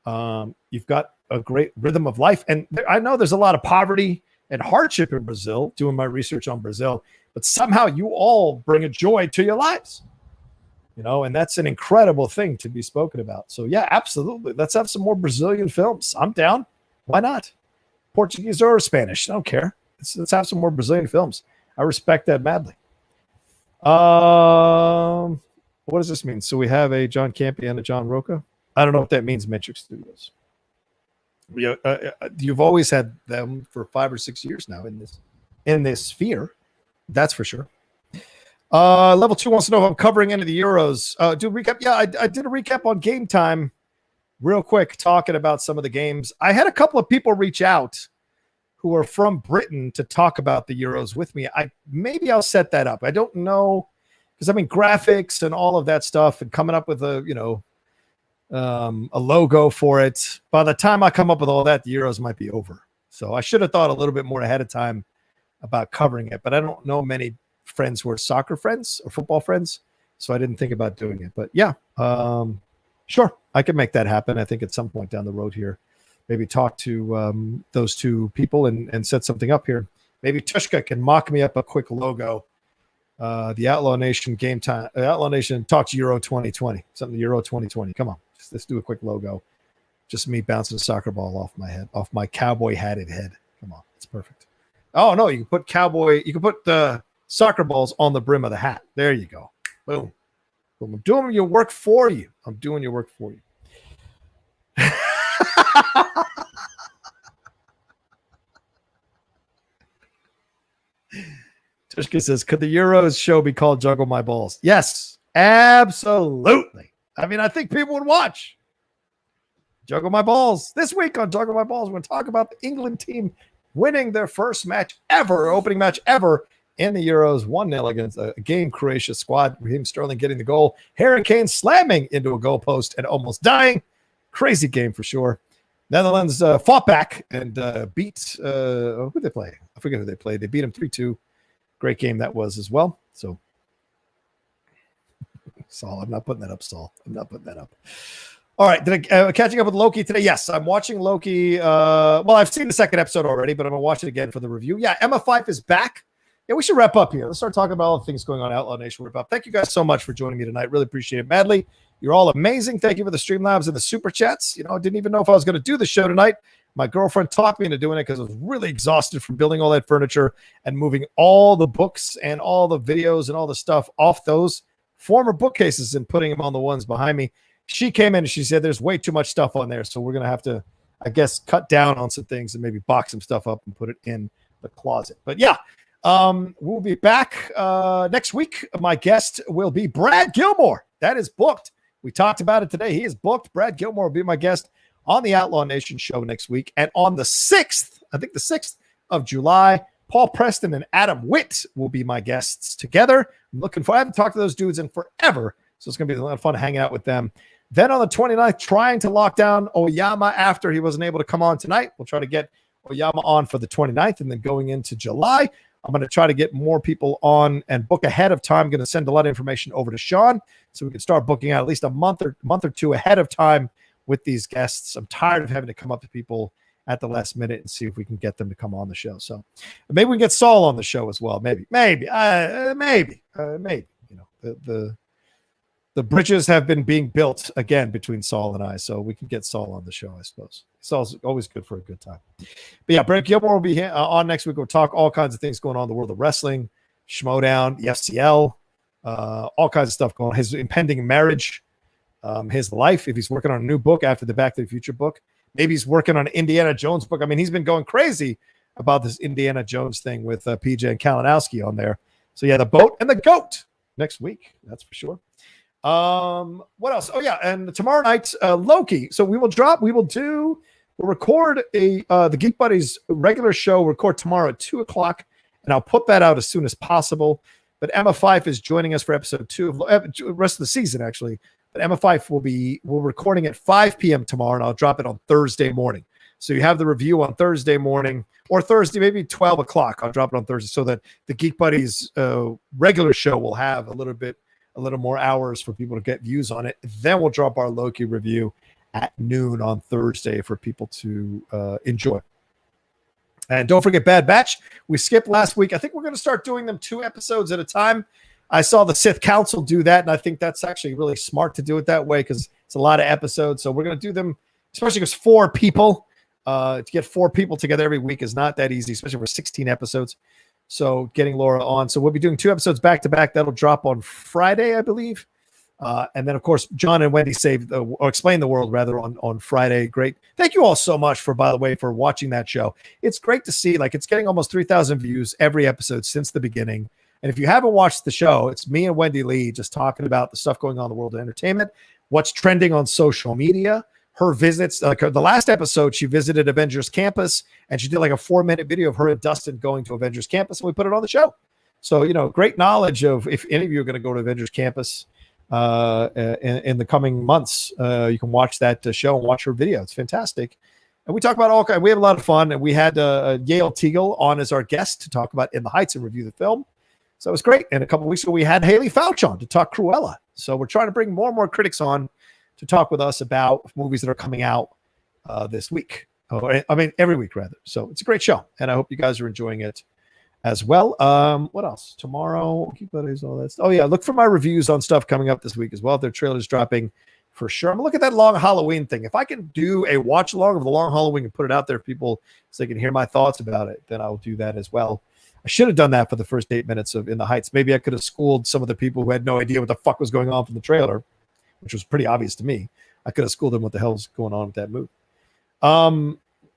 You've got a great rhythm of life, and I know there's a lot of poverty and hardship in Brazil. Doing my research on Brazil. But somehow you all bring a joy to your lives, and that's an incredible thing to be spoken about. So, yeah, absolutely. Let's have some more Brazilian films. I'm down. Why not? Portuguese or Spanish. I don't care. Let's have some more Brazilian films. I respect that madly. What does this mean? So we have a John Campy and a John Rocha? I don't know what that means, Metric Studios. You've always had them for 5 or 6 years now in this sphere. That's for sure. Level 2 wants to know if I'm covering any of the Euros. Do a recap. Yeah, I did a recap on Game Time real quick, talking about some of the games. I had a couple of people reach out who are from Britain to talk about the Euros with me. Maybe I'll set that up. I don't know, because graphics and all of that stuff and coming up with a logo for it. By the time I come up with all that, the Euros might be over. So I should have thought a little bit more ahead of time about covering it, but I don't know many friends who are soccer friends or football friends, so I didn't think about doing it. But yeah, sure, I can make that happen. I think at some point down the road here, maybe talk to those two people and set something up here. Maybe Tushka can mock me up a quick logo. The Outlaw Nation Game Time, Outlaw Nation talks Euro 2020, something Euro 2020. Come on, let's do a quick logo. Just me bouncing a soccer ball off my head, off my cowboy hatted head. Come on, it's perfect. Oh no, you can put the soccer balls on the brim of the hat. There you go. Boom. I'm doing your work for you. Tushka says, could the Euros show be called Juggle My Balls? Yes, absolutely. I mean, I think people would watch. Juggle My Balls. This week on Juggle My Balls, we're going to talk about the England team winning their first match ever, opening match ever, in the Euros, 1-0 against a game Croatia squad. Raheem Sterling getting the goal. Harry Kane slamming into a goalpost and almost dying. Crazy game for sure. Netherlands fought back and beat who did they play? I forget who they played. They beat them 3-2. Great game that was as well. So, Saul, I'm not putting that up, Saul. I'm not putting that up. All right, catching up with Loki today. Yes, I'm watching Loki. Well, I've seen the second episode already, but I'm going to watch it again for the review. Yeah, Emma Fyffe is back. Yeah, we should wrap up here. Let's start talking about all the things going on in Outlaw Nation. Wrap up. Thank you guys so much for joining me tonight. Really appreciate it madly. You're all amazing. Thank you for the Streamlabs and the Super Chats. I didn't even know if I was going to do the show tonight. My girlfriend talked me into doing it because I was really exhausted from building all that furniture and moving all the books and all the videos and all the stuff off those former bookcases and putting them on the ones behind me. She came in and she said there's way too much stuff on there, so we're going to have to, I guess, cut down on some things and maybe box some stuff up and put it in the closet. But yeah, we'll be back next week. My guest will be Brad Gilmore. That is booked. We talked about it today. He is booked. Brad Gilmore will be my guest on the Outlaw Nation show next week. And on the 6th, I think the 6th of July, Paul Preston and Adam Witt will be my guests together. I'm looking for, I haven't talked to those dudes in forever, so it's going to be a lot of fun hanging out with them. Then on the 29th, trying to lock down Oyama after he wasn't able to come on tonight. We'll try to get Oyama on for the 29th, and then going into July, I'm going to try to get more people on and book ahead of time. I'm going to send a lot of information over to Sean so we can start booking out at least a month or two ahead of time with these guests. I'm tired of having to come up to people at the last minute and see if we can get them to come on the show. So maybe we can get Saul on the show as well. Maybe. The bridges have been being built again between Saul and I, so we can get Saul on the show, I suppose. Saul's always good for a good time. But yeah, Brent Gilmore will be on next week. We'll talk all kinds of things going on in the world of wrestling, Schmodown, the FCL, all kinds of stuff going on. His impending marriage, his life, if he's working on a new book after the Back to the Future book. Maybe he's working on an Indiana Jones book. I mean, he's been going crazy about this Indiana Jones thing with PJ and Kalinowski on there. So yeah, the boat and the goat next week. That's for sure. What else? Oh yeah, and tomorrow night, Loki. So we'll record the Geek Buddies regular show. Record tomorrow at 2:00, and I'll put that out as soon as possible. But Emma Fyffe is joining us for episode 2 of the rest of the season, actually. But Emma Fyffe we're recording at 5 p.m. tomorrow, and I'll drop it on Thursday morning. So you have the review on Thursday morning, or Thursday, maybe 12 o'clock. I'll drop it on Thursday so that the Geek Buddies regular show will have a little more hours for people to get views on it. Then we'll drop our Loki review at noon on Thursday for people to enjoy. And don't forget Bad Batch. We skipped last week. I think we're going to start doing them 2 episodes at a time. I saw the Sith Council do that, and I think that's actually really smart to do it that way because it's a lot of episodes. So we're going to do them, especially because 4 people. To get 4 people together every week is not that easy, especially for 16 episodes. So getting Laura on. So we'll be doing 2 episodes back to back. That'll drop on Friday, I believe. And then, of course, John and Wendy Explain the World rather on Friday. Great. Thank you all so much by the way, for watching that show. It's great to see, it's getting almost 3,000 views every episode since the beginning. And if you haven't watched the show, it's me and Wendy Lee just talking about the stuff going on in the world of entertainment, what's trending on social media, her visits. The last episode, she visited Avengers Campus, and she did a 4-minute video of her and Dustin going to Avengers Campus, and we put it on the show. So, great knowledge of if any of you are going to go to Avengers Campus in the coming months, you can watch that show and watch her video. It's fantastic. And we talk about all kinds. We have a lot of fun, and we had Yale Teagle on as our guest to talk about In the Heights and review the film. So it was great. And a couple of weeks ago, we had Haley Fouch on to talk Cruella. So we're trying to bring more and more critics on to talk with us about movies that are coming out this week. Every week, rather. So it's a great show, and I hope you guys are enjoying it as well. What else? Tomorrow, Keep Buddies, all that stuff. Oh, yeah, look for my reviews on stuff coming up this week as well. Their trailers dropping for sure. I'm going to look at that Long Halloween thing. If I can do a watch-along of the Long Halloween and put it out there for people so they can hear my thoughts about it, then I'll do that as well. I should have done that for the first 8 minutes of In the Heights. Maybe I could have schooled some of the people who had no idea what the fuck was going on from the trailer, which was pretty obvious to me. I could have schooled them what the hell's going on with that movie.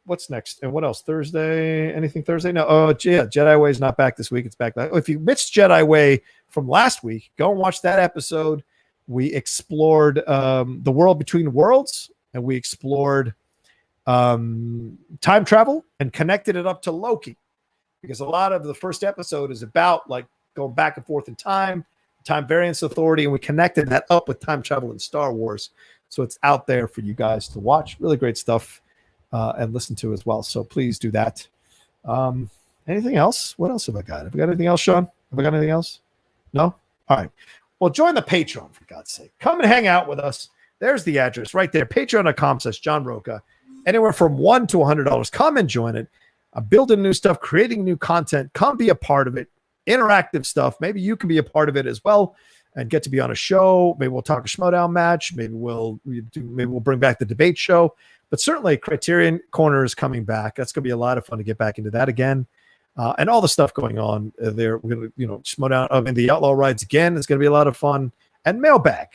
What's next? And what else? Thursday? Anything Thursday? No. Oh, yeah. Jedi Way is not back this week. It's back. If you missed Jedi Way from last week, go and watch that episode. We explored the world between worlds, and we explored time travel and connected it up to Loki. because a lot of the first episode is about like going back and forth in time variance authority, and we connected that up with time travel and Star Wars. So it's out there for you guys to watch. Really great stuff and listen to as well. So please do that. Anything else? What else have I got? Have I got anything else, Sean? Have I got anything else? No? All right. Well, join the Patreon, for God's sake. Come and hang out with us. There's the address right there. Patreon.com/John Rocha. Anywhere from $1 to $100. Come and join it. Building new stuff, creating new content. Come be a part of it. Interactive stuff. Maybe you can be a part of it as well and get to be on a show. Maybe we'll talk a Schmodown match. Maybe we'll bring back the debate show. But certainly Criterion Corner is coming back. That's going to be a lot of fun to get back into that again. And all the stuff going on there. We're going to, Schmodown. I mean, the Outlaw Rides again is going to be a lot of fun. And Mailbag.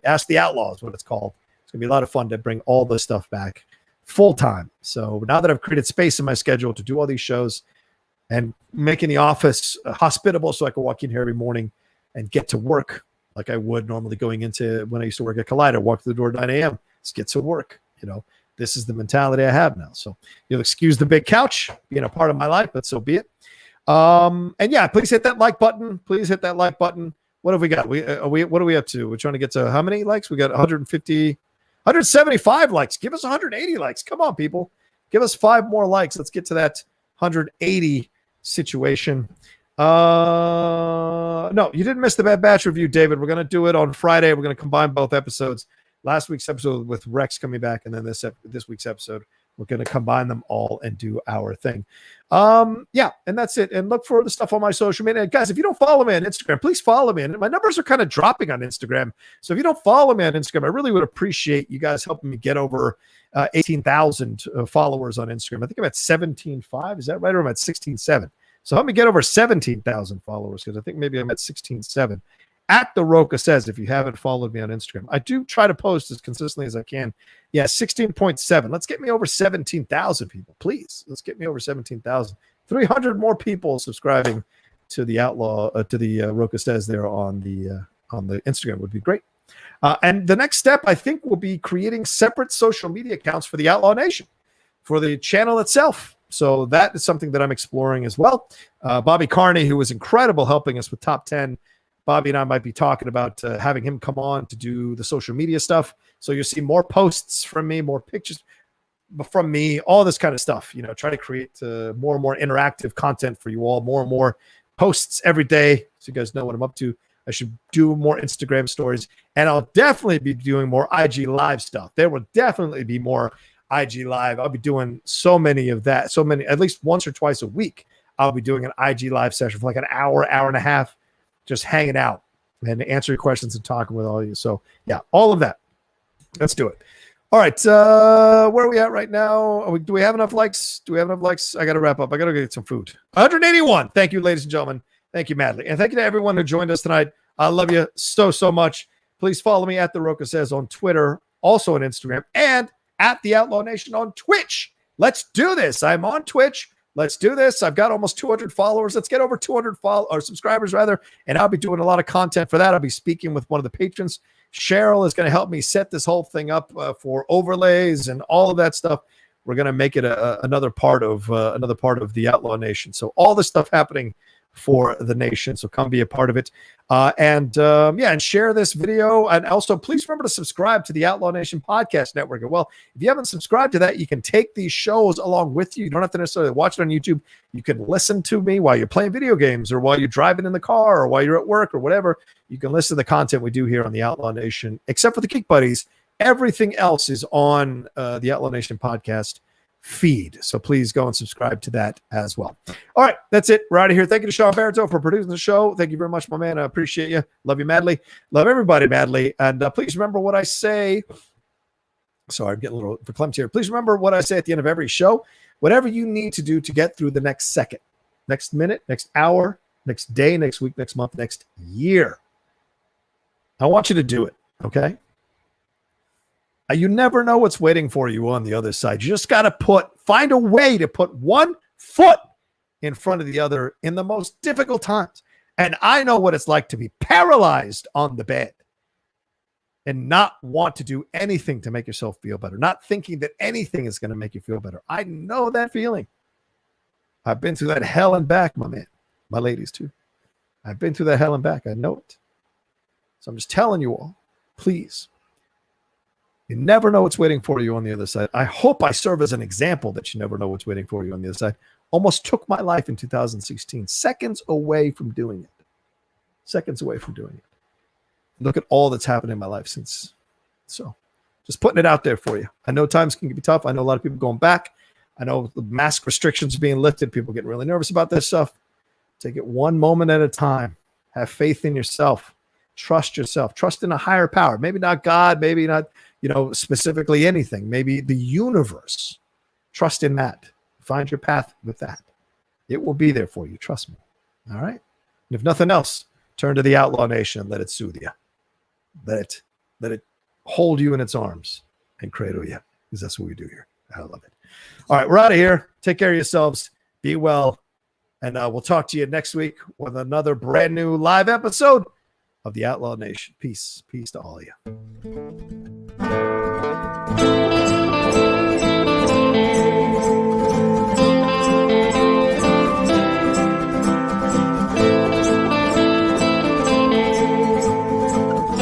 Ask the Outlaws, what it's called. It's going to be a lot of fun to bring all this stuff back full time. So now that I've created space in my schedule to do all these shows and making the office hospitable so I can walk in here every morning and get to work like I would normally going into when I used to work at Collider, walk through the door at 9 a.m. Let's get to work. This is the mentality I have now. So you'll excuse the big couch being a part of my life, but so be it. And yeah, please hit that like button. Please hit that like button. What have we got? What are we up to? We're trying to get to how many likes? We got 150, 175 likes. Give us 180 likes. Come on, people. Give us 5 more likes. Let's get to that 180 situation. No, you didn't miss the Bad Batch review, David. We're going to do it on Friday. We're going to combine both episodes. Last week's episode with Rex coming back, and then this week's episode, we're going to combine them all and do our thing. Yeah, and that's it. And look for the stuff on my social media. Guys, if you don't follow me on Instagram, please follow me. And my numbers are kind of dropping on Instagram. So if you don't follow me on Instagram, I really would appreciate you guys helping me get over 18,000 followers on Instagram. I think I'm at 17.5. Is that right? Or I'm at 16.7. So help me get over 17,000 followers, because I think maybe I'm at 16.7. At the Rocha Says, if you haven't followed me on Instagram, I do try to post as consistently as I can. Yeah, 16.7. Let's get me over 17,000 people, please. Let's get me over 17,000. 300 more people subscribing to the Rocha Says there on the Instagram would be great. And the next step, I think, will be creating separate social media accounts for the Outlaw Nation, for the channel itself. So that is something that I'm exploring as well. Bobby Carney, who was incredible helping us with Top 10, Bobby and I might be talking about having him come on to do the social media stuff. So you'll see more posts from me, more pictures from me, all this kind of stuff. Try to create more and more interactive content for you all, more and more posts every day, so you guys know what I'm up to. I should do more Instagram stories, and I'll definitely be doing more IG Live stuff. There will definitely be more IG Live. I'll be doing so many of that, at least once or twice a week. I'll be doing an IG Live session for like an hour and a half, just hanging out and answering questions and talking with all of you. So yeah, all of that. Let's do it. All right. Where are we at right now? Do we have enough likes? I got to wrap up. I got to get some food. 181. Thank you, ladies and gentlemen. Thank you, Madly. And thank you to everyone who joined us tonight. I love you so much. Please follow me at The Rocha Says on Twitter, also on Instagram, and at The Outlaw Nation on Twitch. Let's do this. I'm on Twitch. Let's do this. I've got almost 200 followers. Let's get over 200 subscribers, rather. And I'll be doing a lot of content for that. I'll be speaking with one of the patrons. Cheryl is going to help me set this whole thing up for overlays and all of that stuff. We're going to make it another part of the Outlaw Nation. So all this stuff happening for the nation. So come be a part of it. And share this video. And also, please remember to subscribe to the Outlaw Nation Podcast Network. Well, if you haven't subscribed to that, you can take these shows along with you. You don't have to necessarily watch it on YouTube. You can listen to me while you're playing video games, or while you're driving in the car, or while you're at work, or whatever. You can listen to the content we do here on the Outlaw Nation, except for the Geek Buddies. Everything else is on the Outlaw Nation Podcast feed. So please go and subscribe to that as well. All right, that's it. We're out of here. Thank you to Sean Barreto for producing the show. Thank you very much, my man. I appreciate you. Love you madly. Love everybody madly. And please remember what I say. Sorry, I'm getting a little verklempt here. Please remember what I say at the end of every show. Whatever you need to do to get through the next second, next minute, next hour, next day, next week, next month, next year, I want you to do it, okay? You never know what's waiting for you on the other side. You just got to find a way to put one foot in front of the other in the most difficult times. And I know what it's like to be paralyzed on the bed and not want to do anything to make yourself feel better, not thinking that anything is going to make you feel better. I know that feeling. I've been through that hell and back, my man. My ladies, too. I've been through that hell and back. I know it. So I'm just telling you all, please. You never know what's waiting for you on the other side. I hope I serve as an example that you never know what's waiting for you on the other side. Almost took my life in 2016. Seconds away from doing it. Seconds away from doing it. Look at all that's happened in my life since. So just putting it out there for you. I know times can be tough. I know a lot of people going back. I know the mask restrictions are being lifted. People getting really nervous about this stuff. Take it one moment at a time. Have faith in yourself. Trust yourself. Trust in a higher power. Maybe not God. Maybe not, specifically anything. Maybe the universe. Trust in that. Find your path with that. It will be there for you. Trust me. All right? And if nothing else, turn to the Outlaw Nation and let it soothe you. Let it hold you in its arms and cradle you, because that's what we do here. I love it. All right, we're out of here. Take care of yourselves. Be well. And we'll talk to you next week with another brand new live episode of the Outlaw Nation. Peace. Peace to all of you.